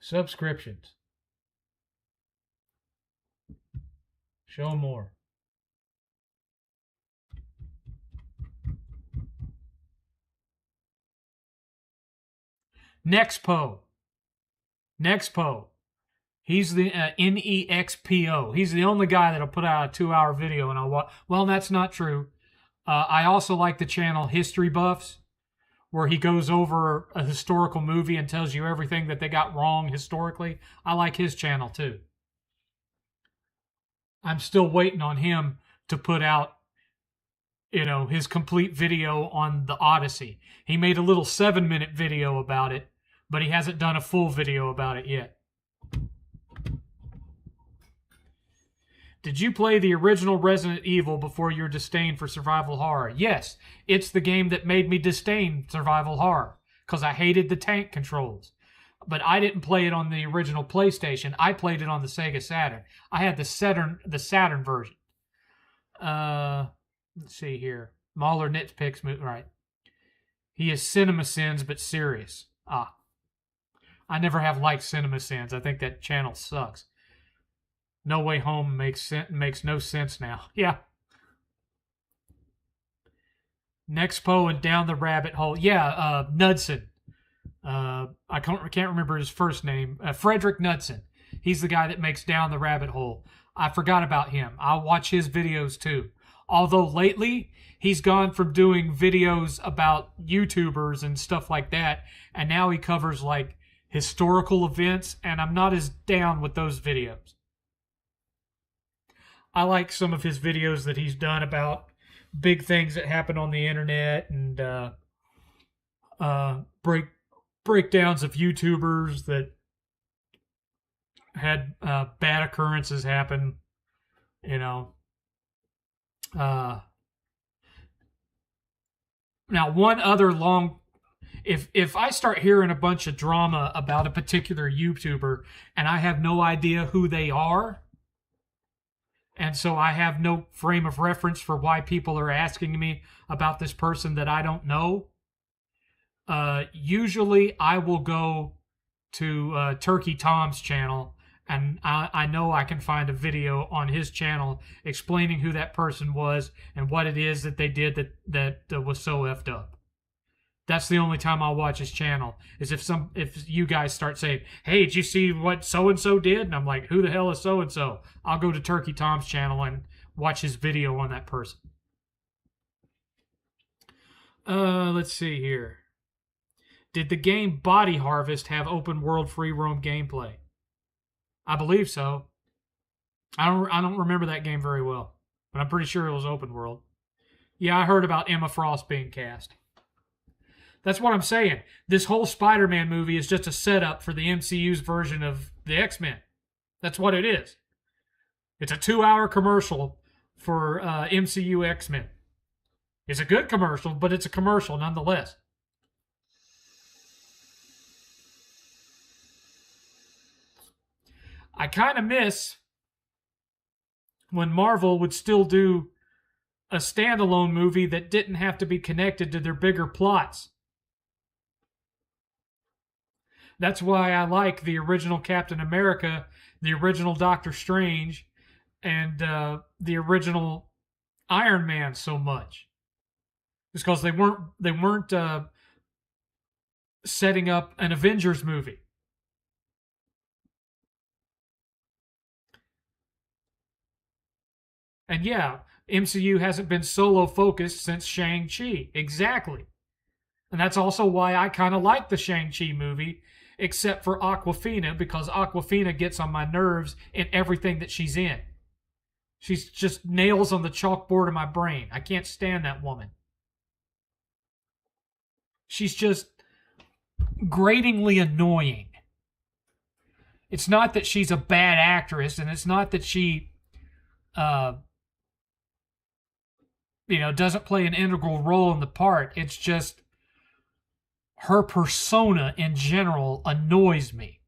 Subscriptions. Show more. Nexpo. He's the Nexpo. He's the only guy that'll put out a 2-hour video and I'll watch. Well, that's not true. I also like the channel History Buffs, where he goes over a historical movie and tells you everything that they got wrong historically. I like his channel too. I'm still waiting on him to put out, his complete video on the Odyssey. He made a little 7-minute video about it, but he hasn't done a full video about it yet. Did you play the original Resident Evil before your disdain for survival horror? Yes, it's the game that made me disdain survival horror because I hated the tank controls. But I didn't play it on the original PlayStation. I played it on the Sega Saturn. I had the Saturn version. Let's see here. Mahler nitpicks, right. He is Cinema Sins, but serious. I never have liked Cinema Sins. I think that channel sucks. No Way Home makes no sense now. Yeah. Nexpo and Down the Rabbit Hole. Yeah, Knudsen. I can't remember his first name. Frederick Knudsen. He's the guy that makes Down the Rabbit Hole. I forgot about him. I'll watch his videos too. Although lately, he's gone from doing videos about YouTubers and stuff like that, and now he covers like historical events, and I'm not as down with those videos. I like some of his videos that he's done about big things that happen on the internet and breakdowns of YouTubers that had bad occurrences happen, you know. Now, one other long... If I start hearing a bunch of drama about a particular YouTuber and I have no idea who they are, and so I have no frame of reference for why people are asking me about this person that I don't know, usually I will go to Turkey Tom's channel, and I know I can find a video on his channel explaining who that person was and what it is that they did that was so effed up. That's the only time I'll watch his channel, is if you guys start saying, hey, did you see what so-and-so did? And I'm like, who the hell is so-and-so? I'll go to Turkey Tom's channel and watch his video on that person. Let's see here. Did the game Body Harvest have open world free roam gameplay? I believe so. I don't remember that game very well, but I'm pretty sure it was open world. Yeah, I heard about Emma Frost being cast. That's what I'm saying. This whole Spider-Man movie is just a setup for the MCU's version of the X-Men. That's what it is. It's a 2-hour commercial for MCU X-Men. It's a good commercial, but it's a commercial nonetheless. I kind of miss when Marvel would still do a standalone movie that didn't have to be connected to their bigger plots. That's why I like the original Captain America, the original Doctor Strange, and the original Iron Man so much. It's because they weren't setting up an Avengers movie. And yeah, MCU hasn't been solo focused since Shang-Chi. Exactly. And that's also why I kind of like the Shang-Chi movie, except for Awkwafina, because Awkwafina gets on my nerves in everything that she's in. She's just nails on the chalkboard of my brain. I can't stand that woman. She's just gratingly annoying. It's not that she's a bad actress, and it's not that she, doesn't play an integral role in the part. It's just her persona in general annoys me.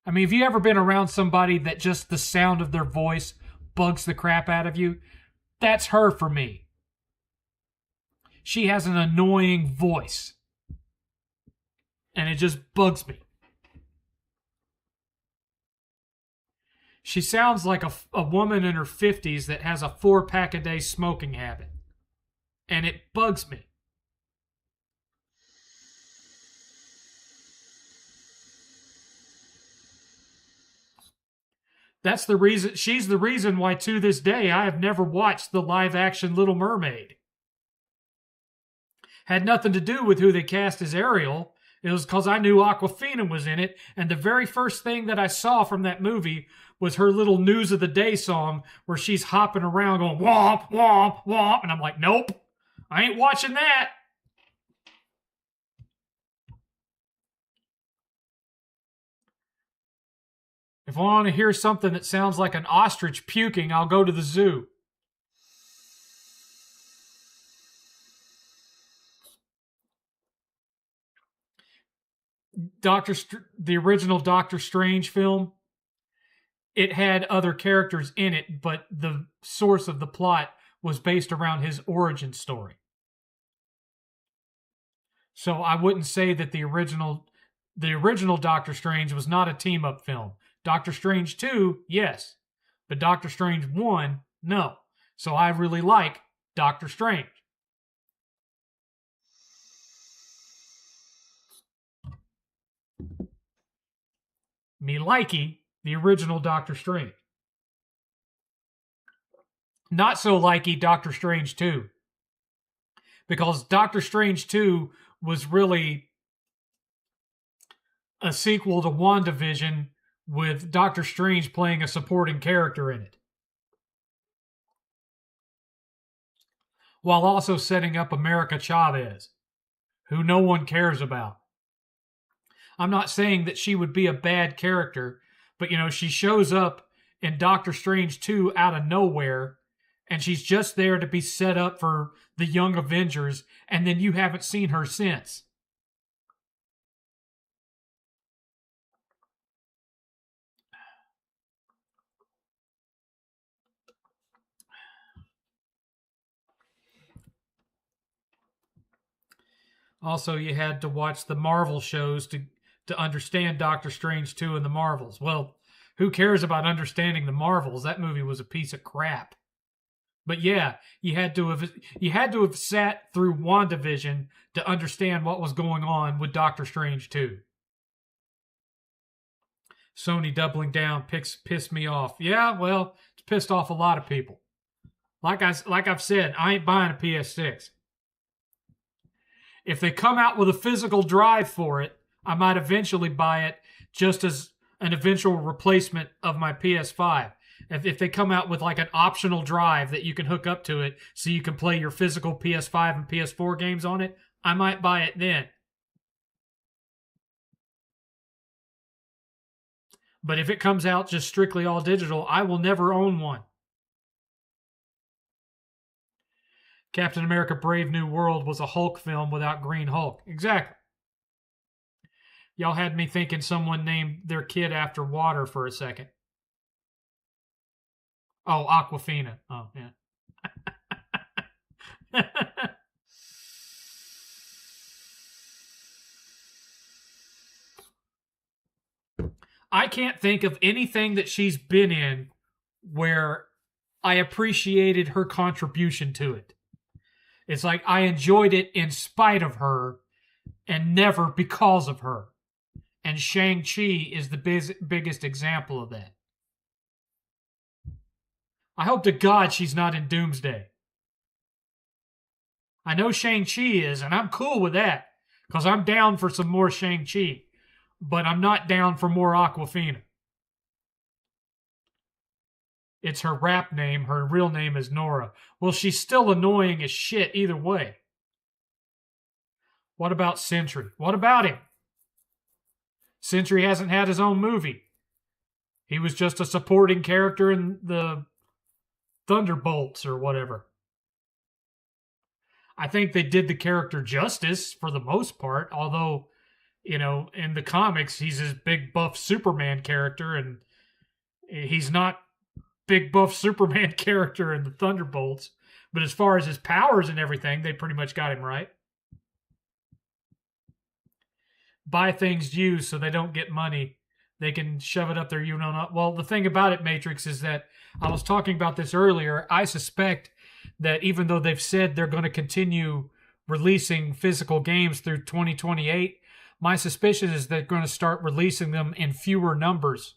I mean, have you ever been around somebody that just the sound of their voice bugs the crap out of you? That's her for me. She has an annoying voice. And it just bugs me. She sounds like a woman in her 50s that has a 4-pack-a-day smoking habit. And it bugs me. That's the reason. She's the reason why to this day I have never watched the live-action Little Mermaid. Had nothing to do with who they cast as Ariel. It was because I knew Awkwafina was in it, and the very first thing that I saw from that movie was her little News of the Day song where she's hopping around going womp, womp, womp, and I'm like, nope, I ain't watching that. If I want to hear something that sounds like an ostrich puking, I'll go to the zoo. The original Doctor Strange film, it had other characters in it, but the source of the plot was based around his origin story. So I wouldn't say that the original Doctor Strange was not a team-up film. Doctor Strange 2, yes. But Doctor Strange 1, no. So I really like Doctor Strange. Me likey the original Doctor Strange. Not so likey Doctor Strange 2. Because Doctor Strange 2 was really a sequel to WandaVision with Doctor Strange playing a supporting character in it, while also setting up America Chavez, who no one cares about. I'm not saying that she would be a bad character, but she shows up in Doctor Strange 2 out of nowhere, and she's just there to be set up for the Young Avengers, and then you haven't seen her since. Also, you had to watch the Marvel shows to understand Doctor Strange 2 and the Marvels. Well, who cares about understanding the Marvels? That movie was a piece of crap. But yeah, you had to have sat through WandaVision to understand what was going on with Doctor Strange 2. Sony doubling down pissed me off. Yeah, well, it's pissed off a lot of people. Like I've said, I ain't buying a PS6. If they come out with a physical drive for it, I might eventually buy it just as an eventual replacement of my PS5. If they come out with like an optional drive that you can hook up to it so you can play your physical PS5 and PS4 games on it, I might buy it then. But if it comes out just strictly all digital, I will never own one. Captain America Brave New World was a Hulk film without Green Hulk. Exactly. Y'all had me thinking someone named their kid after water for a second. Oh, Aquafina. Oh, yeah. I can't think of anything that she's been in where I appreciated her contribution to it. It's like I enjoyed it in spite of her and never because of her. And Shang-Chi is the biggest example of that. I hope to God she's not in Doomsday. I know Shang-Chi is, and I'm cool with that, because I'm down for some more Shang-Chi, but I'm not down for more Aquafina. It's her rap name. Her real name is Nora. Well, she's still annoying as shit either way. What about Sentry? What about him? Sentry hasn't had his own movie. He was just a supporting character in the Thunderbolts or whatever. I think they did the character justice for the most part, although, in the comics, he's this big buff Superman character, and he's not big buff Superman character in the Thunderbolts. But as far as his powers and everything, they pretty much got him right. Buy things used so they don't get money. They can shove it up their Well, the thing about it, Matrix, is that I was talking about this earlier. I suspect that even though they've said they're going to continue releasing physical games through 2028, my suspicion is they're going to start releasing them in fewer numbers.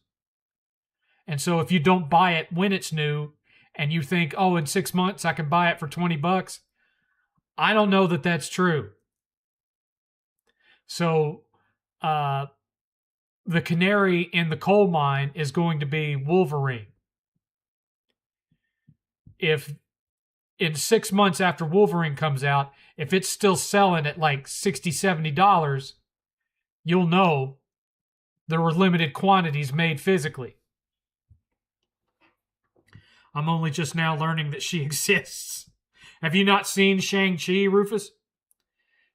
And so if you don't buy it when it's new and you think, oh, in 6 months I can buy it for $20, I don't know that that's true. So the canary in the coal mine is going to be Wolverine. If in 6 months after Wolverine comes out, if it's still selling at like $60, $70, you'll know there were limited quantities made physically. I'm only just now learning that she exists. Have you not seen Shang-Chi, Rufus?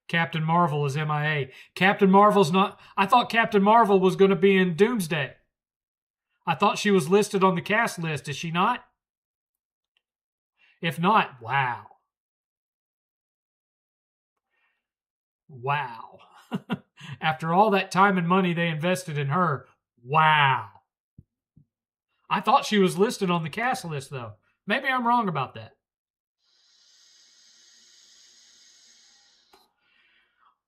Captain Marvel is MIA. Captain Marvel's not... I thought Captain Marvel was going to be in Doomsday. I thought she was listed on the cast list. Is she not? If not, wow. Wow. After all that time and money they invested in her, wow. I thought she was listed on the cast list, though. Maybe I'm wrong about that.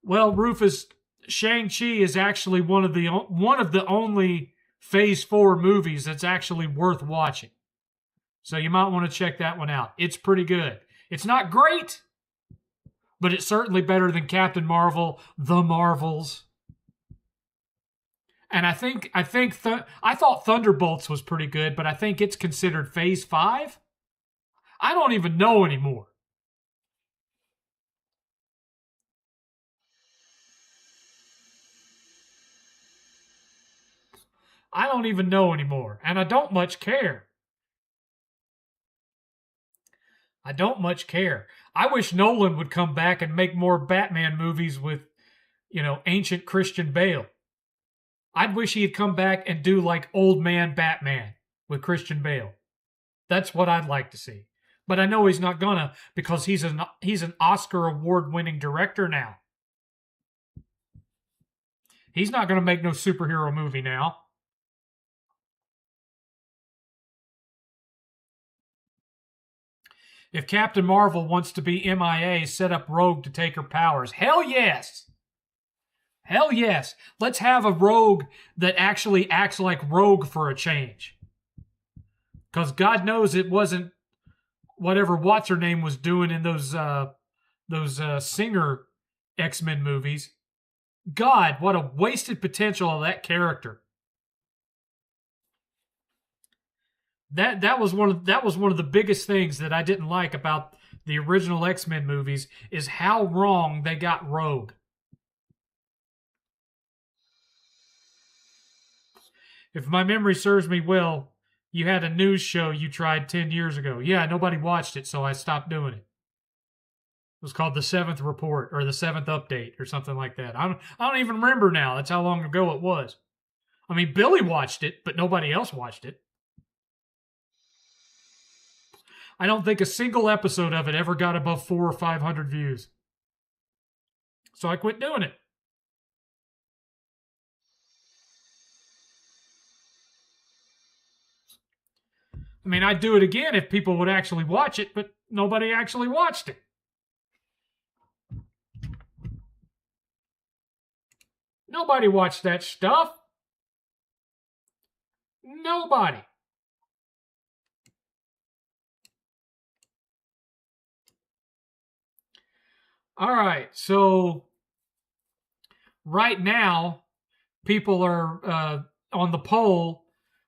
Well, Rufus, Shang-Chi is actually one of the only Phase 4 movies that's actually worth watching. So you might want to check that one out. It's pretty good. It's not great, but it's certainly better than Captain Marvel, The Marvels. And I thought Thunderbolts was pretty good, but I think it's considered Phase 5. I don't even know anymore. I don't even know anymore, and I don't much care. I don't much care. I wish Nolan would come back and make more Batman movies with, ancient Christian Bale. I'd wish he'd come back and do like Old Man Batman with Christian Bale. That's what I'd like to see. But I know he's not gonna, because he's an Oscar award-winning director now. He's not gonna make no superhero movie now. If Captain Marvel wants to be MIA, set up Rogue to take her powers. Hell yes! Hell yes! Let's have a Rogue that actually acts like Rogue for a change. Because God knows it wasn't whatever what's-her-name was doing in those Singer X-Men movies. God, what a wasted potential of that character. That was one of the biggest things that I didn't like about the original X-Men movies, is how wrong they got Rogue. If my memory serves me well, you had a news show you tried 10 years ago. Yeah, nobody watched it, so I stopped doing it. It was called the 7th Report or the 7th Update or something like that. I don't even remember now. That's how long ago it was. I mean, Billy watched it, but nobody else watched it. I don't think a single episode of it ever got above 400 or 500 views. So I quit doing it. I mean, I'd do it again if people would actually watch it, but nobody actually watched it. Nobody watched that stuff. Nobody. All right, so right now, people are on the poll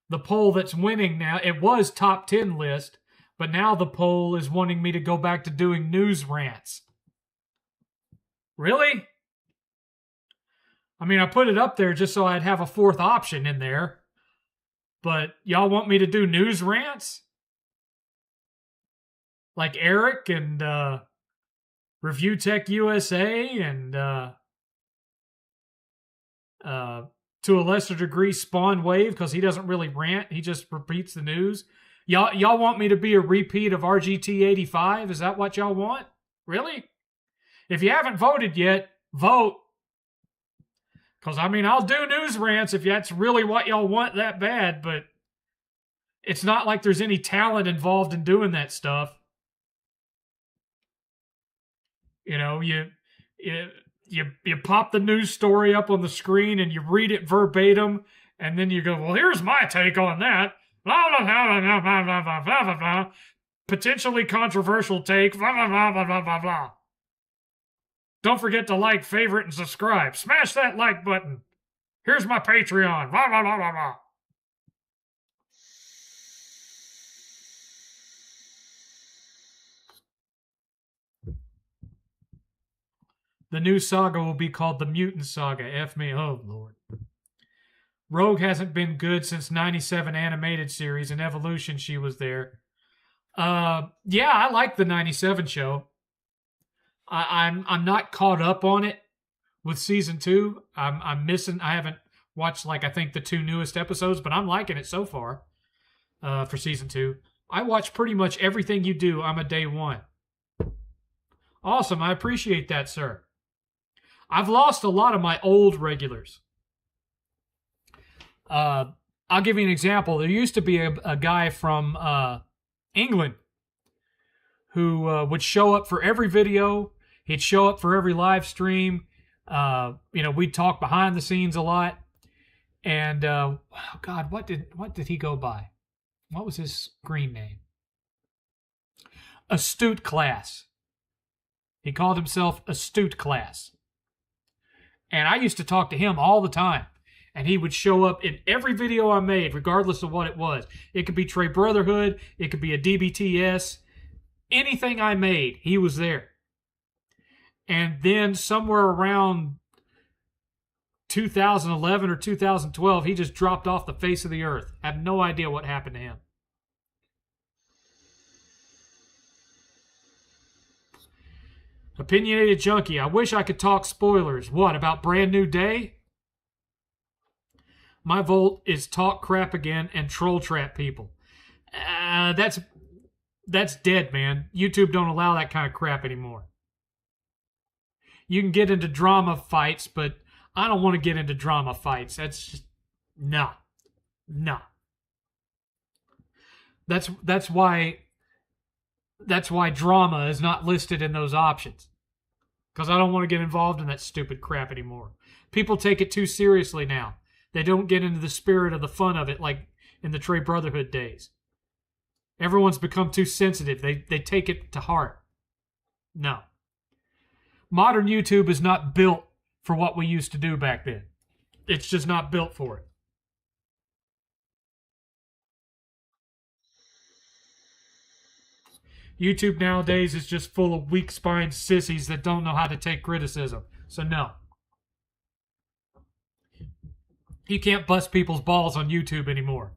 that's winning now. It was top 10 list, but now the poll is wanting me to go back to doing news rants. Really? I mean, I put it up there just so I'd have a fourth option in there. But y'all want me to do news rants? Like Eric and Review Tech USA and to a lesser degree Spawn Wave, because he doesn't really rant, he just repeats the news. Y'all want me to be a repeat of RGT 85? Is that what y'all want? Really? If you haven't voted yet, vote. Because, I mean, I'll do news rants if that's really what y'all want that bad, but it's not like there's any talent involved in doing that stuff. You know, you pop the news story up on the screen and you read it verbatim, and then you go, well, here's my take on that. Blah, blah, blah, blah, blah, blah, blah, blah, blah, blah. Potentially controversial take, blah, blah, blah, blah, blah, blah, blah. Don't forget to like, favorite, and subscribe. Smash that like button. Here's my Patreon. Blah, blah, blah, blah, blah. The new saga will be called the Mutant Saga. F me, oh Lord. Rogue hasn't been good since 97 animated series. In Evolution, she was there. Yeah, I like the 97 show. I'm not caught up on it with season 2. I'm missing. I haven't watched I think the 2 newest episodes, but I'm liking it so far. For season 2, I watch pretty much everything you do. I'm a day one. Awesome, I appreciate that, sir. I've lost a lot of my old regulars. I'll give you an example. There used to be a guy from England who would show up for every video. He'd show up for every live stream. We'd talk behind the scenes a lot. And God, what did he go by? What was his screen name? Astute Class. He called himself Astute Class. And I used to talk to him all the time. And he would show up in every video I made, regardless of what it was. It could be Trey Brotherhood. It could be a DBTS. Anything I made, he was there. And then somewhere around 2011 or 2012, he just dropped off the face of the earth. I have no idea what happened to him. Opinionated Junkie. I wish I could talk spoilers. What, about Brand New Day? My vote is talk crap again and troll trap people. That's dead, man. YouTube don't allow that kind of crap anymore. You can get into drama fights, but I don't want to get into drama fights. That's just no. That's why drama is not listed in those options. Because I don't want to get involved in that stupid crap anymore. People take it too seriously now. They don't get into the spirit of the fun of it like in the Trey Brotherhood days. Everyone's become too sensitive. They take it to heart. No. Modern YouTube is not built for what we used to do back then. It's just not built for it. YouTube nowadays is just full of weak-spined sissies that don't know how to take criticism. So no. You can't bust people's balls on YouTube anymore.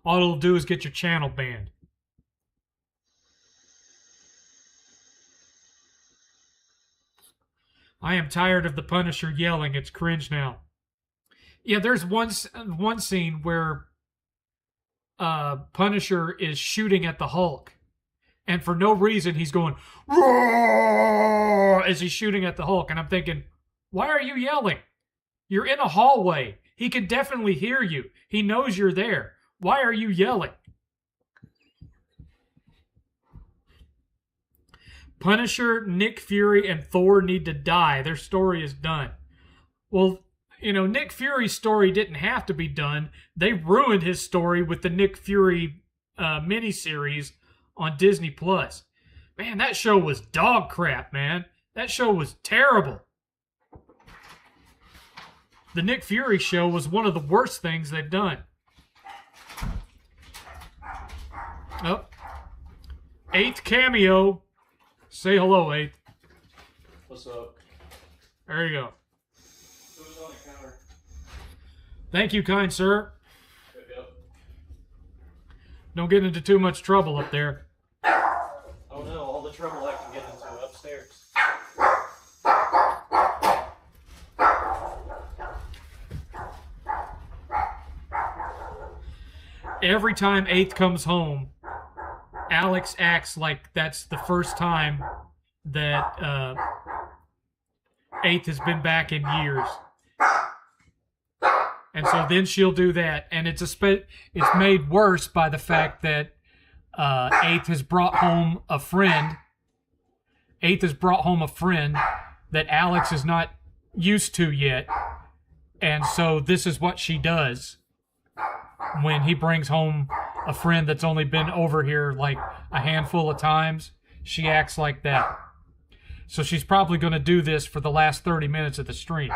All it'll do is get your channel banned. I am tired of the Punisher yelling. It's cringe now. Yeah, there's one scene where Punisher is shooting at the Hulk. And for no reason, he's going, roar, as he's shooting at the Hulk. And I'm thinking, why are you yelling? You're in a hallway. He can definitely hear you. He knows you're there. Why are you yelling? Punisher, Nick Fury, and Thor need to die. Their story is done. Well, Nick Fury's story didn't have to be done. They ruined his story with the Nick Fury miniseries on Disney+. Man, that show was dog crap, man. That show was terrible. The Nick Fury show was one of the worst things they've done. Oh. 8th cameo. Say hello, 8th. What's up? There you go. Who's on the counter? Thank you, kind sir. Yep. Don't get into too much trouble up there. Oh no, all the trouble I can get into upstairs. Every time 8th comes home, Alex acts like that's the first time that 8th has been back in years. And so then she'll do that. And it's made worse by the fact that 8th has brought home a friend. 8th has brought home a friend that Alex is not used to yet. And so this is what she does when he brings home a friend that's only been over here like a handful of times. She acts like that. So she's probably going to do this for the last 30 minutes of the stream.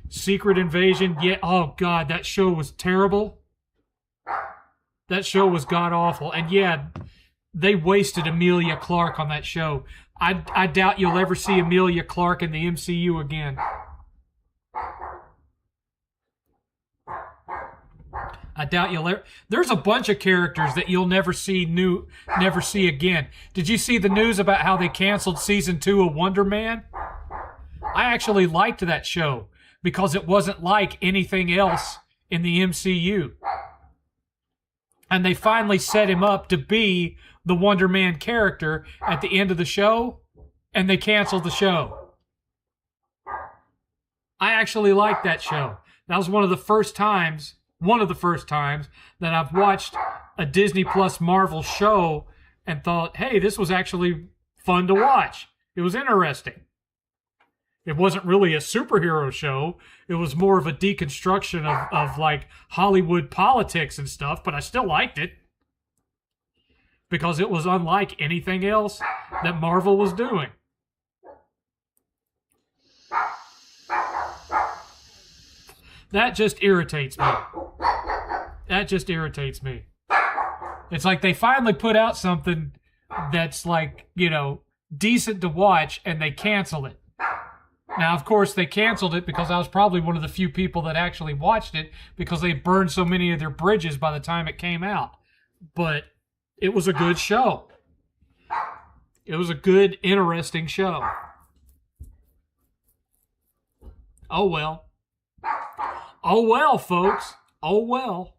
Secret Invasion. Yeah. Oh, God. That show was terrible. That show was god-awful. And, yeah, they wasted Emilia Clarke on that show. I doubt you'll ever see Emilia Clarke in the MCU again. I doubt you'll ever. There's a bunch of characters that you'll never see again. Did you see the news about how they canceled season 2 of Wonder Man? I actually liked that show because it wasn't like anything else in the MCU. And they finally set him up to be the Wonder Man character at the end of the show, and they canceled the show. I actually liked that show. That was one of the first times that I've watched a Disney Plus Marvel show and thought, hey, this was actually fun to watch. It was interesting. It wasn't really a superhero show. It was more of a deconstruction of like Hollywood politics and stuff, but I still liked it because it was unlike anything else that Marvel was doing. That just irritates me. It's like they finally put out something that's like, decent to watch and they cancel it. Now, of course, they canceled it because I was probably one of the few people that actually watched it because they burned so many of their bridges by the time it came out. But it was a good show. It was a good, interesting show. Oh, well. Oh, well, folks. Oh, well.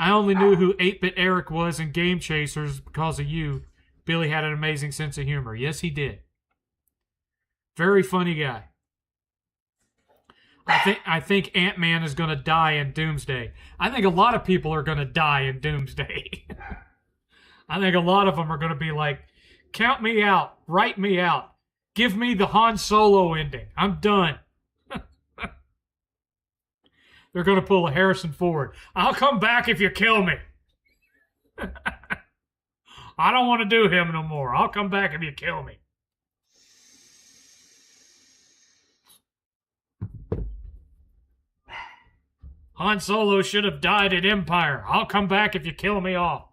I only knew who 8-Bit Eric was in Game Chasers because of you. Billy had an amazing sense of humor. Yes, he did. Very funny guy. I think Ant-Man is going to die in Doomsday. I think a lot of people are going to die in Doomsday. I think a lot of them are going to be like, count me out. Write me out. Give me the Han Solo ending. I'm done. They're going to pull a Harrison Ford. I'll come back if you kill me. I don't want to do him no more. I'll come back if you kill me. Han Solo should have died at Empire. I'll come back if you kill me off.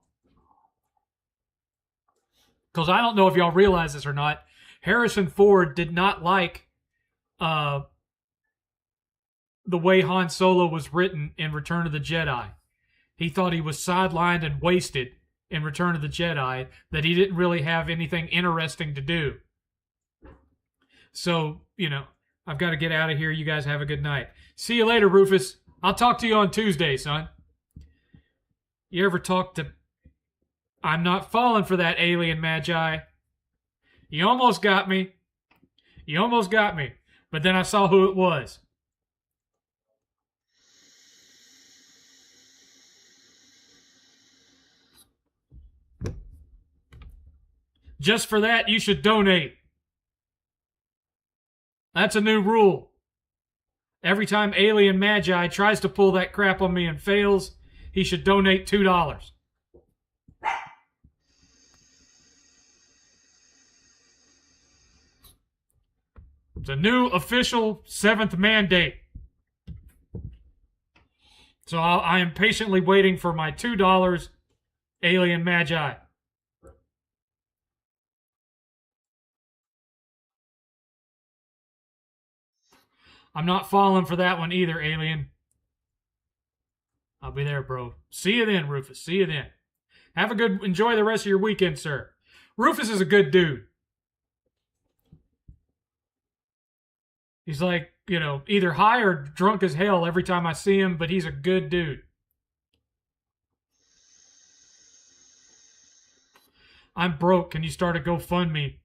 Because I don't know if y'all realize this or not, Harrison Ford did not like the way Han Solo was written in Return of the Jedi. He thought he was sidelined and wasted in Return of the Jedi, that he didn't really have anything interesting to do. So, I've got to get out of here. You guys have a good night. See you later, Rufus. I'll talk to you on Tuesday, son. You ever talk to... I'm not falling for that alien magi. You almost got me. But then I saw who it was. Just for that, you should donate. That's a new rule. Every time Alien Magi tries to pull that crap on me and fails, he should donate $2. It's a new official 7th mandate. So I am patiently waiting for my $2 Alien Magi. I'm not falling for that one either, Alien. I'll be there, bro. See you then, Rufus. See you then. Enjoy the rest of your weekend, sir. Rufus is a good dude. He's like, either high or drunk as hell every time I see him, but he's a good dude. I'm broke. Can you start a GoFundMe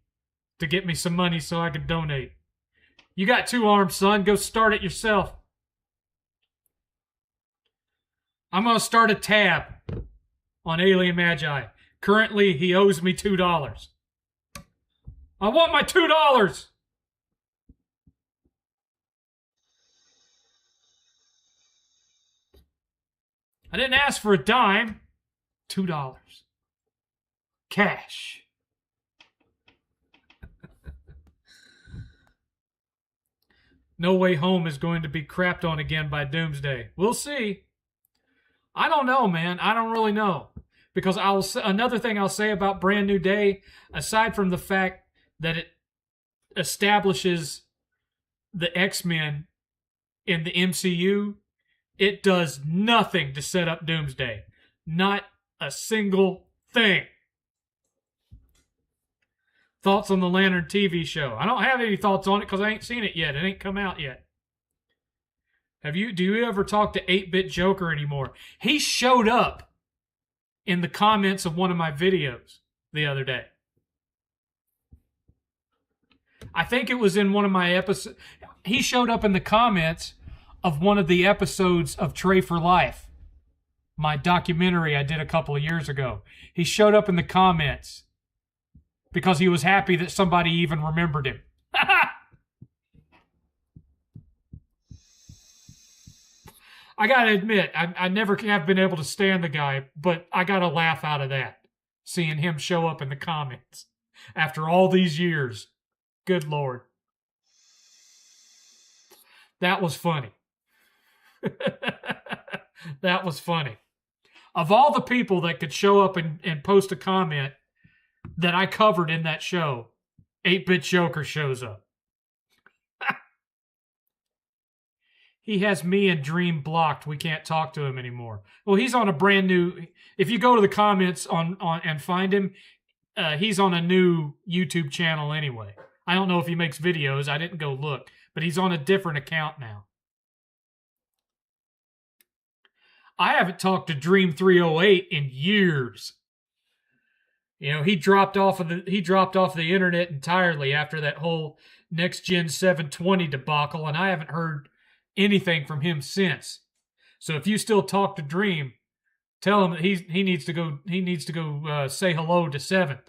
to get me some money so I can donate? You got 2 arms, son. Go start it yourself. I'm going to start a tab on Alien Magi. Currently, he owes me $2. I want my $2! I didn't ask for a dime. $2. Cash. No Way Home is going to be crapped on again by Doomsday. We'll see. I don't know, man. I don't really know. Because another thing I'll say about Brand New Day, aside from the fact that it establishes the X-Men in the MCU, it does nothing to set up Doomsday. Not a single thing. Thoughts on the Lantern TV show? I don't have any thoughts on it because I ain't seen it yet. It ain't come out yet. Do you ever talk to 8-Bit Joker anymore? He showed up in the comments of one of my videos the other day. I think it was in one of my episodes. He showed up in the comments of one of the episodes of Trey for Life, my documentary I did a couple of years ago. He showed up in the comments because he was happy that somebody even remembered him. I gotta admit, I never have been able to stand the guy, but I got a laugh out of that, seeing him show up in the comments after all these years. Good Lord. That was funny. That was funny. Of all the people that could show up and post a comment that I covered in that show, 8-Bit Joker shows up. He has me and Dream blocked. We can't talk to him anymore. Well, he's on a brand new... If you go to the comments on and find him, he's on a new YouTube channel anyway. I don't know if he makes videos. I didn't go look. But he's on a different account now. I haven't talked to Dream 308 in years. You know, he dropped off the internet entirely after that whole Next Gen 720 debacle, and I haven't heard anything from him since. So if you still talk to Dream, tell him that he needs to go say hello to 7th.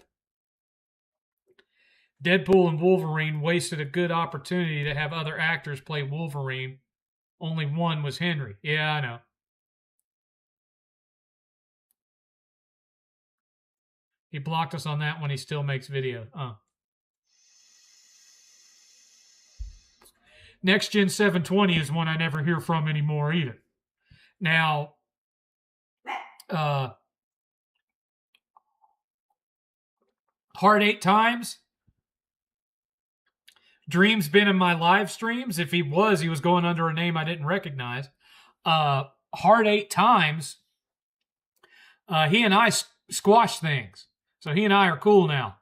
Deadpool and Wolverine wasted a good opportunity to have other actors play Wolverine. Only one was Henry. Yeah, I know. He blocked us on that one. He still makes videos. Next Gen 720 is one I never hear from anymore either. Now, Hard 8 Times. Dream's been in my live streams. If he was going under a name I didn't recognize. Hard 8 Times. He and I squash things. So he and I are cool now.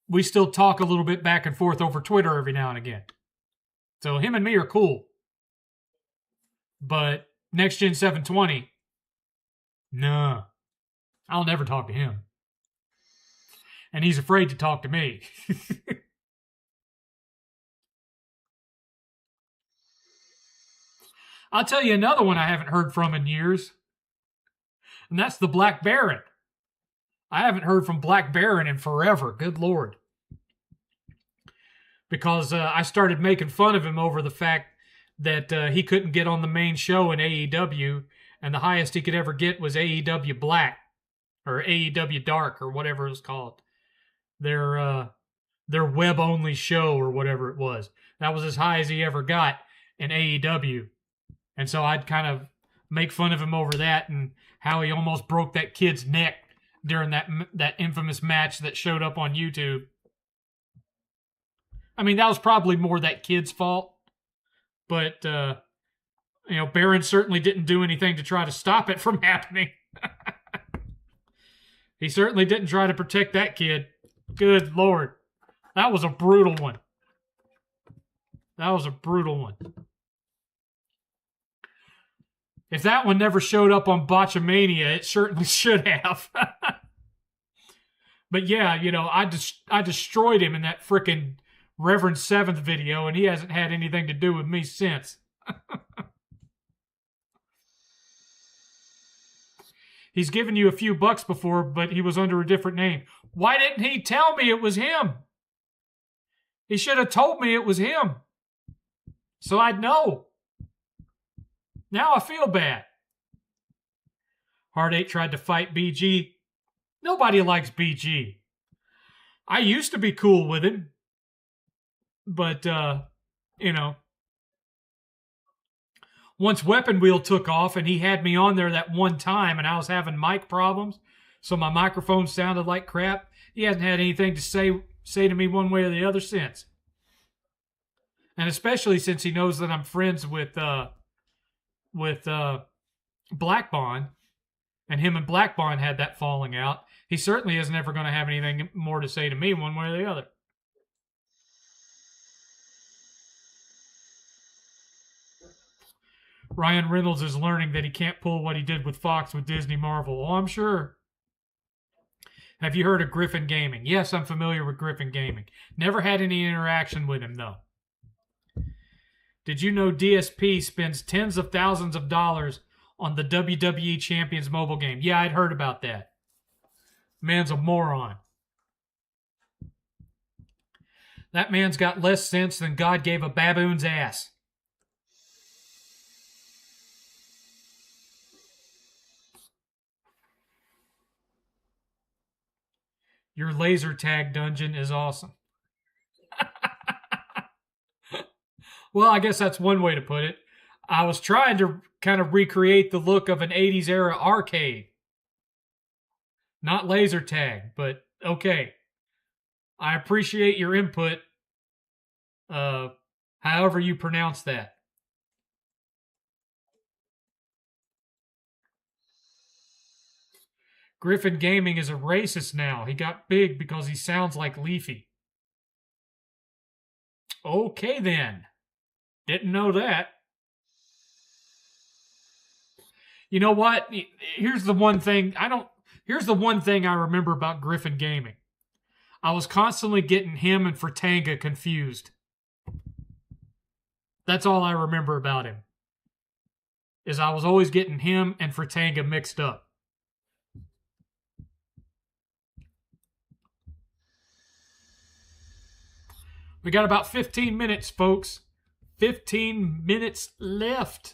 We still talk a little bit back and forth over Twitter every now and again. So him and me are cool. But Next Gen 720, nah. I'll never talk to him. And he's afraid to talk to me. I'll tell you another one I haven't heard from in years. And that's the Black Baron. I haven't heard from Black Baron in forever. Good Lord. Because I started making fun of him over the fact that he couldn't get on the main show in AEW, and the highest he could ever get was AEW Black, or AEW Dark, or whatever it was called. Their web-only show, or whatever it was. That was as high as he ever got in AEW. And so I'd kind of make fun of him over that, and how he almost broke that kid's neck during that infamous match that showed up on YouTube. I mean, that was probably more that kid's fault. But, Baron certainly didn't do anything to try to stop it from happening. He certainly didn't try to protect that kid. Good Lord. That was a brutal one. That was a brutal one. If that one never showed up on Botchamania, it certainly should have. But yeah, I destroyed him in that frickin' Reverend 7th video, and he hasn't had anything to do with me since. He's given you a few bucks before, but he was under a different name. Why didn't he tell me it was him? He should have told me it was him, so I'd know. Now I feel bad. Hard 8 tried to fight BG. Nobody likes BG. I used to be cool with him. But, once Weapon Wheel took off and he had me on there that one time and I was having mic problems, so my microphone sounded like crap, he hasn't had anything to say to me one way or the other since. And especially since he knows that I'm friends with Black Bond, and him and Black Bond had that falling out, he certainly isn't ever going to have anything more to say to me one way or the other. Ryan Reynolds is learning that he can't pull what he did with Fox with Disney Marvel. Oh, I'm sure. Have you heard of Griffin Gaming? Yes, I'm familiar with Griffin Gaming. Never had any interaction with him, though. Did you know DSP spends tens of thousands of dollars on the WWE Champions mobile game? Yeah, I'd heard about that. Man's a moron. That man's got less sense than God gave a baboon's ass. Your laser tag dungeon is awesome. Well, I guess that's one way to put it. I was trying to kind of recreate the look of an 80s era arcade. Not laser tag, but okay. I appreciate your input. However you pronounce that. Griffin Gaming is a racist now. He got big because he sounds like Leafy. Okay then. Didn't know that. You know what? Here's the one thing I remember about Griffin Gaming. I was constantly getting him and Fratanga confused. That's all I remember about him. Is I was always getting him and Fratanga mixed up. We got about 15 minutes, folks. 15 minutes left.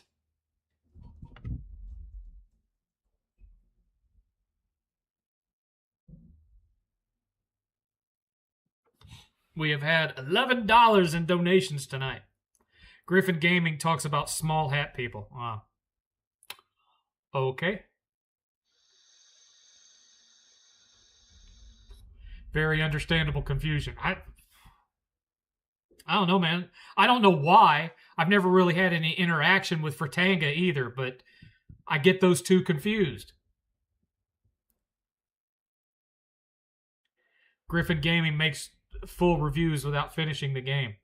We have had $11 in donations tonight. Griffin Gaming talks about small hat people. Okay. Very understandable confusion. I don't know, man. I don't know why. I've never really had any interaction with Fratanga either, but I get those two confused. Griffin Gaming makes full reviews without finishing the game.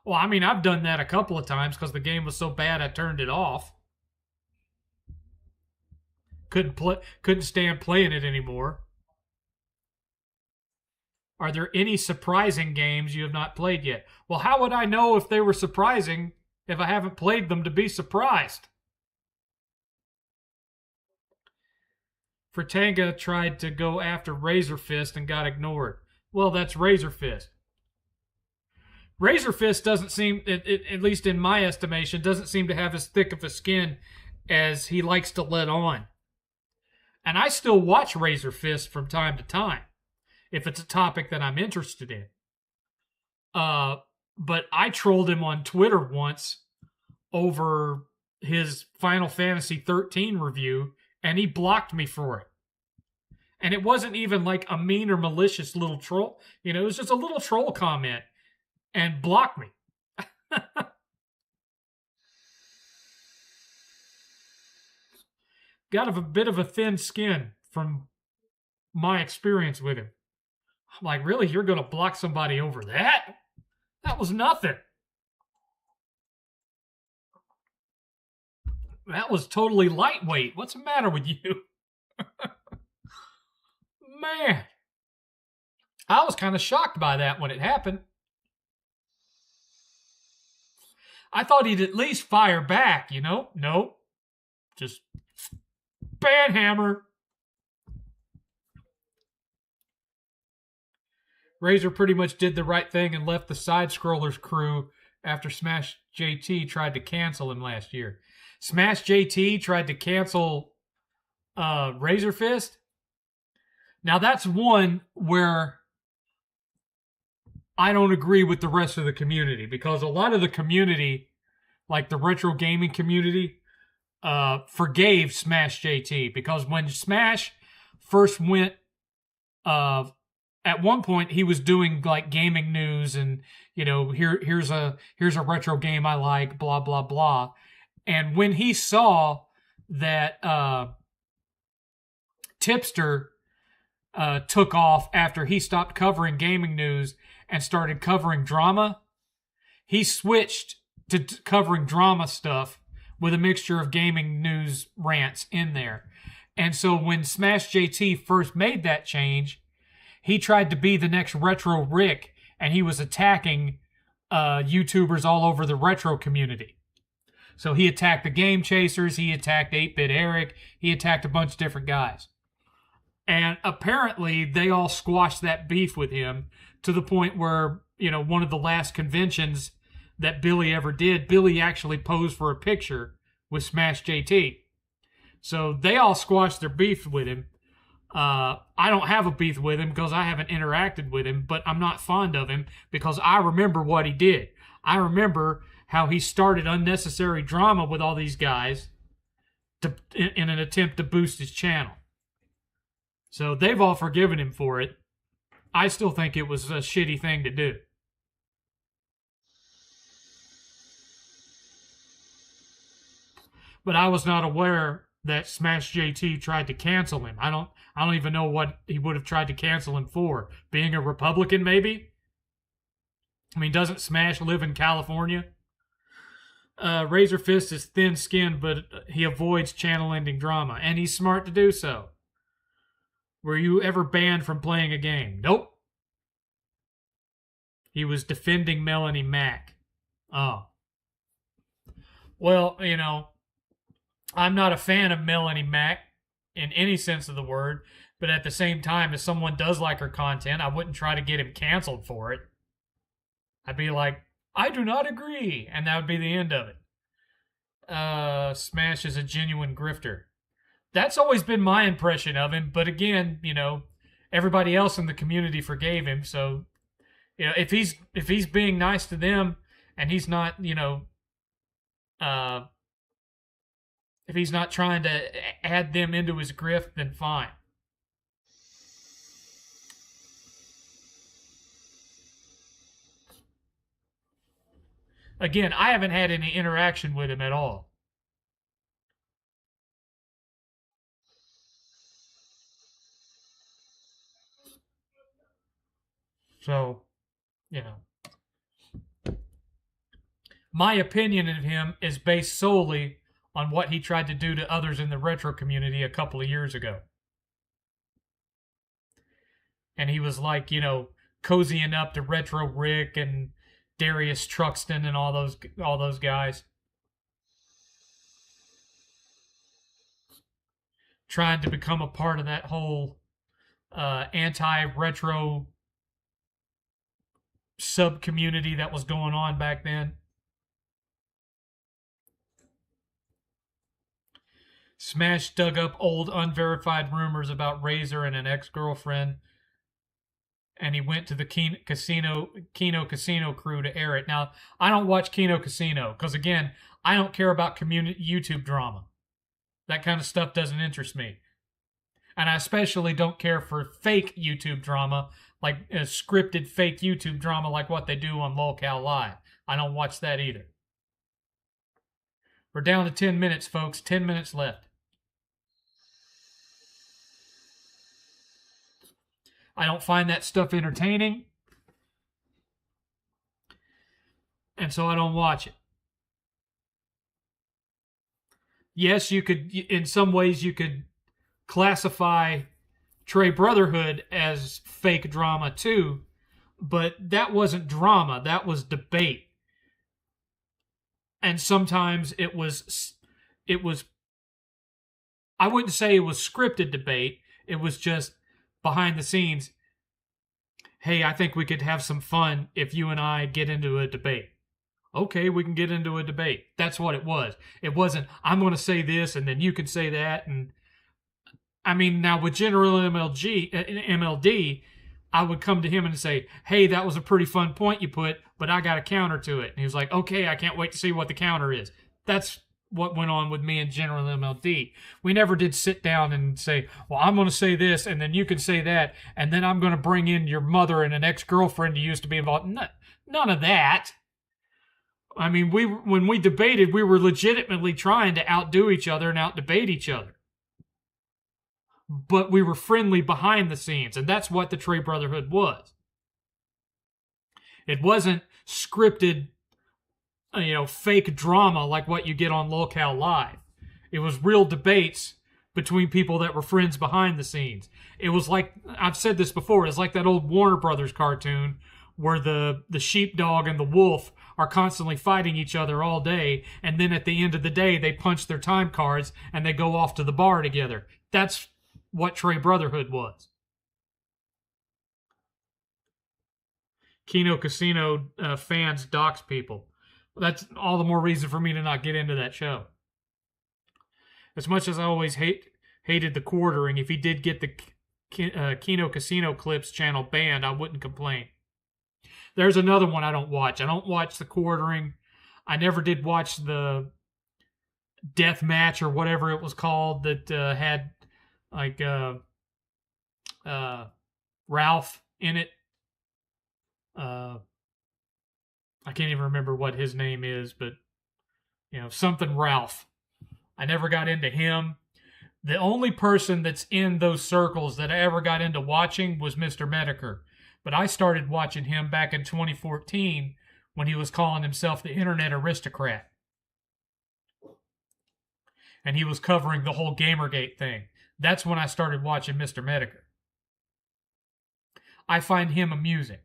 Well, I mean, I've done that a couple of times because the game was so bad I turned it off. Couldn't stand playing it anymore. Are there any surprising games you have not played yet? Well, how would I know if they were surprising if I haven't played them to be surprised? Fratanga tried to go after Razor Fist and got ignored. Well, that's Razor Fist. Razor Fist doesn't seem, at least in my estimation, doesn't seem to have as thick of a skin as he likes to let on. And I still watch Razor Fist from time to time, if it's a topic that I'm interested in. But I trolled him on Twitter once over his Final Fantasy 13 review, and he blocked me for it. And it wasn't even like a mean or malicious little troll. It was just a little troll comment, and blocked me. Got a bit of a thin skin from my experience with him. I'm like, really? You're going to block somebody over that? That was nothing. That was totally lightweight. What's the matter with you? Man. I was kind of shocked by that when it happened. I thought he'd at least fire back, Nope. Just banhammer. Razor pretty much did the right thing and left the Side Scrollers crew after Smash JT tried to cancel him last year. Smash JT tried to cancel Razor Fist. Now that's one where I don't agree with the rest of the community, because a lot of the community, like the retro gaming community, forgave Smash JT, because when Smash first went at one point he was doing like gaming news and, here's a retro game I like, blah blah blah. And when he saw that Tipster took off after he stopped covering gaming news and started covering drama, he switched to covering drama stuff with a mixture of gaming news rants in there. And so when Smash JT first made that change, he tried to be the next Retro Rick, and he was attacking YouTubers all over the retro community. So he attacked the Game Chasers, he attacked 8-Bit Eric, he attacked a bunch of different guys. And apparently they all squashed that beef with him to the point where, one of the last conventions that Billy ever did, Billy actually posed for a picture with Smash JT. So they all squashed their beef with him. I don't have a beef with him because I haven't interacted with him, but I'm not fond of him because I remember what he did. I remember how he started unnecessary drama with all these guys in an attempt to boost his channel. So they've all forgiven him for it. I still think it was a shitty thing to do. But I was not aware that Smash JT tried to cancel him. I don't even know what he would have tried to cancel him for. Being a Republican, maybe? I mean, doesn't Smash live in California? Razor Fist is thin-skinned, but he avoids channel-ending drama, and he's smart to do so. Were you ever banned from playing a game? Nope. He was defending Melanie Mack. Oh. Well, I'm not a fan of Melanie Mack in any sense of the word, but at the same time, if someone does like her content, I wouldn't try to get him canceled for it. I'd be like, I do not agree, and that would be the end of it. Smash is a genuine grifter. That's always been my impression of him, but again, everybody else in the community forgave him, so if he's being nice to them and he's not, if he's not trying to add them into his grift, then fine. Again, I haven't had any interaction with him at all. So, my opinion of him is based solely on what he tried to do to others in the retro community a couple of years ago. And he was like, cozying up to Retro Rick and Darius Truxton and all those guys. Trying to become a part of that whole anti-retro sub-community that was going on back then. Smash dug up old unverified rumors about Razor and an ex-girlfriend, and he went to the Kino Casino crew to air it. Now, I don't watch Kino Casino because, again, I don't care about community YouTube drama. That kind of stuff doesn't interest me. And I especially don't care for fake YouTube drama, like scripted fake YouTube drama like what they do on LOLCal Live. I don't watch that either. We're down to 10 minutes, folks. 10 minutes left. I don't find that stuff entertaining. And so I don't watch it. Yes, you could, in some ways, you could classify Trey Brotherhood as fake drama too, but that wasn't drama, that was debate. And sometimes it was, I wouldn't say it was scripted debate, it was just behind the scenes. Hey, I think we could have some fun if you and I get into a debate. Okay, we can get into a debate. That's what it was. It wasn't, I'm going to say this and then you can say that. And I mean, now with General MLD, I would come to him and say, hey, that was a pretty fun point you put, but I got a counter to it. And he was like, okay, I can't wait to see what the counter is. That's what went on with me and General MLD. We never did sit down and say, well, I'm going to say this, and then you can say that, and then I'm going to bring in your mother and an ex-girlfriend you used to be involved. None of that. I mean, when we debated, we were legitimately trying to outdo each other and outdebate each other. But we were friendly behind the scenes, and that's what the Trey Brotherhood was. It wasn't scripted, fake drama like what you get on Locale Live. It was real debates between people that were friends behind the scenes. It was like, I've said this before, it's like that old Warner Brothers cartoon where the sheepdog and the wolf are constantly fighting each other all day, and then at the end of the day, they punch their time cards and they go off to the bar together. That's what Trey Brotherhood was. Kino Casino fans dox people. That's all the more reason for me to not get into that show. As much as I always hated the quartering, if he did get the Kino Casino Clips channel banned, I wouldn't complain. There's another one I don't watch. I don't watch the quartering. I never did watch the death match or whatever it was called that had like Ralph in it. I can't even remember what his name is, but something Ralph. I never got into him. The only person that's in those circles that I ever got into watching was Mr. Medicare. But I started watching him back in 2014 when he was calling himself the Internet Aristocrat. And he was covering the whole Gamergate thing. That's when I started watching Mr. Medicare. I find him amusing.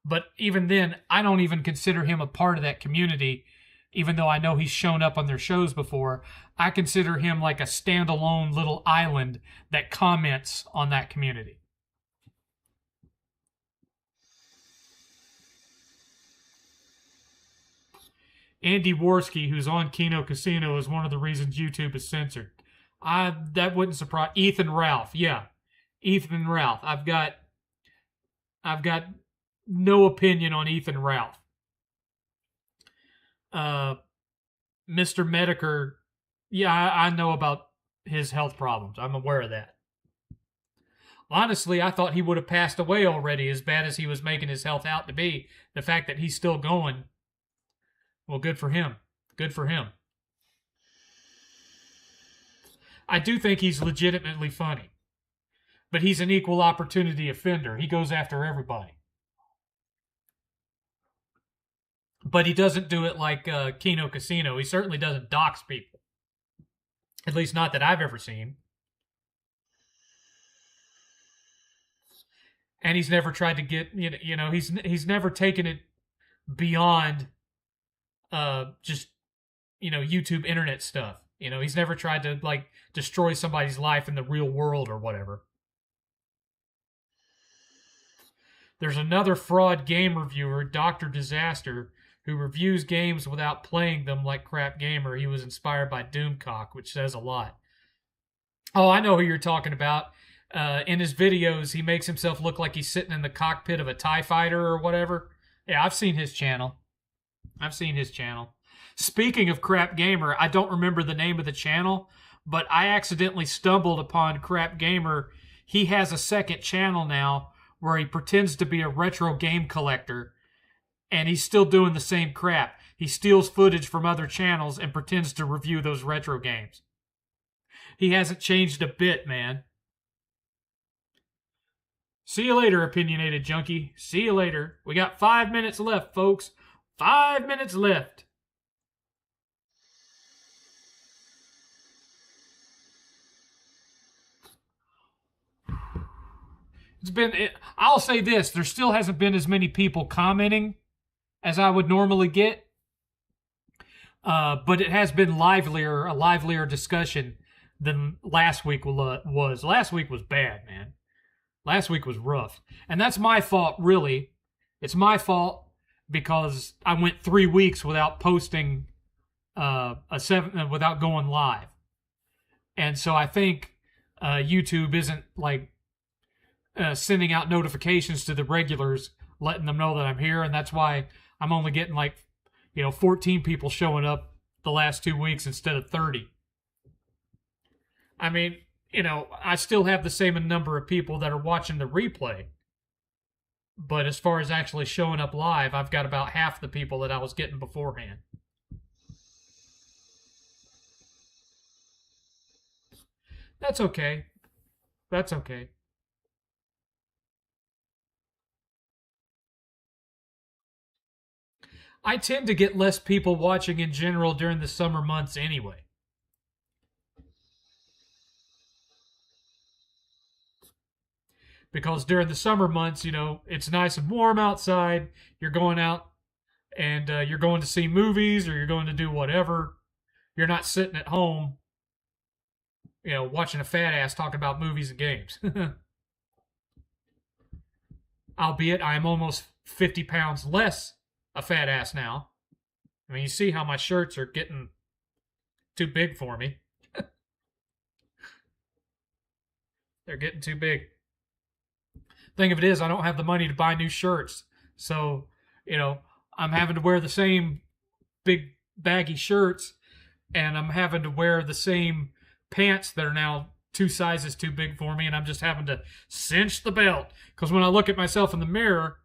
But even then, I don't even consider him a part of that community, even though I know he's shown up on their shows before. I consider him like a standalone little island that comments on that community. Andy Worski, who's on Kino Casino, is one of the reasons YouTube is censored. That wouldn't surprise. Ethan Ralph, yeah. Ethan Ralph. I've got no opinion on Ethan Ralph. Mr. Medicare, yeah, I know about his health problems. I'm aware of that. Honestly, I thought he would have passed away already, as bad as he was making his health out to be. The fact that he's still going, well, good for him. Good for him. I do think he's legitimately funny. But he's an equal opportunity offender. He goes after everybody. But he doesn't do it like Kino Casino. He certainly doesn't dox people. At least not that I've ever seen. And he's never tried to get, he's never taken it beyond just, YouTube internet stuff. He's never tried to, destroy somebody's life in the real world or whatever. There's another fraud game reviewer, Dr. Disaster, who reviews games without playing them like Crap Gamer. He was inspired by Doomcock, which says a lot. Oh, I know who you're talking about. In his videos, he makes himself look like he's sitting in the cockpit of a TIE fighter or whatever. Yeah, I've seen his channel. Speaking of Crap Gamer, I don't remember the name of the channel, but I accidentally stumbled upon Crap Gamer. He has a second channel now where he pretends to be a retro game collector, and he's still doing the same crap. He steals footage from other channels and pretends to review those retro games. He hasn't changed a bit, man. See you later, opinionated junkie. See you later. We got 5 minutes left, folks. 5 minutes left. I'll say this, there still hasn't been as many people commenting as I would normally get. But it has been a livelier discussion than last week was. Last week was bad, man. Last week was rough. And that's my fault, really. It's my fault because I went 3 weeks without posting without going live. And so I think YouTube isn't sending out notifications to the regulars, letting them know that I'm here, and that's why I'm only getting 14 people showing up the last 2 weeks instead of 30. I mean, I still have the same number of people that are watching the replay. But as far as actually showing up live, I've got about half the people that I was getting beforehand. That's okay. That's okay. I tend to get less people watching in general during the summer months anyway. Because during the summer months, it's nice and warm outside. You're going out and you're going to see movies or you're going to do whatever. You're not sitting at home, watching a fat ass talking about movies and games. Albeit I am almost 50 pounds less a fat ass now. I mean, you see how my shirts are getting too big for me. They're getting too big. Thing of it is, I don't have the money to buy new shirts. So, I'm having to wear the same big baggy shirts, and I'm having to wear the same pants that are now 2 sizes too big for me, and I'm just having to cinch the belt. Because when I look at myself in the mirror,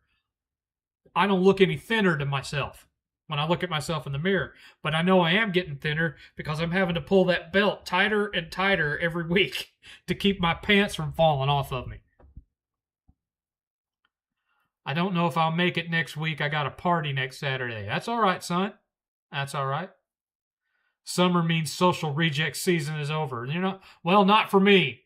I don't look any thinner to myself when I look at myself in the mirror. But I know I am getting thinner because I'm having to pull that belt tighter and tighter every week to keep my pants from falling off of me. I don't know if I'll make it next week. I got a party next Saturday. That's all right, son. That's all right. Summer means social reject season is over. Well, not for me.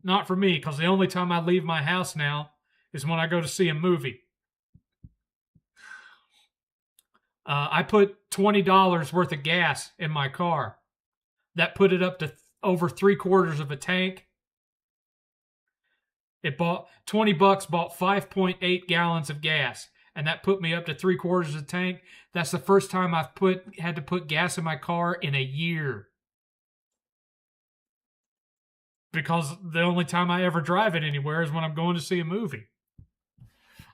Not for me, because the only time I leave my house now is when I go to see a movie. I put $20 worth of gas in my car. That put it up to over 3/4 of a tank. It bought $20, bought 5.8 gallons of gas, and that put me up to 3/4 of a tank. That's the first time I've had to put gas in my car in a year. Because the only time I ever drive it anywhere is when I'm going to see a movie.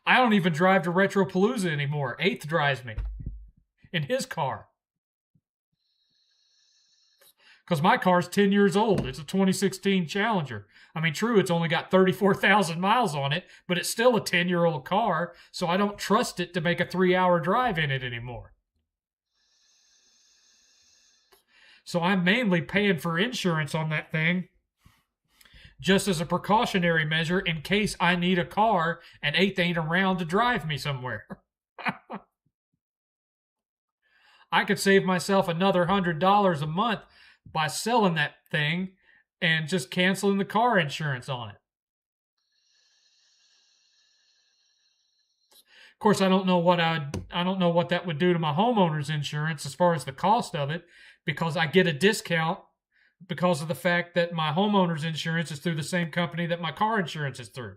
I don't even drive to Retropalooza anymore. 8th drives me in his car. Because my car's 10 years old. It's a 2016 Challenger. I mean, true, it's only got 34,000 miles on it, but it's still a 10-year-old car, so I don't trust it to make a 3-hour drive in it anymore. So I'm mainly paying for insurance on that thing just as a precautionary measure in case I need a car and 8th ain't around to drive me somewhere. I could save myself another $100 a month by selling that thing and just canceling the car insurance on it. Of course, I don't know what that would do to my homeowner's insurance as far as the cost of it, because I get a discount because of the fact that my homeowner's insurance is through the same company that my car insurance is through.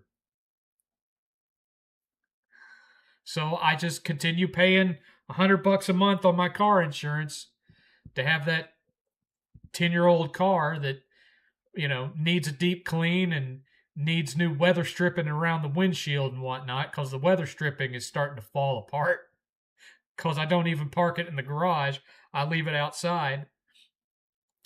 So I just continue paying $100 a month on my car insurance to have that 10-year-old car that, needs a deep clean and needs new weather stripping around the windshield and whatnot, because the weather stripping is starting to fall apart. Because I don't even park it in the garage. I leave it outside.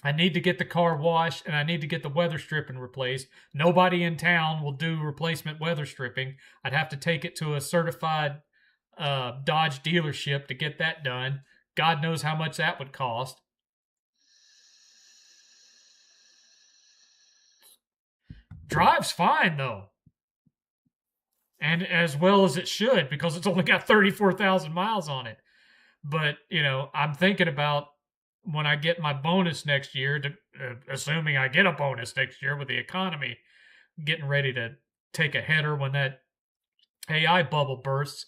I need to get the car washed and I need to get the weather stripping replaced. Nobody in town will do replacement weather stripping. I'd have to take it to a certified Dodge dealership to get that done. God knows how much that would cost. Drives fine, though. And as well as it should, because it's only got 34,000 miles on it. But, I'm thinking about when I get my bonus next year, assuming I get a bonus next year with the economy getting ready to take a header when that AI bubble bursts.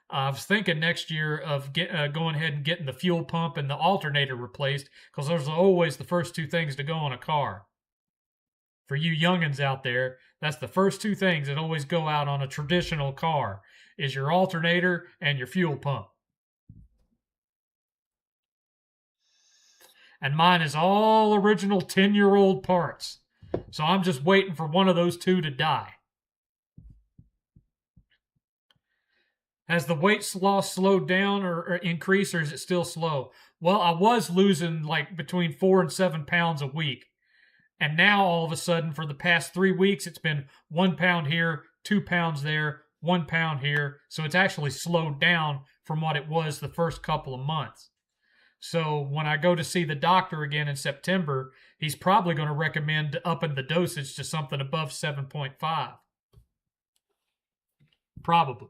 I was thinking next year of going ahead and getting the fuel pump and the alternator replaced, because those are always the first 2 things to go on a car. For you youngins out there, that's the first 2 things that always go out on a traditional car, is your alternator and your fuel pump. And mine is all original 10-year-old parts. So I'm just waiting for one of those 2 to die. Has the weight loss slowed down or increased, or is it still slow? Well, I was losing like between 4 and 7 pounds a week. And now all of a sudden, for the past 3 weeks, it's been 1 pound here, 2 pounds there, 1 pound here. So it's actually slowed down from what it was the first couple of months. So when I go to see the doctor again in September, he's probably going to recommend upping the dosage to something above 7.5. Probably.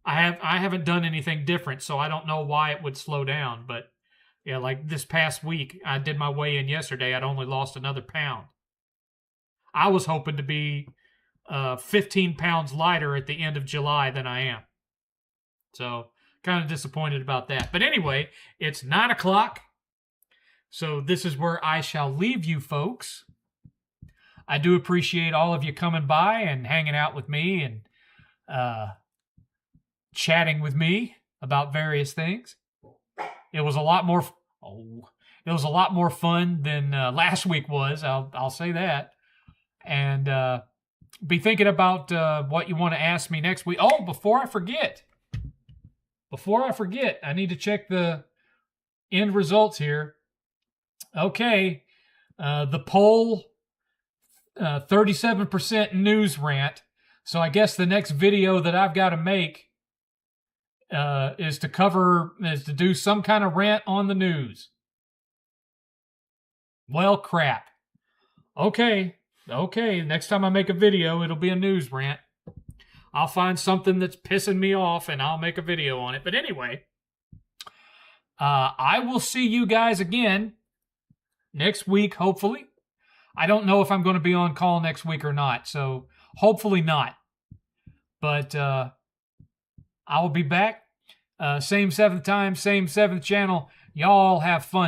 I haven't done anything different, so I don't know why it would slow down. But yeah, like this past week, I did my weigh-in yesterday. I'd only lost another pound. I was hoping to be 15 pounds lighter at the end of July than I am. So kind of disappointed about that. But anyway, it's 9 o'clock. So this is where I shall leave you folks. I do appreciate all of you coming by and hanging out with me and chatting with me about various things. It was a lot more. It was a lot more fun than last week was. I'll say that. And be thinking about what you want to ask me next week. Oh, before I forget, I need to check the end results here. Okay, the poll, 37% news rant. So I guess the next video that I've got to make is to do some kind of rant on the news. Well, crap. Okay. Next time I make a video, it'll be a news rant. I'll find something that's pissing me off and I'll make a video on it. But anyway, I will see you guys again next week, hopefully. I don't know if I'm going to be on call next week or not, so hopefully not. But I will be back. Same 7th time, same 7th channel. Y'all have fun.